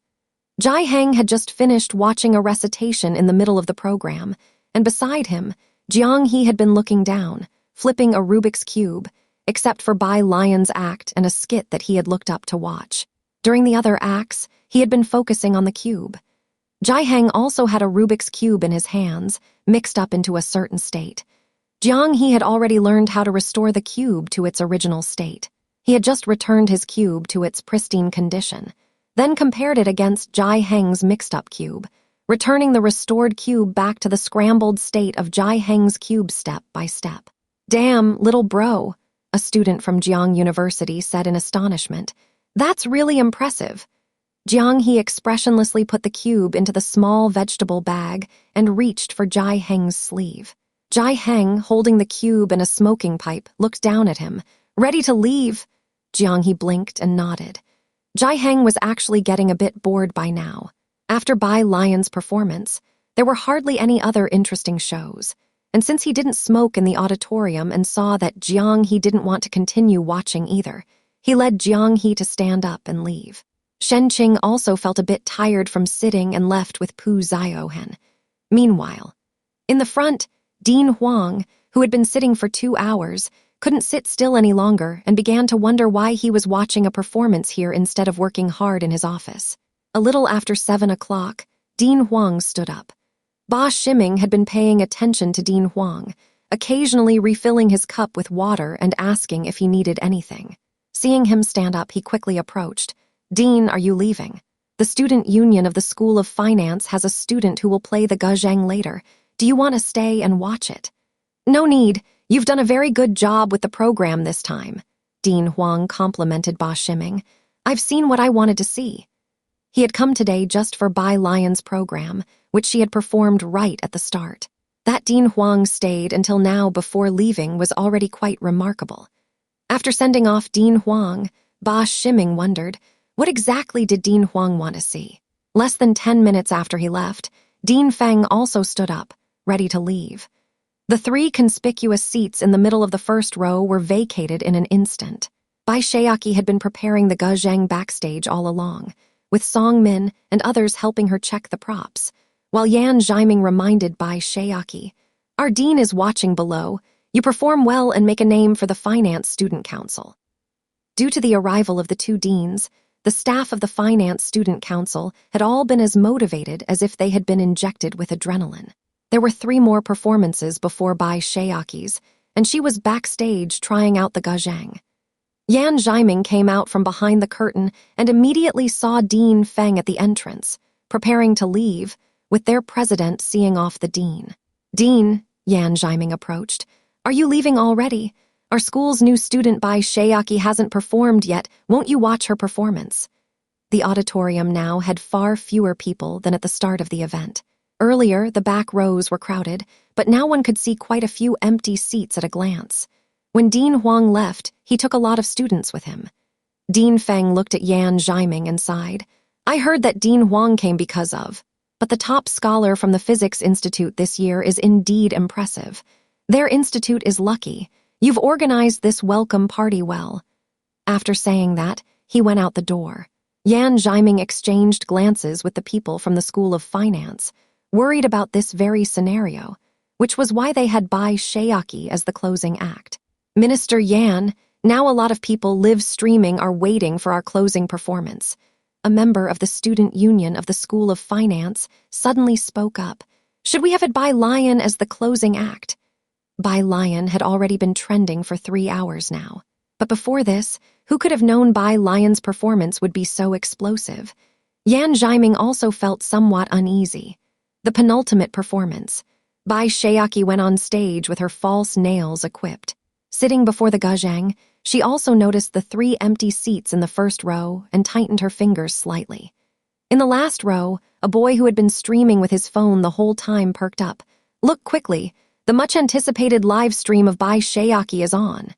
Jai Heng had just finished watching a recitation in the middle of the program, and beside him, Jiang He had been looking down, flipping a Rubik's Cube, except for Bai Lion's act and a skit that he had looked up to watch. During the other acts, he had been focusing on the cube. Jai Heng also had a Rubik's Cube in his hands, mixed up into a certain state. Jiang He had already learned how to restore the cube to its original state. He had just returned his cube to its pristine condition, then compared it against Jai Heng's mixed-up cube, returning the restored cube back to the scrambled state of Jai Heng's cube step by step. "Damn, little bro," a student from Jiang University said in astonishment. "That's really impressive." Jiang He expressionlessly put the cube into the small vegetable bag and reached for Jai Heng's sleeve. Jai Heng, holding the cube and a smoking pipe, looked down at him. "Ready to leave?" Jiang He blinked and nodded. Jai Heng was actually getting a bit bored by now. After Bai Lion's performance, there were hardly any other interesting shows, and since he didn't smoke in the auditorium and saw that Jiang He didn't want to continue watching either, he led Jiang He to stand up and leave. Shen Qing also felt a bit tired from sitting and left with Pu Ziohen. Meanwhile, in the front, Dean Huang, who had been sitting for 2 hours, couldn't sit still any longer and began to wonder why he was watching a performance here instead of working hard in his office. A little after 7 o'clock, Dean Huang stood up. Ba Shiming had been paying attention to Dean Huang, occasionally refilling his cup with water and asking if he needed anything. Seeing him stand up, he quickly approached. "Dean, are you leaving?" The student union of the School of Finance has a student who will play the gazheng later. Do you want to stay and watch it? No need. You've done a very good job with the program this time, Dean Huang complimented Ba Shiming. I've seen what I wanted to see. He had come today just for Bai Lion's program, which she had performed right at the start. That Dean Huang stayed until now before leaving was already quite remarkable. After sending off Dean Huang, Ba Shiming wondered, what exactly did Dean Huang want to see? Less than 10 minutes after he left, Dean Feng also stood up, ready to leave. The 3 conspicuous seats in the middle of the first row were vacated in an instant. Bai Shayaki had been preparing the gazheng backstage all along, with Song Min and others helping her check the props, while Yan Zhiming reminded Bai Shayaki, our dean is watching below. You perform well and make a name for the Finance Student Council. Due to the arrival of the 2 deans, the staff of the Finance Student Council had all been as motivated as if they had been injected with adrenaline. There were 3 more performances before Bai Shayaki's, and she was backstage trying out the gazheng. Yan Zhiming came out from behind the curtain and immediately saw Dean Feng at the entrance, preparing to leave, with their president seeing off the dean. Dean, Yan Zhiming approached, are you leaving already? Our school's new student Bai Shayaki hasn't performed yet. Won't you watch her performance? The auditorium now had far fewer people than at the start of the event. Earlier, the back rows were crowded, but now one could see quite a few empty seats at a glance. When Dean Huang left, he took a lot of students with him. Dean Feng looked at Yan Zhiming and sighed. I heard that Dean Huang came because of, but the top scholar from the Physics Institute this year is indeed impressive. Their institute is lucky. You've organized this welcome party well. After saying that, he went out the door. Yan Zhiming exchanged glances with the people from the School of Finance, worried about this very scenario, which was why they had Bai Shayaki as the closing act. Minister Yan, now a lot of people live streaming are waiting for our closing performance. A member of the student union of the School of Finance suddenly spoke up. Should we have it Bai Lion as the closing act? Bai Lion had already been trending for 3 hours now. But before this, who could have known Bai Lion's performance would be so explosive? Yan Zhiming also felt somewhat uneasy. The penultimate performance. Bai Shayaki went on stage with her false nails equipped. Sitting before the gazheng, she also noticed the 3 empty seats in the first row and tightened her fingers slightly. In the last row, a boy who had been streaming with his phone the whole time perked up. Look quickly, the much-anticipated live stream of Bai Shayaki is on.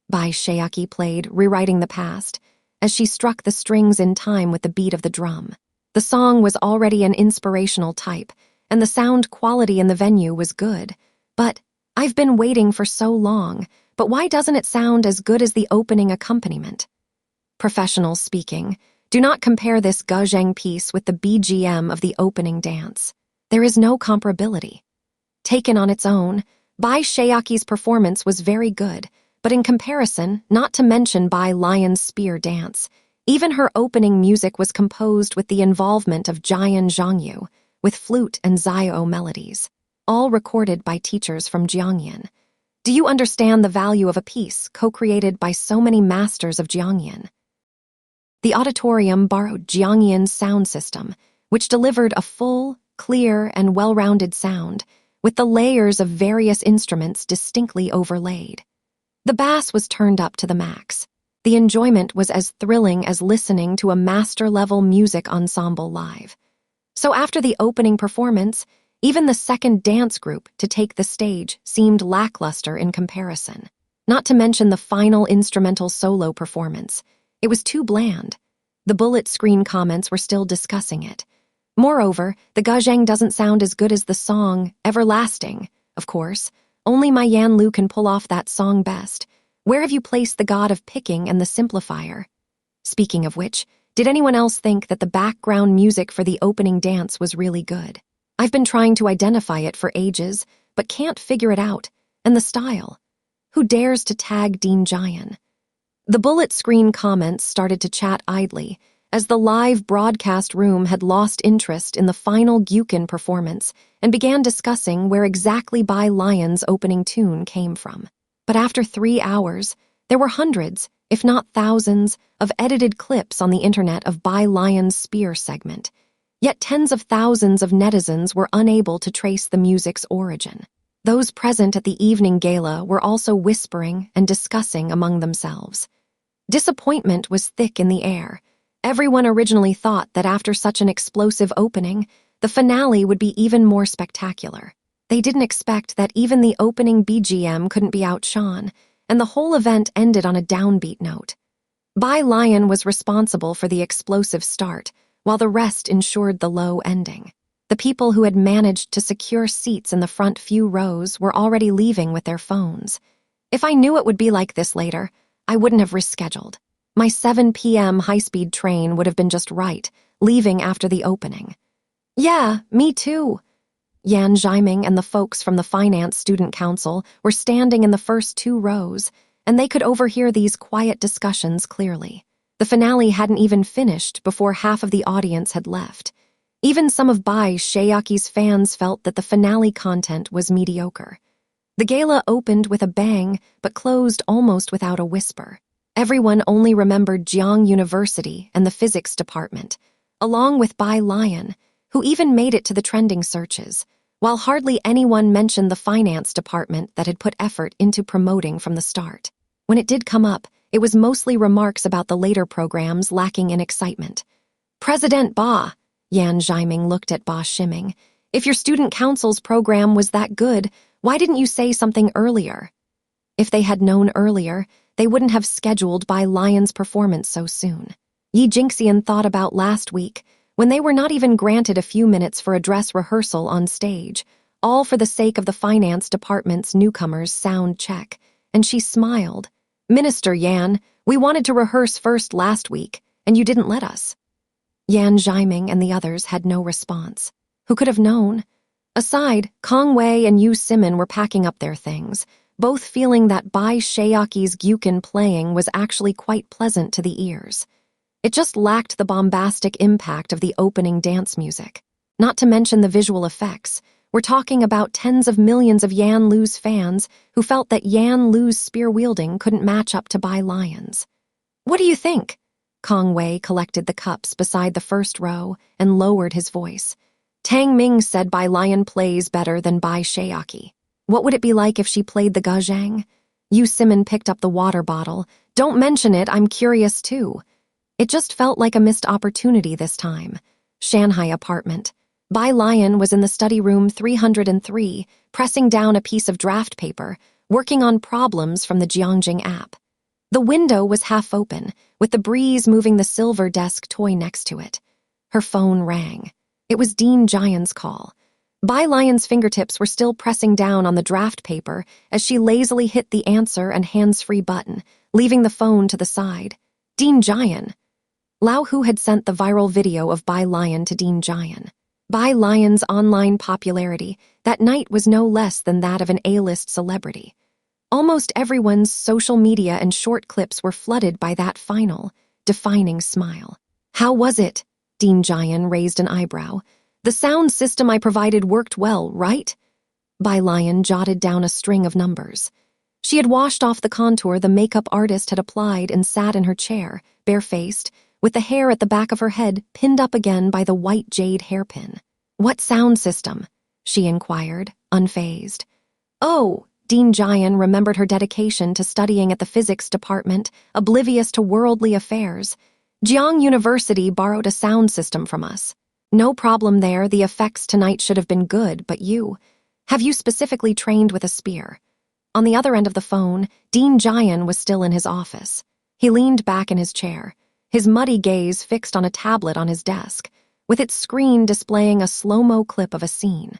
Bai Shayaki played Rewriting the Past as she struck the strings in time with the beat of the drum. The song was already an inspirational type, and the sound quality in the venue was good. But I've been waiting for so long, but why doesn't it sound as good as the opening accompaniment? Professionals speaking, do not compare this gazheng piece with the BGM of the opening dance. There is no comparability. Taken on its own, Bai Shayaki's performance was very good, but in comparison, not to mention Bai Lion's spear dance, even her opening music was composed with the involvement of Jian Zhangyu, with flute and zio melodies, all recorded by teachers from Jingxian. Do you understand the value of a piece co-created by so many masters of Jingxian? The auditorium borrowed Jingxian's sound system, which delivered a full, clear, and well-rounded sound, with the layers of various instruments distinctly overlaid. The bass was turned up to the max. The enjoyment was as thrilling as listening to a master-level music ensemble live. So after the opening performance, even the second dance group to take the stage seemed lackluster in comparison. Not to mention the final instrumental solo performance. It was too bland. The bullet screen comments were still discussing it. Moreover, the gazheng doesn't sound as good as the song Everlasting. Of course, only my Yan Lu can pull off that song best. Where have you placed the god of picking and the simplifier? Speaking of which, did anyone else think that the background music for the opening dance was really good? I've been trying to identify it for ages, but can't figure it out. And the style. Who dares to tag Dean Jian? The bullet screen comments started to chat idly, as the live broadcast room had lost interest in the final Gyukin performance and began discussing where exactly Bai Lion's opening tune came from. But after 3 hours, there were hundreds, if not thousands, of edited clips on the internet of Bai Lion's spear segment. Yet tens of thousands of netizens were unable to trace the music's origin. Those present at the evening gala were also whispering and discussing among themselves. Disappointment was thick in the air. Everyone originally thought that after such an explosive opening, the finale would be even more spectacular. They didn't expect that even the opening BGM couldn't be outshone, and the whole event ended on a downbeat note. Bai Lion was responsible for the explosive start, while the rest ensured the low ending. The people who had managed to secure seats in the front few rows were already leaving with their phones. If I knew it would be like this later, I wouldn't have rescheduled. My 7 p.m. high-speed train would have been just right, leaving after the opening. Yeah, me too. Yan Zhiming and the folks from the Finance Student Council were standing in the first 2 rows, and they could overhear these quiet discussions clearly. The finale hadn't even finished before half of the audience had left. Even some of Bai Shaoqi's fans felt that the finale content was mediocre. The gala opened with a bang, but closed almost without a whisper. Everyone only remembered Jiang University and the physics department, along with Bai Lion, who even made it to the trending searches, while hardly anyone mentioned the finance department that had put effort into promoting from the start. When it did come up, it was mostly remarks about the later programs lacking in excitement. President Ba, Yan Zhiming looked at Ba Shiming. If your student council's program was that good, why didn't you say something earlier? If they had known earlier, they wouldn't have scheduled Bai Lion's performance so soon. Jingxian thought about last week, when they were not even granted a few minutes for a dress rehearsal on stage, all for the sake of the finance department's newcomers' sound check, and she smiled. Minister Yan, we wanted to rehearse first last week, and you didn't let us. Yan Zhiming and the others had no response. Who could have known? Aside, Kong Wei and Yu Simon were packing up their things, both feeling that Bai Shaoqi's gyukin playing was actually quite pleasant to the ears. It just lacked the bombastic impact of the opening dance music. Not to mention the visual effects. We're talking about tens of millions of Yan Lu's fans who felt that Yan Lu's spear-wielding couldn't match up to Bai Lion's. What do you think? Kong Wei collected the cups beside the first row and lowered his voice. Tang Ming said Bai Lion plays better than Bai Shaoqi. What would it be like if she played the gazhang? Yu Simon picked up the water bottle. Don't mention it, I'm curious too. It just felt like a missed opportunity this time. Shanghai apartment. Bai Lion was in the study room 303, pressing down a piece of draft paper, working on problems from the Jiangjing app. The window was half open, with the breeze moving the silver desk toy next to it. Her phone rang. It was Dean Jian's call. Bai Lion's fingertips were still pressing down on the draft paper as she lazily hit the answer and hands-free button, leaving the phone to the side. Dean Jian. Lao Hu had sent the viral video of Bai Lion to Dean Jian. Bai Lion's online popularity that night was no less than that of an A-list celebrity. Almost everyone's social media and short clips were flooded by that final, defining smile. How was it? Dean Jian raised an eyebrow. The sound system I provided worked well, right? Bai Lion jotted down a string of numbers. She had washed off the contour the makeup artist had applied and sat in her chair, barefaced, with the hair at the back of her head pinned up again by the white jade hairpin. What sound system? She inquired, unfazed. Oh, Dean Jian remembered her dedication to studying at the physics department, oblivious to worldly affairs. Jiang University borrowed a sound system from us. No problem there, the effects tonight should have been good, but have you specifically trained with a spear? On the other end of the phone, Dean Jian was still in his office. He leaned back in his chair, his muddy gaze fixed on a tablet on his desk, with its screen displaying a slow-mo clip of a scene.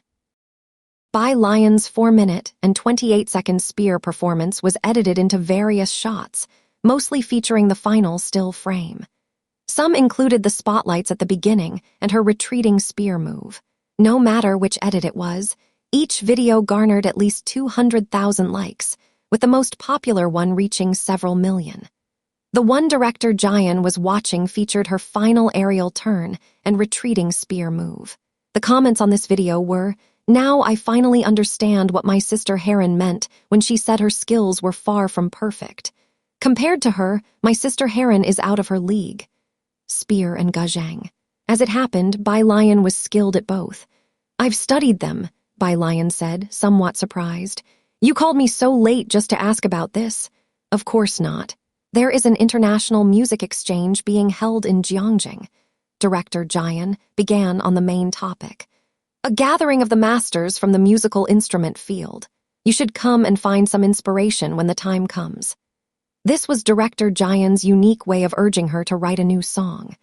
Bai Lion's 4-minute and 28-second spear performance was edited into various shots, mostly featuring the final still frame. Some included the spotlights at the beginning and her retreating spear move. No matter which edit it was, each video garnered at least 200,000 likes, with the most popular one reaching several million. The one director Jian was watching featured her final aerial turn and retreating spear move. The comments on this video were, "Now I finally understand what my sister Heron meant when she said her skills were far from perfect." Compared to her, my sister Heron is out of her league. Spear and Gazhang. As it happened, Bai Lion was skilled at both. I've studied them, Bai Lion said, somewhat surprised. You called me so late just to ask about this. Of course not. There is an international music exchange being held in Jiangxian. Director Jiang began on the main topic. A gathering of the masters from the musical instrument field. You should come and find some inspiration when the time comes. This was Director Jiang's unique way of urging her to write a new song.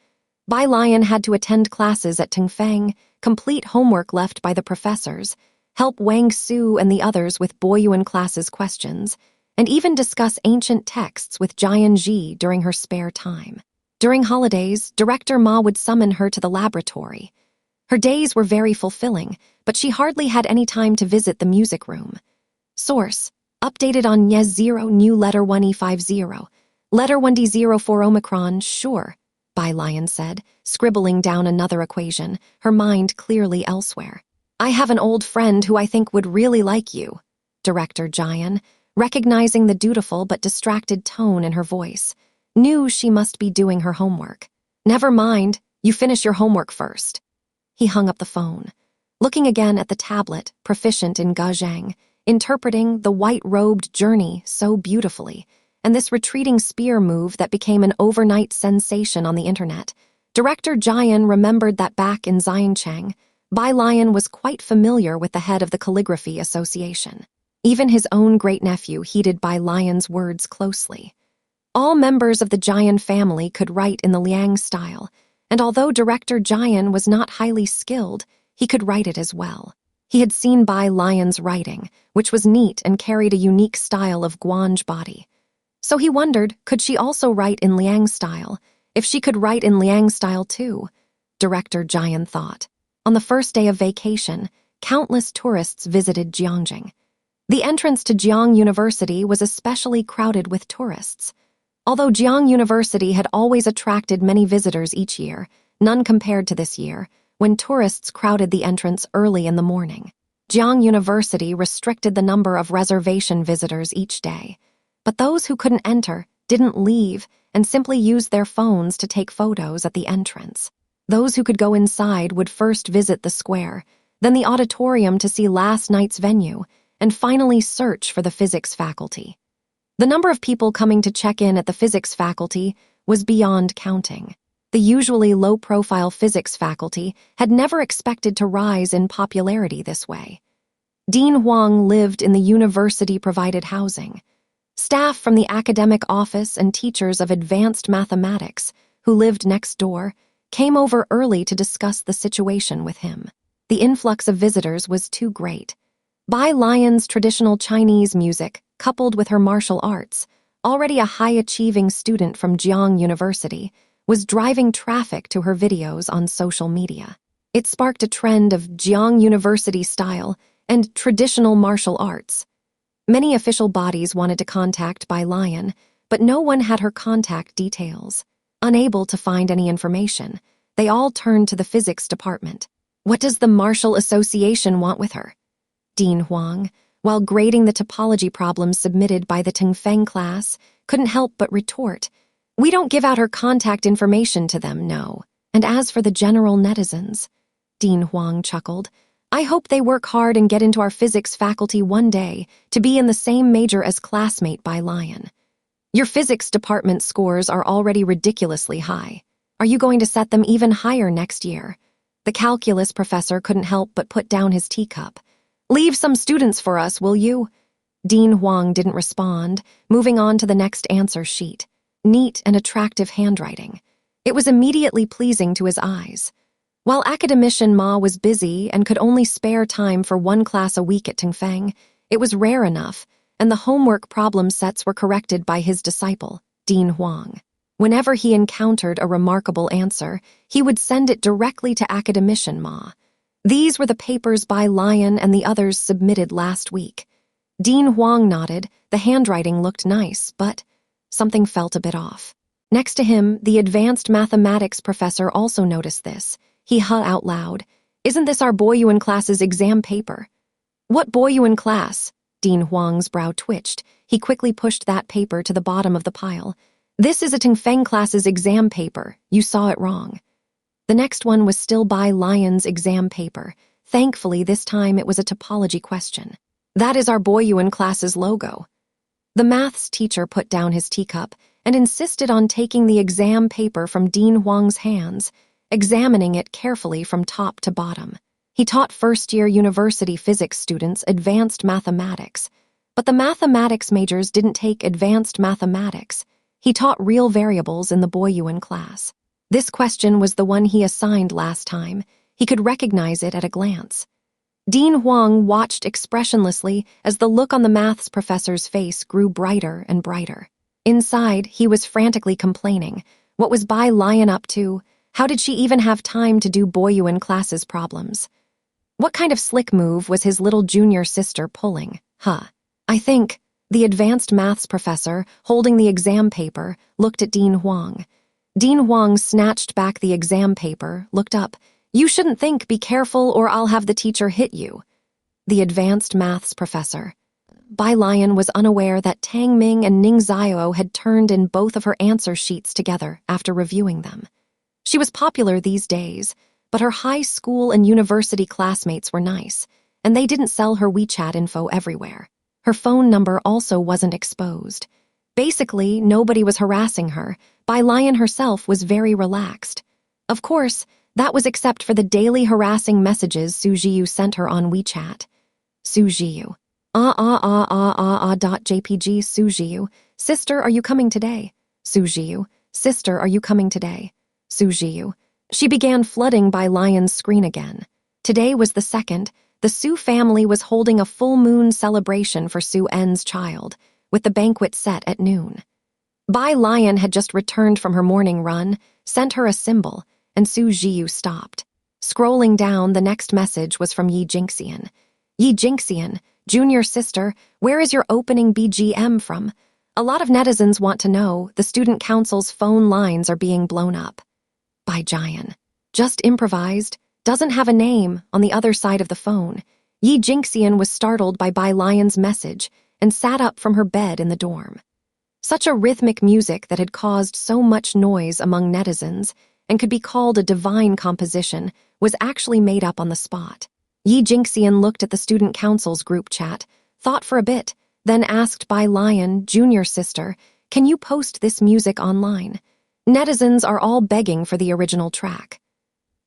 Bai Lion had to attend classes at Tongfeng, complete homework left by the professors, help Wang Su and the others with Boyuan classes questions, and even discuss ancient texts with Jian Ji during her spare time. During holidays, Director Ma would summon her to the laboratory. Her days were very fulfilling, but she hardly had any time to visit the music room. Source: updated on Yes 0 new letter 1E50. Letter 1D04 Omicron, sure, Bai Lion said, scribbling down another equation, her mind clearly elsewhere. I have an old friend who I think would really like you. Director Jiang, recognizing the dutiful but distracted tone in her voice, knew she must be doing her homework. Never mind, you finish your homework first. He hung up the phone, looking again at the tablet, proficient in Gazhang, interpreting the white-robed journey so beautifully, and this retreating spear move that became an overnight sensation on the internet. Director Jiang remembered that back in Xiancheng, Bai Lion was quite familiar with the head of the Calligraphy Association. Even his own great-nephew heeded Bai Lion's words closely. All members of the Jiang family could write in the Liang style, and although Director Jiang was not highly skilled, he could write it as well. He had seen Bai Lion's writing, which was neat and carried a unique style of guange body. So he wondered, could she also write in Liang style? If she could write in Liang style too? Director Jiang thought. On the first day of vacation, countless tourists visited Jiangxing. The entrance to Jiang University was especially crowded with tourists. Although Jiang University had always attracted many visitors each year, none compared to this year, when tourists crowded the entrance early in the morning. Jiang University restricted the number of reservation visitors each day. But those who couldn't enter didn't leave and simply used their phones to take photos at the entrance. Those who could go inside would first visit the square, then the auditorium to see last night's venue, and finally search for the physics faculty. The number of people coming to check in at the physics faculty was beyond counting. The usually low-profile physics faculty had never expected to rise in popularity this way. Dean Huang lived in the university-provided housing. Staff from the academic office and teachers of advanced mathematics, who lived next door, came over early to discuss the situation with him. The influx of visitors was too great. Bai Lion's traditional Chinese music, coupled with her martial arts, already a high-achieving student from Jiang University, was driving traffic to her videos on social media. It sparked a trend of Jiang University style and traditional martial arts. Many official bodies wanted to contact Bai Lion, but no one had her contact details. Unable to find any information, they all turned to the physics department. What does the Martial Association want with her? Dean Huang, while grading the topology problems submitted by the Tongfeng class, couldn't help but retort, "We don't give out her contact information to them, no. And as for the general netizens," Dean Huang chuckled, "I hope they work hard and get into our physics faculty one day to be in the same major as classmate Bai Lion. Your physics department scores are already ridiculously high. Are you going to set them even higher next year?" The calculus professor couldn't help but put down his teacup. "Leave some students for us, will you?" Dean Huang didn't respond, moving on to the next answer sheet. Neat and attractive handwriting. It was immediately pleasing to his eyes. While academician Ma was busy and could only spare time for one class a week at Tongfeng, it was rare enough, and the homework problem sets were corrected by his disciple, Dean Huang. Whenever he encountered a remarkable answer, he would send it directly to academician Ma. These were the papers Bai Lion and the others submitted last week. Dean Huang nodded. The handwriting looked nice, but something felt a bit off. Next to him, the advanced mathematics professor also noticed this. He huh out loud. "Isn't this our Boyuan class's exam paper?" "What Boyuan class?" Dean Huang's brow twitched. He quickly pushed that paper to the bottom of the pile. This is a Tingfeng class's exam paper. You saw it wrong. The next one was still Bai Lion's exam paper. Thankfully, this time it was a topology question. That is our Boyuan class's logo. The maths teacher put down his teacup and insisted on taking the exam paper from Dean Huang's hands, examining it carefully from top to bottom. He taught first-year university physics students advanced mathematics, but the mathematics majors didn't take advanced mathematics. He taught real variables in the Boyuan class. This question was the one he assigned last time. He could recognize it at a glance. Dean Huang watched expressionlessly as the look on the maths professor's face grew brighter and brighter. Inside, he was frantically complaining. What was Bai Lion up to? How did she even have time to do Boyuan class's problems? What kind of slick move was his little junior sister pulling? I think. The advanced maths professor, holding the exam paper, looked at Dean Huang. Dean Huang snatched back the exam paper, looked up. You shouldn't think, be careful or I'll have the teacher hit you. The advanced maths professor. Bai Lion was unaware that Tang Ming and Ning Xiao had turned in both of her answer sheets together after reviewing them. She was popular these days, but her high school and university classmates were nice, and they didn't sell her WeChat info everywhere. Her phone number also wasn't exposed. Basically, nobody was harassing her. Bai Lion herself was very relaxed. Of course, that was except for the daily harassing messages Su Jiu sent her on WeChat. Su Jiu. .jpg Su Jiu. Sister, are you coming today? Su Jiu. Sister, are you coming today? Su Jiu. She began flooding Bai Lion's screen again. Today was the 2nd. The Su family was holding a full moon celebration for Su En's child, with the banquet set at noon. Bai Lion had just returned from her morning run, sent her a symbol, and Su Jiu stopped. Scrolling down, the next message was from Yi Jingxian. Yi Jingxian, junior sister, where is your opening BGM from? A lot of netizens want to know. The student council's phone lines are being blown up. Bai Jian. Just improvised. Doesn't have a name. On the other side of the phone, Yi Jingxian was startled by Bai Lion's message and sat up from her bed in the dorm. Such a rhythmic music that had caused so much noise among netizens and could be called a divine composition was actually made up on the spot. Yi Jingxian looked at the student council's group chat, thought for a bit, then asked Bai Lion, junior sister, can you post this music online? Netizens are all begging for the original track.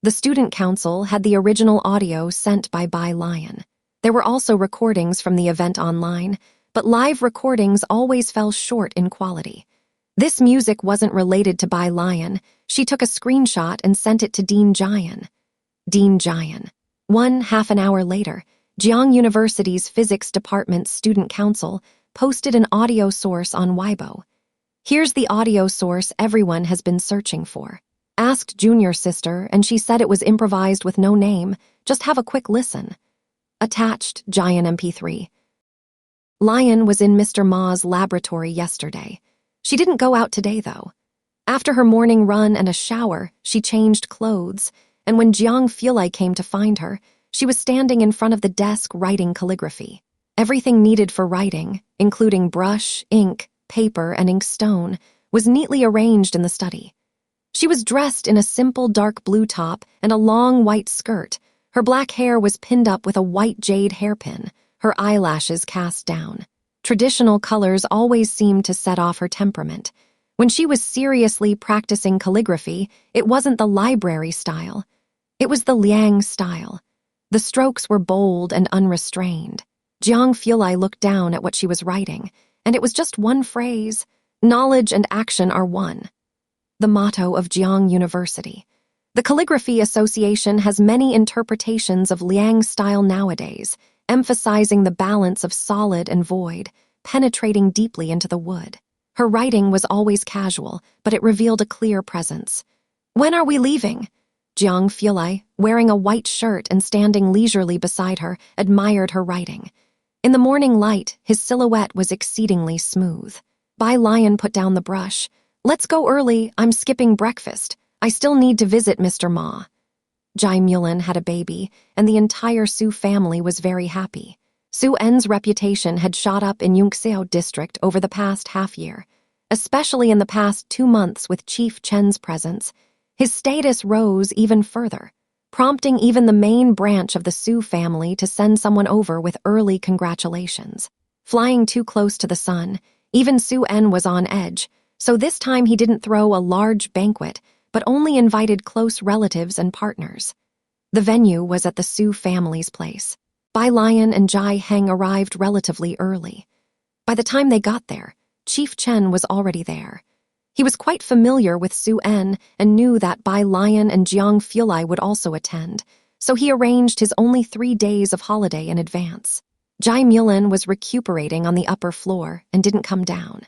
The student council had the original audio sent by Bai Lion. There were also recordings from the event online, but live recordings always fell short in quality. This music wasn't related to Bai Lion. She took a screenshot and sent it to Dean Jian. Dean Jian. 1/2 an hour later, Jiang University's physics department's student council posted an audio source on Weibo. Here's the audio source everyone has been searching for. Asked junior sister, and she said it was improvised with no name. Just have a quick listen. Attached, Giant MP3. Lion was in Mr. Ma's laboratory yesterday. She didn't go out today, though. After her morning run and a shower, she changed clothes, and when Jiang Fulai came to find her, she was standing in front of the desk writing calligraphy. Everything needed for writing, including brush, ink, paper, and inkstone, was neatly arranged in the study. She was dressed in a simple dark blue top and a long white skirt. Her black hair was pinned up with a white jade hairpin, her eyelashes cast down. Traditional colors always seemed to set off her temperament. When she was seriously practicing calligraphy, it wasn't the library style. It was the Liang style. The strokes were bold and unrestrained. Jiang Fulai looked down at what she was writing, and it was just one phrase: knowledge and action are one. The motto of Jiang University. The Calligraphy Association has many interpretations of Liang style nowadays, emphasizing the balance of solid and void, penetrating deeply into the wood. Her writing was always casual, but it revealed a clear presence. When are we leaving? Jiang Fulai, wearing a white shirt and standing leisurely beside her, admired her writing. In the morning light, his silhouette was exceedingly smooth. Bai Lion put down the brush. Let's go early, I'm skipping breakfast. I still need to visit Mr. Ma. Jai Mulin had a baby, and the entire Su family was very happy. Su En's reputation had shot up in Yunxiao district over the past half-year, especially in the past 2 months with Chief Chen's presence. His status rose even further, prompting even the main branch of the Su family to send someone over with early congratulations. Flying too close to the sun, even Su En was on edge, so this time he didn't throw a large banquet, but only invited close relatives and partners. The venue was at the Su family's place. Bai Lion and Jai Heng arrived relatively early. By the time they got there, Chief Chen was already there. He was quite familiar with Su En and knew that Bai Lion and Jiang Fulai would also attend, so he arranged his only 3 days of holiday in advance. Jai Mulin was recuperating on the upper floor and didn't come down.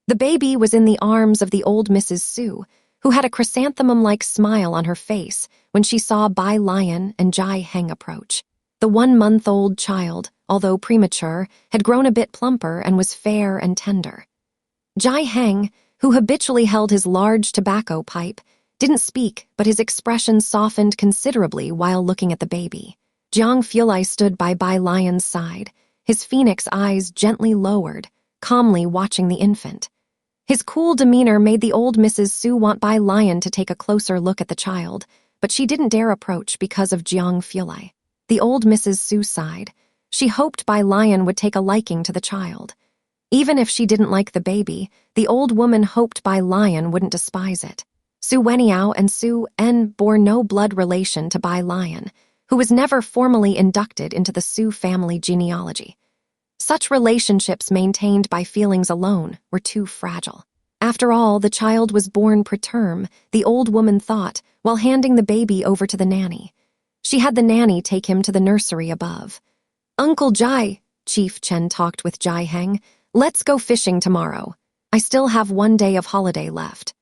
The baby was in the arms of the old Mrs. Su, who had a chrysanthemum-like smile on her face when she saw Bai Lion and Jai Heng approach. The 1-month-old child, although premature, had grown a bit plumper and was fair and tender. Jai Heng, who habitually held his large tobacco pipe, didn't speak, but his expression softened considerably while looking at the baby. Jiang Fulai stood by Bai Lion's side, his phoenix eyes gently lowered, calmly watching the infant. His cool demeanor made the old Mrs. Su want Bai Lion to take a closer look at the child, but she didn't dare approach because of Jiang Fulai. The old Mrs. Su sighed. She hoped Bai Lion would take a liking to the child. Even if she didn't like the baby, the old woman hoped Bai Lion wouldn't despise it. Su Weniao and Su En bore no blood relation to Bai Lion, who was never formally inducted into the Su family genealogy. Such relationships maintained by feelings alone were too fragile. After all, the child was born preterm, the old woman thought, while handing the baby over to the nanny. She had the nanny take him to the nursery above. "Uncle Jai," Chief Chen talked with Jai Heng, "let's go fishing tomorrow. I still have 1 day of holiday left."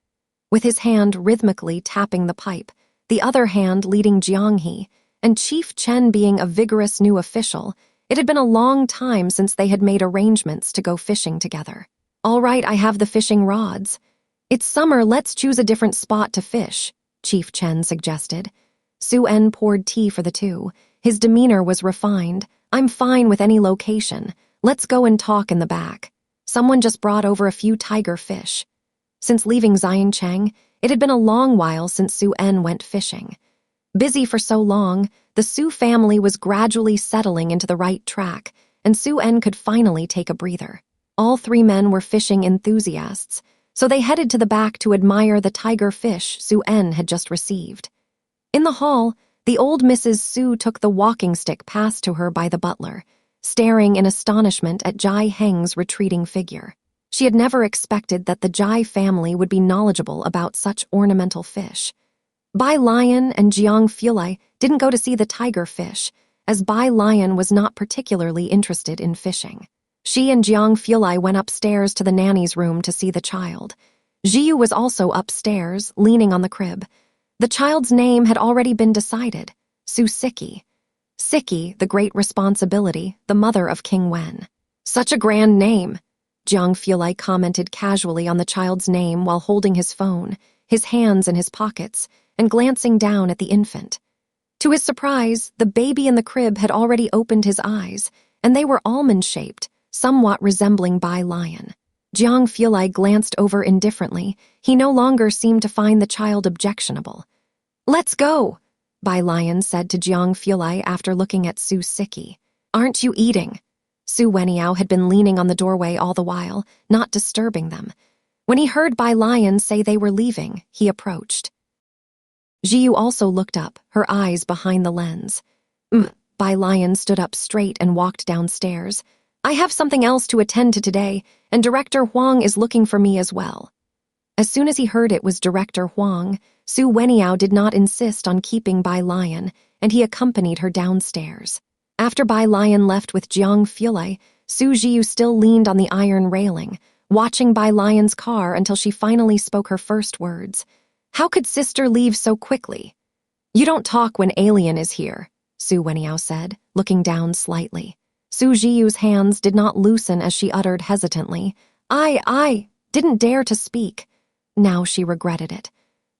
With his hand rhythmically tapping the pipe, the other hand leading Jianghe, and Chief Chen being a vigorous new official, it had been a long time since they had made arrangements to go fishing together. "All right, I have the fishing rods. It's summer, let's choose a different spot to fish," Chief Chen suggested. Su En poured tea for the two. His demeanor was refined. "I'm fine with any location. Let's go and talk in the back. Someone just brought over a few tiger fish." Since leaving Xiancheng, it had been a long while since Su En went fishing. Busy for so long, the Su family was gradually settling into the right track, and Su En could finally take a breather. All 3 men were fishing enthusiasts, so they headed to the back to admire the tiger fish Su En had just received. In the hall, the old Mrs. Su took the walking stick passed to her by the butler, staring in astonishment at Jai Heng's retreating figure. She had never expected that the Jai family would be knowledgeable about such ornamental fish. Bai Lion and Jiang Fulai didn't go to see the tiger fish, as Bai Lion was not particularly interested in fishing. She and Jiang Fulai went upstairs to the nanny's room to see the child. Jiu was also upstairs, leaning on the crib. The child's name had already been decided, Su Siki. Siki, the great responsibility, the mother of King Wen. "Such a grand name," Jiang Fulai commented casually on the child's name while holding his phone, his hands in his pockets, and glancing down at the infant. To his surprise, the baby in the crib had already opened his eyes, and they were almond-shaped, somewhat resembling Bai Lion. Jiang Fulai glanced over indifferently. He no longer seemed to find the child objectionable. "Let's go," Bai Lion said to Jiang Fulai after looking at Su Siki. "Aren't you eating?" Su Weniao had been leaning on the doorway all the while, not disturbing them. When he heard Bai Lion say they were leaving, he approached. Jiu also looked up, her eyes behind the lens. Bai Lion stood up straight and walked downstairs. "I have something else to attend to today, and Director Huang is looking for me as well." As soon as he heard it was Director Huang, Su Weniao did not insist on keeping Bai Lion, and he accompanied her downstairs. After Bai Lion left with Jiang Fulai, Su Jiu still leaned on the iron railing, watching Bai Lion's car until she finally spoke her first words. "How could sister leave so quickly?" "You don't talk when alien is here," Su Weniao said, looking down slightly. Su Jiu's hands did not loosen as she uttered hesitantly, I didn't dare to speak." Now she regretted it.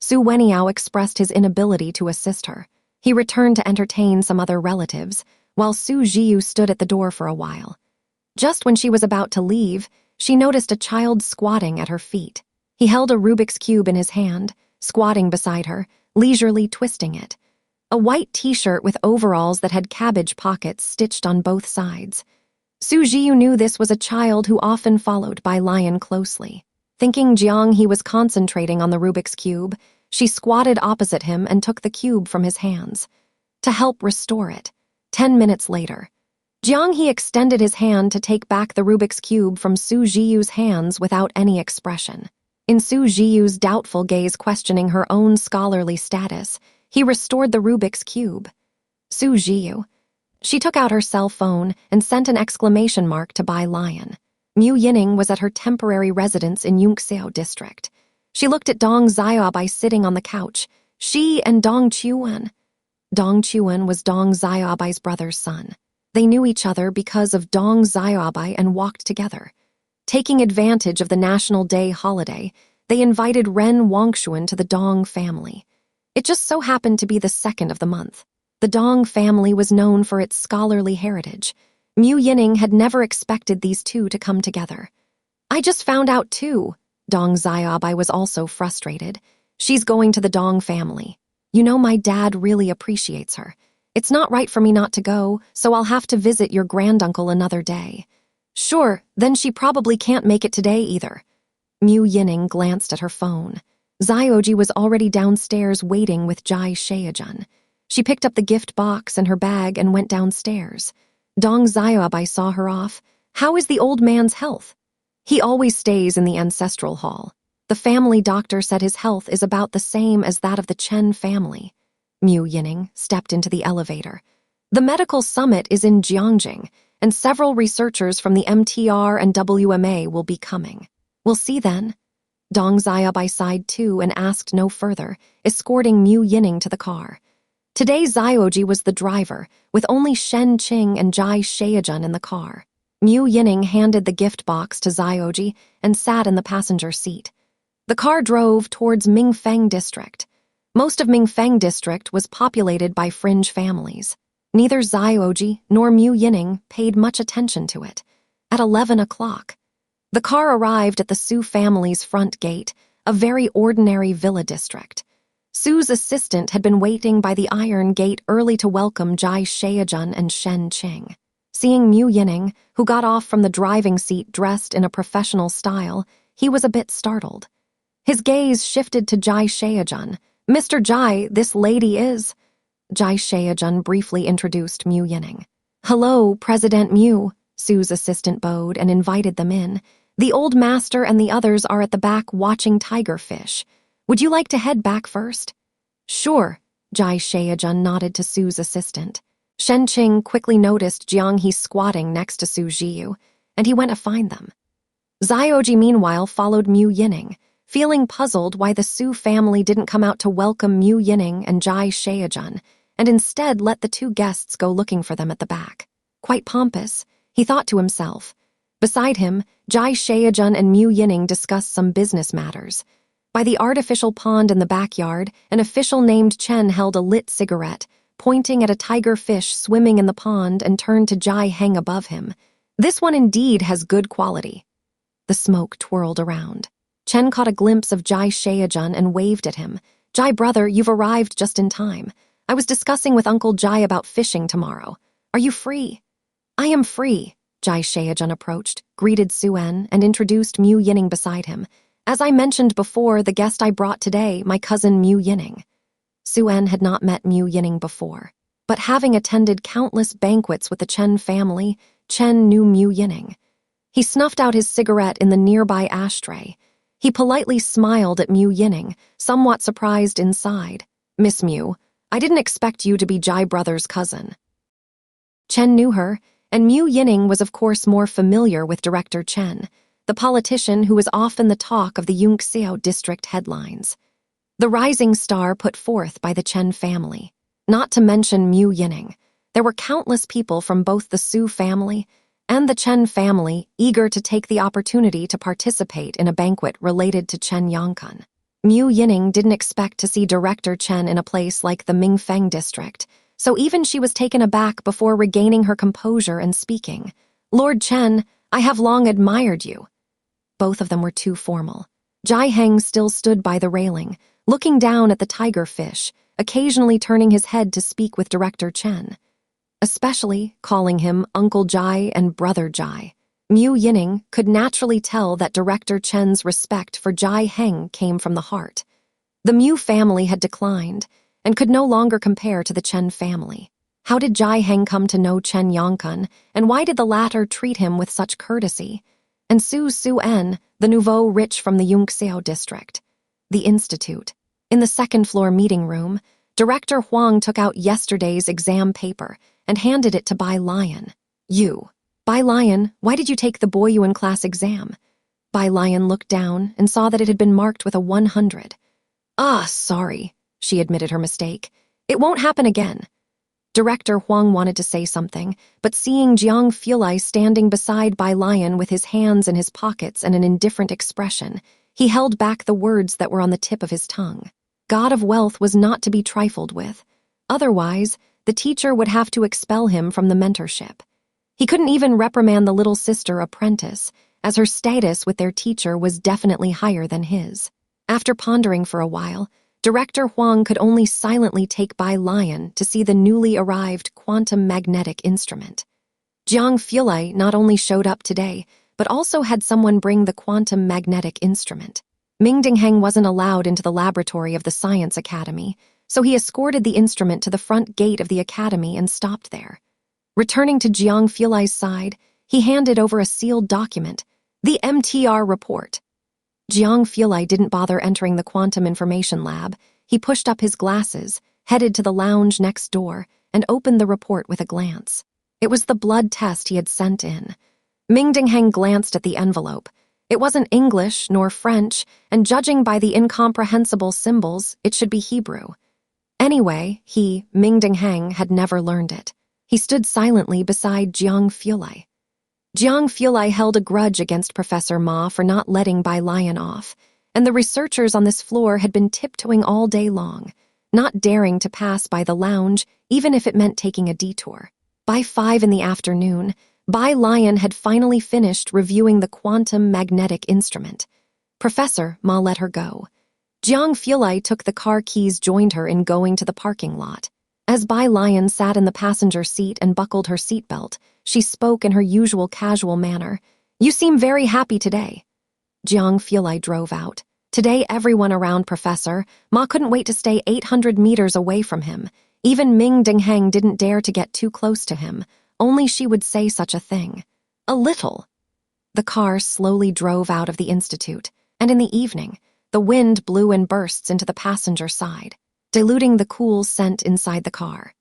Su Weniao expressed his inability to assist her. He returned to entertain some other relatives. while Su Jiu stood at the door for a while. Just when she was about to leave, she noticed a child squatting at her feet. He held a Rubik's Cube in his hand, squatting beside her, leisurely twisting it. A white t-shirt with overalls that had cabbage pockets stitched on both sides. Su Jiu knew this was a child who often followed Bai Lion closely. Thinking Jiang he was concentrating on the Rubik's Cube, she squatted opposite him and took the cube from his hands. To help restore it. 10 minutes later, Jiang he extended his hand to take back the Rubik's Cube from Su Jiu's hands without any expression. In Su Jiu's doubtful gaze questioning her own scholarly status, he restored the Rubik's Cube. Su Jiu. She took out her cell phone and sent an exclamation mark to Bai Lion. Mu Yining was at her temporary residence in Jingxian district. She looked at Dong Xiaobai sitting on the couch. She and Dong Chuan. Dong Chuan was Dong Xiaobai's brother's son. They knew each other because of Dong Xiaobai and walked together. Taking advantage of the National Day holiday, they invited Ren Wangshuan to the Dong family. It just so happened to be the 2nd of the month. The Dong family was known for its scholarly heritage. Mu Yining had never expected these two to come together. I just found out too. Dong Xiaobai was also frustrated. She's going to the Dong family. You know, my dad really appreciates her. It's not right for me not to go, so I'll have to visit your granduncle another day. Sure, then she probably can't make it today either. Mu Yining glanced at her phone. Zioji was already downstairs waiting with Jai Shaojun. She picked up the gift box and her bag and went downstairs. Dong Xiaobai saw her off. How is the old man's health? He always stays in the ancestral hall. The family doctor said his health is about the same as that of the Chen family. Mu Yining stepped into the elevator. The medical summit is in Jiangxing, and several researchers from the MTR and WMA will be coming. We'll see then. Dong Xiaobai sighed too and asked no further, escorting Mu Yining to the car. Today Zioji was the driver, with only Shen Qing and Jai Shaojun in the car. Mu Yining handed the gift box to Zioji and sat in the passenger seat. The car drove towards Mingfeng district. Most of Mingfeng district was populated by fringe families. Neither Zioji nor Mu Yining paid much attention to it. At 11 o'clock, the car arrived at the Su family's front gate, a very ordinary villa district. Su's assistant had been waiting by the iron gate early to welcome Jai Shaojun and Shen Qing. Seeing Mu Yining, who got off from the driving seat dressed in a professional style, he was a bit startled. His gaze shifted to Jai Shaojun. Mr. Jai, this lady is... Jai Shaojun briefly introduced Mu Yining. Hello, President Mu, Su's assistant bowed and invited them in. The old master and the others are at the back watching tiger fish. Would you like to head back first? Sure, Jai Shaojun nodded to Su's assistant. Shen Qing quickly noticed Jiang He squatting next to Su Jiu, and he went to find them. Zioji meanwhile followed Mu Yining, feeling puzzled why the Su family didn't come out to welcome Mu Yining and Jai Shaojun, and instead let the two guests go looking for them at the back. Quite pompous, he thought to himself. Beside him, Jai Shaojun and Mu Yining discussed some business matters. By the artificial pond in the backyard, an official named Chen held a lit cigarette, pointing at a tiger fish swimming in the pond and turned to Jai Heng above him. This one indeed has good quality. The smoke twirled around. Chen caught a glimpse of Jai Shaojun and waved at him. Jai brother, you've arrived just in time. I was discussing with Uncle Jai about fishing tomorrow. Are you free? I am free. Jai Shaojun approached, greeted Suen, and introduced Mu Yining beside him. As I mentioned before, the guest I brought today, my cousin Mu Yining. Suen had not met Mu Yining before, but having attended countless banquets with the Chen family, Chen knew Mu Yining. He snuffed out his cigarette in the nearby ashtray. He politely smiled at Mu Yining, somewhat surprised inside. Miss Mu, I didn't expect you to be Jai brother's cousin. Chen knew her, and Mu Yining was of course more familiar with Director Chen, the politician who was often the talk of the Yunxiao district headlines. The rising star put forth by the Chen family. Not to mention Mu Yining, there were countless people from both the Su family and the Chen family eager to take the opportunity to participate in a banquet related to Chen Yongkun. Mu Yining didn't expect to see Director Chen in a place like the Mingfeng district, so even she was taken aback before regaining her composure and speaking. "Lord Chen, I have long admired you." Both of them were too formal. Jai Heng still stood by the railing, looking down at the tiger fish, occasionally turning his head to speak with Director Chen, especially calling him Uncle Jai and Brother Jai. Mu Yining could naturally tell that Director Chen's respect for Jai Heng came from the heart. The Mu family had declined and could no longer compare to the Chen family. How did Jai Heng come to know Chen Yongkun, and why did the latter treat him with such courtesy? And Su En, the nouveau rich from the Yongxiao district. The institute. In the second-floor meeting room, Director Huang took out yesterday's exam paper and handed it to Bai Lion. Bai Lion, why did you take the Boyuan class exam?" Bai Lion looked down and saw that it had been marked with a 100. Sorry," she admitted her mistake. "It won't happen again." Director Huang wanted to say something, but seeing Jiang Fulai standing beside Bai Lion with his hands in his pockets and an indifferent expression, he held back the words that were on the tip of his tongue. God of Wealth was not to be trifled with. Otherwise, the teacher would have to expel him from the mentorship. He couldn't even reprimand the little sister apprentice, as her status with their teacher was definitely higher than his. After pondering for a while, Director Huang could only silently take Bai Lion to see the newly arrived quantum magnetic instrument. Jiang Fulai not only showed up today, but also had someone bring the quantum magnetic instrument. Mingdingheng wasn't allowed into the laboratory of the Science Academy, so he escorted the instrument to the front gate of the academy and stopped there. Returning to Jiang Fulai's side, he handed over a sealed document, the MTR report. Jiang Fulai didn't bother entering the quantum information lab. He pushed up his glasses, headed to the lounge next door, and opened the report with a glance. It was the blood test he had sent in. Mingdingheng glanced at the envelope. It wasn't English nor French, and judging by the incomprehensible symbols, it should be Hebrew. Anyway, Mingdingheng, had never learned it. He stood silently beside Jiang Fulai. Jiang Fulai held a grudge against Professor Ma for not letting Bai Lion off, and the researchers on this floor had been tiptoeing all day long, not daring to pass by the lounge even if it meant taking a detour. By 5 in the afternoon, Bai Lion had finally finished reviewing the quantum magnetic instrument. Professor Ma let her go. Jiang Fulai took the car keys, joined her in going to the parking lot. As Bai Lion sat in the passenger seat and buckled her seatbelt, she spoke in her usual casual manner. "You seem very happy today." Jiang Fulai drove out. Today everyone around Professor Ma couldn't wait to stay 800 meters away from him. Even Mingdingheng didn't dare to get too close to him. Only she would say such a thing. A little. The car slowly drove out of the institute, and in the evening, the wind blew in bursts into the passenger side, diluting the cool scent inside the car.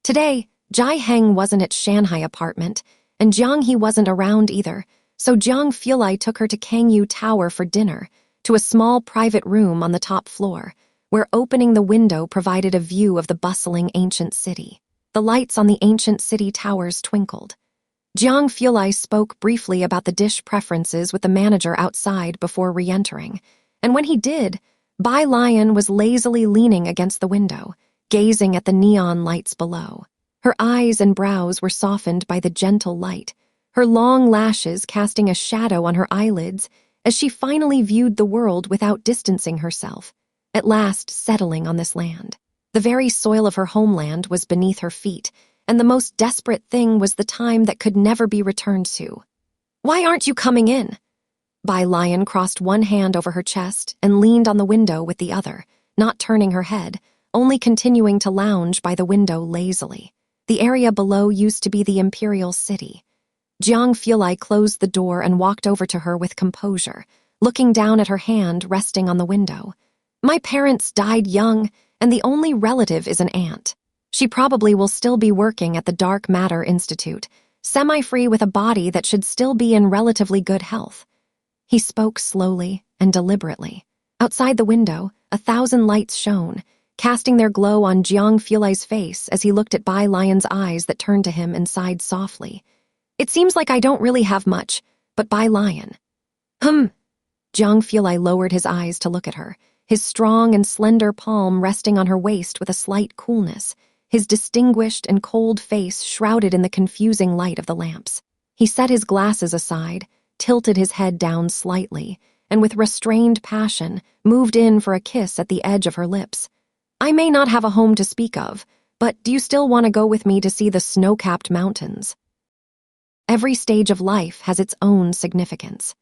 Today, Jai Heng wasn't at Shanghai apartment, and Jiang He wasn't around either, so Jiang Fulai took her to Kangyu Tower for dinner, to a small private room on the top floor, where opening the window provided a view of the bustling ancient city. The lights on the ancient city towers twinkled. Jiang Fulai spoke briefly about the dish preferences with the manager outside before re-entering, and when he did, Bai Lion was lazily leaning against the window, gazing at the neon lights below. Her eyes and brows were softened by the gentle light, her long lashes casting a shadow on her eyelids as she finally viewed the world without distancing herself, at last settling on this land. The very soil of her homeland was beneath her feet, and the most desperate thing was the time that could never be returned to. "Why aren't you coming in?" Bai Lion crossed one hand over her chest and leaned on the window with the other, not turning her head, only continuing to lounge by the window lazily. The area below used to be the imperial city. Jiang Fulai closed the door and walked over to her with composure, looking down at her hand resting on the window. "My parents died young, and the only relative is an aunt. She probably will still be working at the Dark Matter Institute, semi-free with a body that should still be in relatively good health." He spoke slowly and deliberately. Outside the window, 1,000 lights shone, casting their glow on Jiang Fulai's face as he looked at Bai Lion's eyes that turned to him and sighed softly. "It seems like I don't really have much, but Bai Lion." Jiang Fulai lowered his eyes to look at her, his strong and slender palm resting on her waist with a slight coolness. his distinguished and cold face shrouded in the confusing light of the lamps. He set his glasses aside, tilted his head down slightly, and with restrained passion, moved in for a kiss at the edge of her lips. "I may not have a home to speak of, but do you still want to go with me to see the snow-capped mountains?" Every stage of life has its own significance.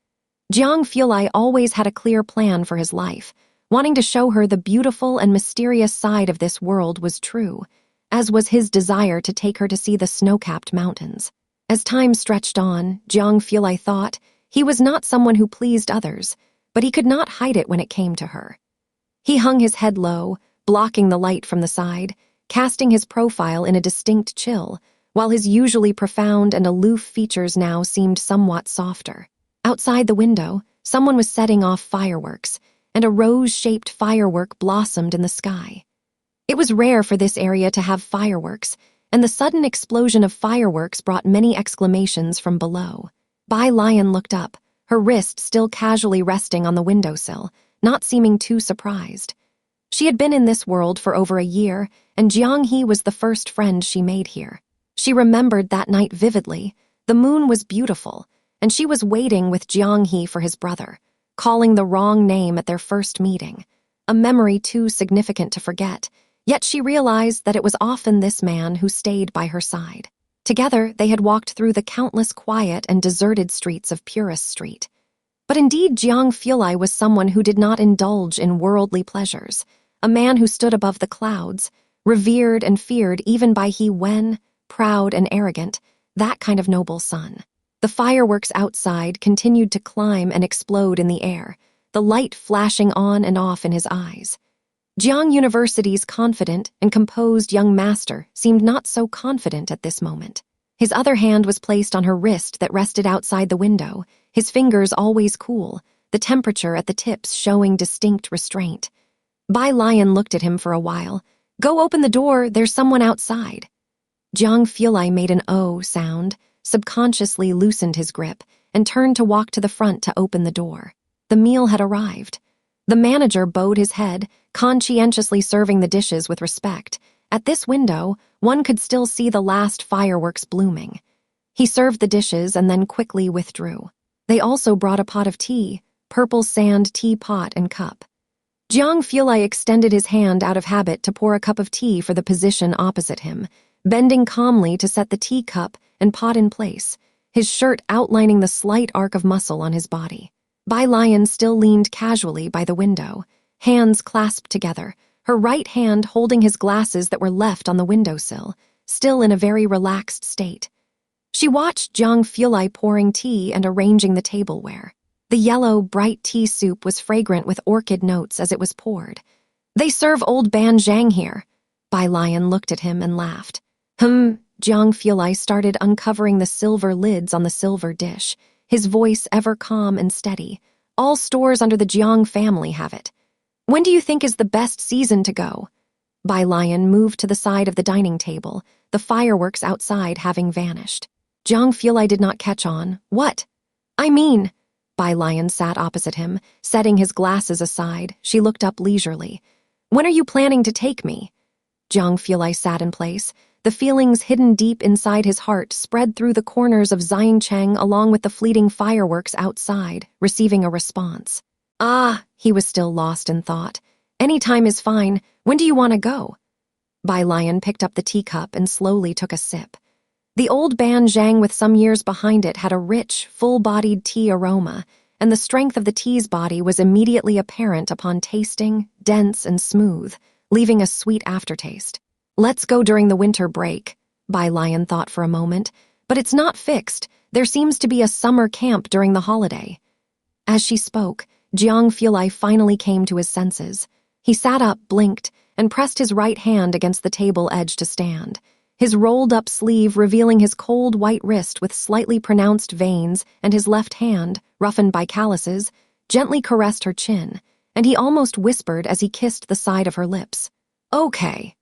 Jiang Fulai always had a clear plan for his life. Wanting to show her the beautiful and mysterious side of this world was true, as was his desire to take her to see the snow-capped mountains. As time stretched on, Jiang Fulai thought he was not someone who pleased others, but he could not hide it when it came to her. He hung his head low, blocking the light from the side, casting his profile in a distinct chill, while his usually profound and aloof features now seemed somewhat softer. Outside the window, someone was setting off fireworks, and a rose-shaped firework blossomed in the sky. It was rare for this area to have fireworks, and the sudden explosion of fireworks brought many exclamations from below. Bai Lion looked up, her wrist still casually resting on the windowsill, not seeming too surprised. She had been in this world for over a year, and Jiang He was the first friend she made here. She remembered that night vividly. The moon was beautiful, and she was waiting with Jiang He for his brother, calling the wrong name at their first meeting, a memory too significant to forget, yet she realized that it was often this man who stayed by her side. Together, they had walked through the countless quiet and deserted streets of Purist Street. But indeed, Jiang Fulai was someone who did not indulge in worldly pleasures, a man who stood above the clouds, revered and feared even by He Wen, proud and arrogant, that kind of noble son. The fireworks outside continued to climb and explode in the air, the light flashing on and off in his eyes. Jiang University's confident and composed young master seemed not so confident at this moment. His other hand was placed on her wrist that rested outside the window, his fingers always cool, the temperature at the tips showing distinct restraint. Bai Lion looked at him for a while. "Go open the door, there's someone outside." Jiang Fulai made an "oh" sound, subconsciously loosened his grip, and turned to walk to the front to open the door. The meal had arrived. The manager bowed his head, conscientiously serving the dishes with respect. At this window, one could still see the last fireworks blooming. He served the dishes and then quickly withdrew. They also brought a pot of tea, purple sand teapot and cup. Jiang Fulai extended his hand out of habit to pour a cup of tea for the position opposite him, bending calmly to set the teacup and pot in place, his shirt outlining the slight arc of muscle on his body. Bai Lion still leaned casually by the window, hands clasped together, her right hand holding his glasses that were left on the windowsill, still in a very relaxed state. She watched Jiang Fulai pouring tea and arranging the tableware. The yellow, bright tea soup was fragrant with orchid notes as it was poured. "They serve old Ban Zhang here." Bai Lion looked at him and laughed. Jiang Fulai started uncovering the silver lids on the silver dish, his voice ever calm and steady. "All stores under the Jiang family have it. When do you think is the best season to go?" Bai Lion moved to the side of the dining table, the fireworks outside having vanished. Jiang Fulai did not catch on. "What?" "I mean..." Bai Lion sat opposite him, setting his glasses aside. She looked up leisurely. "When are you planning to take me?" Jiang Fulai sat in place. The feelings hidden deep inside his heart spread through the corners of Xingxian along with the fleeting fireworks outside, receiving a response. "Ah," he was still lost in thought. "Any time is fine. When do you want to go?" Bai Lion picked up the teacup and slowly took a sip. The old Ban Zhang with some years behind it had a rich, full-bodied tea aroma, and the strength of the tea's body was immediately apparent upon tasting, dense and smooth, leaving a sweet aftertaste. "Let's go during the winter break," Bai Lion thought for a moment, "but it's not fixed. There seems to be a summer camp during the holiday." As she spoke, Jiang Fulai finally came to his senses. He sat up, blinked, and pressed his right hand against the table edge to stand, his rolled-up sleeve revealing his cold white wrist with slightly pronounced veins, and his left hand, roughened by calluses, gently caressed her chin, and he almost whispered as he kissed the side of her lips. "Okay."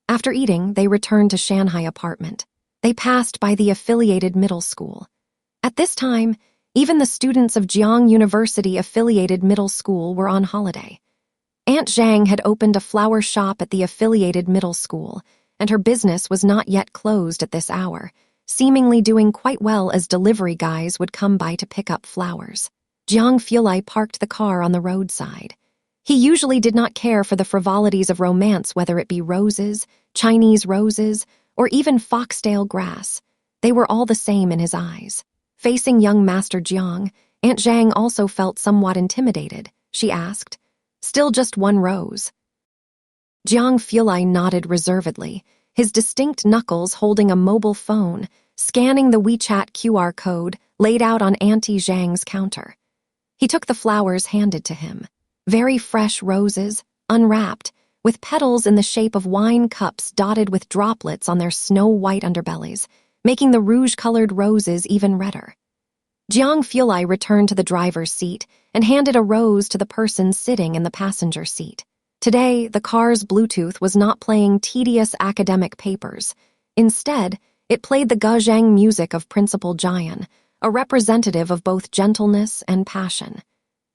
After eating, they returned to Shanghai apartment. They passed by the affiliated middle school. At this time, even the students of Jiang University affiliated middle school were on holiday. Aunt Zhang had opened a flower shop at the affiliated middle school, and her business was not yet closed at this hour, seemingly doing quite well as delivery guys would come by to pick up flowers. Jiang Fulai parked the car on the roadside. He usually did not care for the frivolities of romance, whether it be roses, Chinese roses, or even foxtail grass. They were all the same in his eyes. Facing young Master Jiang, Aunt Zhang also felt somewhat intimidated. She asked, "Still just one rose?" Jiang Fulai nodded reservedly, his distinct knuckles holding a mobile phone, scanning the WeChat QR code laid out on Auntie Zhang's counter. He took the flowers handed to him. Very fresh roses, unwrapped, with petals in the shape of wine cups dotted with droplets on their snow-white underbellies, making the rouge-colored roses even redder. Jiang Fulai returned to the driver's seat and handed a rose to the person sitting in the passenger seat. Today, the car's Bluetooth was not playing tedious academic papers. Instead, it played the gazhang music of Principal Jian, a representative of both gentleness and passion.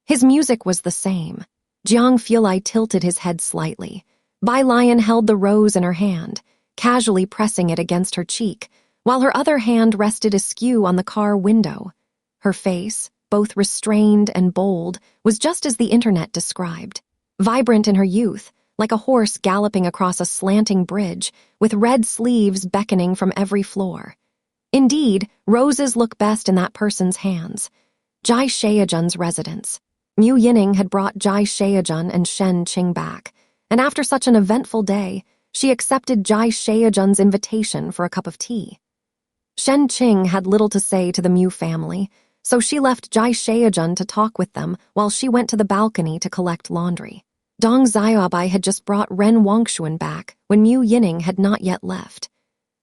His music was the same. Jiang Fulai tilted his head slightly. Bai Lion held the rose in her hand, casually pressing it against her cheek, while her other hand rested askew on the car window. Her face, both restrained and bold, was just as the internet described. Vibrant in her youth, like a horse galloping across a slanting bridge, with red sleeves beckoning from every floor. Indeed, roses look best in that person's hands. Jai Shaojun's residence. Mu Yining had brought Jai Shaojun and Shen Qing back, and after such an eventful day, she accepted Jai Shaojun's invitation for a cup of tea. Shen Qing had little to say to the Mu family, so she left Jai Shaojun to talk with them while she went to the balcony to collect laundry. Dong Xiaobai had just brought Ren Wangshuan back when Mu Yining had not yet left.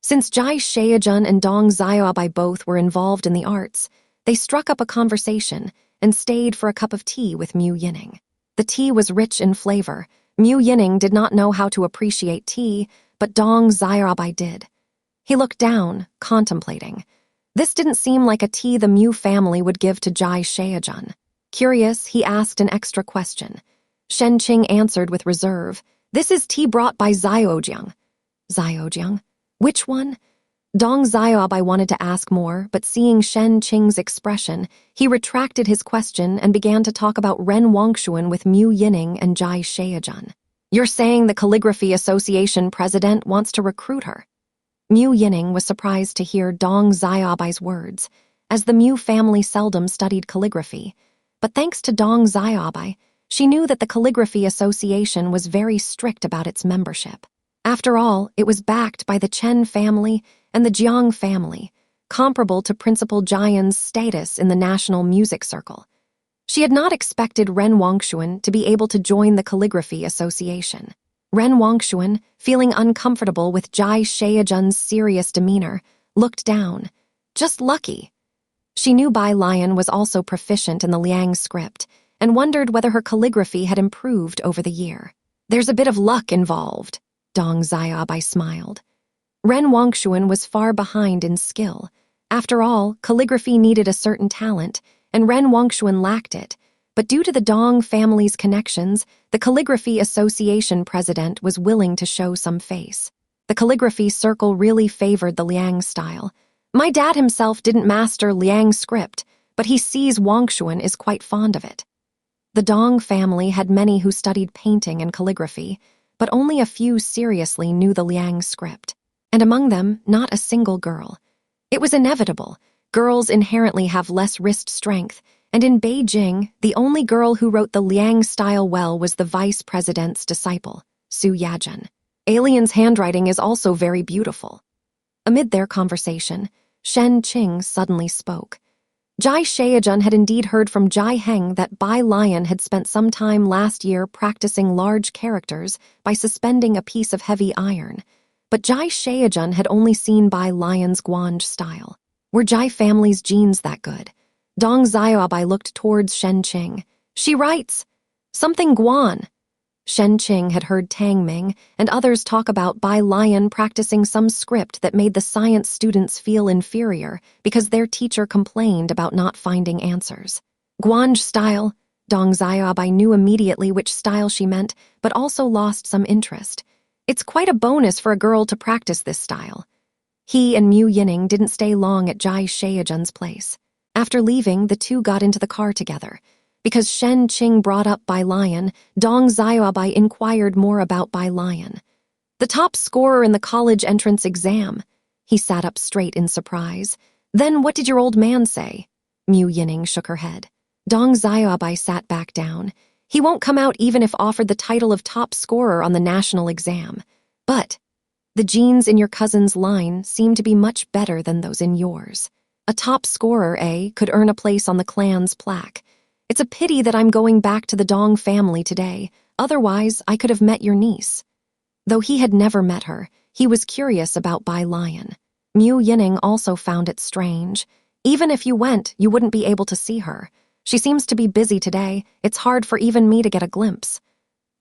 Since Jai Shaojun and Dong Xiaobai both were involved in the arts, they struck up a conversation and stayed for a cup of tea with Mu Yining. The tea was rich in flavor. Mu Yining did not know how to appreciate tea, but Dong Xiaobai did. He looked down, contemplating. This didn't seem like a tea the Mu family would give to Jai Shaojun. Curious, he asked an extra question. Shen Qing answered with reserve, "This is tea brought by Xiaojiang." Xiaojiang? Which one? Dong Xiaobai wanted to ask more, but seeing Shen Qing's expression, he retracted his question and began to talk about Ren Wangshuan with Mu Yining and Jai Shaojun. "You're saying the Calligraphy Association president wants to recruit her?" Mu Yining was surprised to hear Dong Xiaobai's words, as the Mu family seldom studied calligraphy. But thanks to Dong Xiaobai, she knew that the Calligraphy Association was very strict about its membership. After all, it was backed by the Chen family and the Jiang family, comparable to Principal Jian's status in the National Music Circle. She had not expected Ren Wangshuan to be able to join the Calligraphy Association. Ren Wangshuan, feeling uncomfortable with Jai Shaojun's serious demeanor, looked down. Just lucky. She knew Bai Lion was also proficient in the Liang script and wondered whether her calligraphy had improved over the year. "There's a bit of luck involved," Dong Xiaobai smiled. Ren Wangshuan was far behind in skill. After all, calligraphy needed a certain talent, and Ren Wangshuan lacked it. But due to the Dong family's connections, the Calligraphy Association president was willing to show some face. The calligraphy circle really favored the Liang style. "My dad himself didn't master Liang script, but he sees Wangshuan is quite fond of it." The Dong family had many who studied painting and calligraphy, but only a few seriously knew the Liang script. And among them, not a single girl. It was inevitable. Girls inherently have less wrist strength, and in Beijing, the only girl who wrote the Liang style well was the vice president's disciple, Su Yajun. Alien's handwriting is also very beautiful. Amid their conversation, Shen Qing suddenly spoke. Jai Shaojun had indeed heard from Jai Heng that Bai Lion had spent some time last year practicing large characters by suspending a piece of heavy iron. But Jai Shaojun had only seen Bai Lion's guange style. Were Jai family's genes that good? Dong Xiaobai looked towards Shen Qing. "She writes something guan." Shen Qing had heard Tang Ming and others talk about Bai Lion practicing some script that made the science students feel inferior because their teacher complained about not finding answers. Guange style. Dong Xiaobai knew immediately which style she meant, but also lost some interest. It's quite a bonus for a girl to practice this style. He and Mu Yining didn't stay long at Jai Shaojun's place. After leaving, the two got into the car together. Because Shen Qing brought up Bai Lion, Dong Xiaobai inquired more about Bai Lion. The top scorer in the college entrance exam. He sat up straight in surprise. Then what did your old man say? Mu Yining shook her head. Dong Xiaobai sat back down. He won't come out even if offered the title of top scorer on the national exam. But the genes in your cousin's line seem to be much better than those in yours. A top scorer, could earn a place on the clan's plaque. It's a pity that I'm going back to the Dong family today. Otherwise, I could have met your niece. Though he had never met her, he was curious about Bai Lion. Mu Yining also found it strange. Even if you went, you wouldn't be able to see her. She seems to be busy today. It's hard for even me to get a glimpse.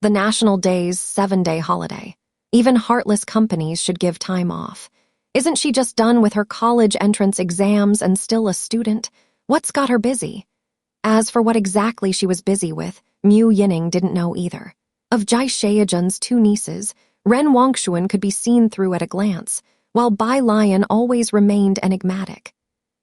The National Day's 7-day holiday. Even heartless companies should give time off. Isn't she just done with her college entrance exams and still a student? What's got her busy? As for what exactly she was busy with, Mu Yining didn't know either. Of Jai Shaojun's two nieces, Ren Wangshuan could be seen through at a glance, while Bai Lion always remained enigmatic.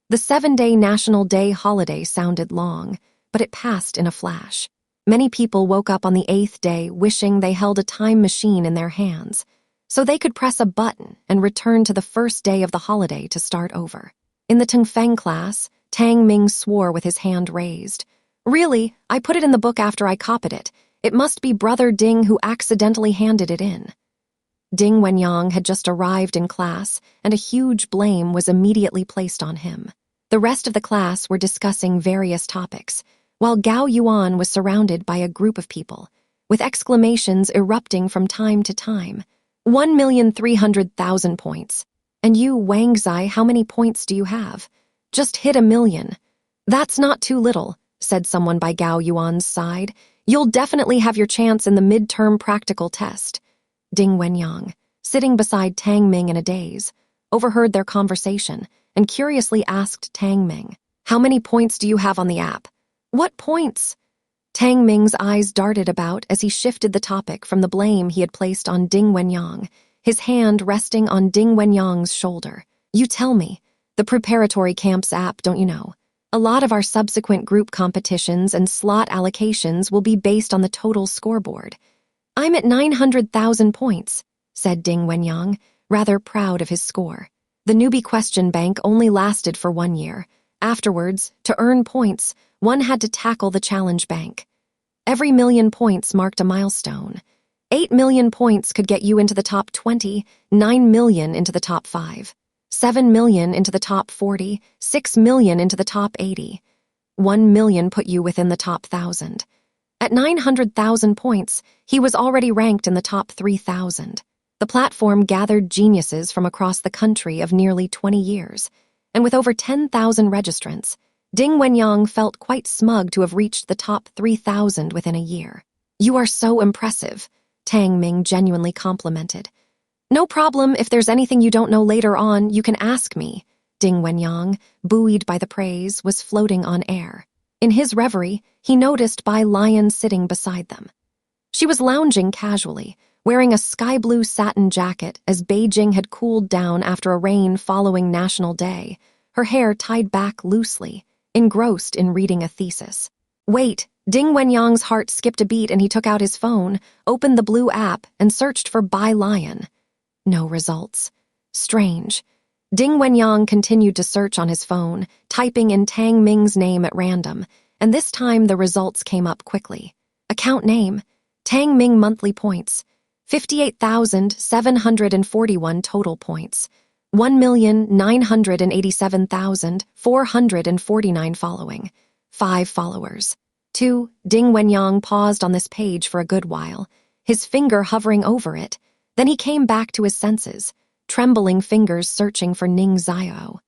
The 7-day National Day holiday sounded long, but it passed in a flash. Many people woke up on the 8th day wishing they held a time machine in their hands, so they could press a button and return to the first day of the holiday to start over. In the Tengfeng class, Tang Ming swore with his hand raised. Really, I put it in the book after I copied it. It must be Brother Ding who accidentally handed it in. Ding Wenyang had just arrived in class, and a huge blame was immediately placed on him. The rest of the class were discussing various topics, while Gao Yuan was surrounded by a group of people, with exclamations erupting from time to time. 1,300,000 points. And you, Wang Zai, how many points do you have? Just hit 1,000,000. That's not too little, said someone by Gao Yuan's side. You'll definitely have your chance in the midterm practical test. Ding Wenyang, sitting beside Tang Ming in a daze, overheard their conversation and curiously asked Tang Ming, how many points do you have on the app? What points? Tang Ming's eyes darted about as he shifted the topic from the blame he had placed on Ding Wenyang, his hand resting on Ding Wenyang's shoulder. You tell me, the preparatory camps app, don't you know? A lot of our subsequent group competitions and slot allocations will be based on the total scoreboard. I'm at 900,000 points, said Ding Wenyang, rather proud of his score. The newbie question bank only lasted for 1 year. Afterwards, to earn points, one had to tackle the challenge bank. Every 1,000,000 points marked a milestone. 8 million points could get you into the top 20, 9 million into the top 5, 7 million into the top 40, 6 million into the top 80. 1 million put you within the top 1,000. At 900,000 points, he was already ranked in the top 3,000. The platform gathered geniuses from across the country of nearly 20 years, and with over 10,000 registrants, Ding Wenyang felt quite smug to have reached the top 3,000 within a year. You are so impressive, Tang Ming genuinely complimented. No problem, if there's anything you don't know later on, you can ask me. Ding Wenyang, buoyed by the praise, was floating on air. In his reverie, he noticed Bai Lion sitting beside them. She was lounging casually, wearing a sky-blue satin jacket as Beijing had cooled down after a rain following National Day, her hair tied back loosely, engrossed in reading a thesis. Wait, Ding Wenyang's heart skipped a beat and he took out his phone, opened the blue app, and searched for Bai Lion. No results. Strange. Ding Wenyang continued to search on his phone, typing in Tang Ming's name at random, and this time the results came up quickly. Account name, Tang Ming monthly points, 58,741 total points, 1,987,449 following, 5 followers. 2. Ding Wenyang paused on this page for a good while, his finger hovering over it. Then he came back to his senses, trembling fingers searching for Ning Xiao.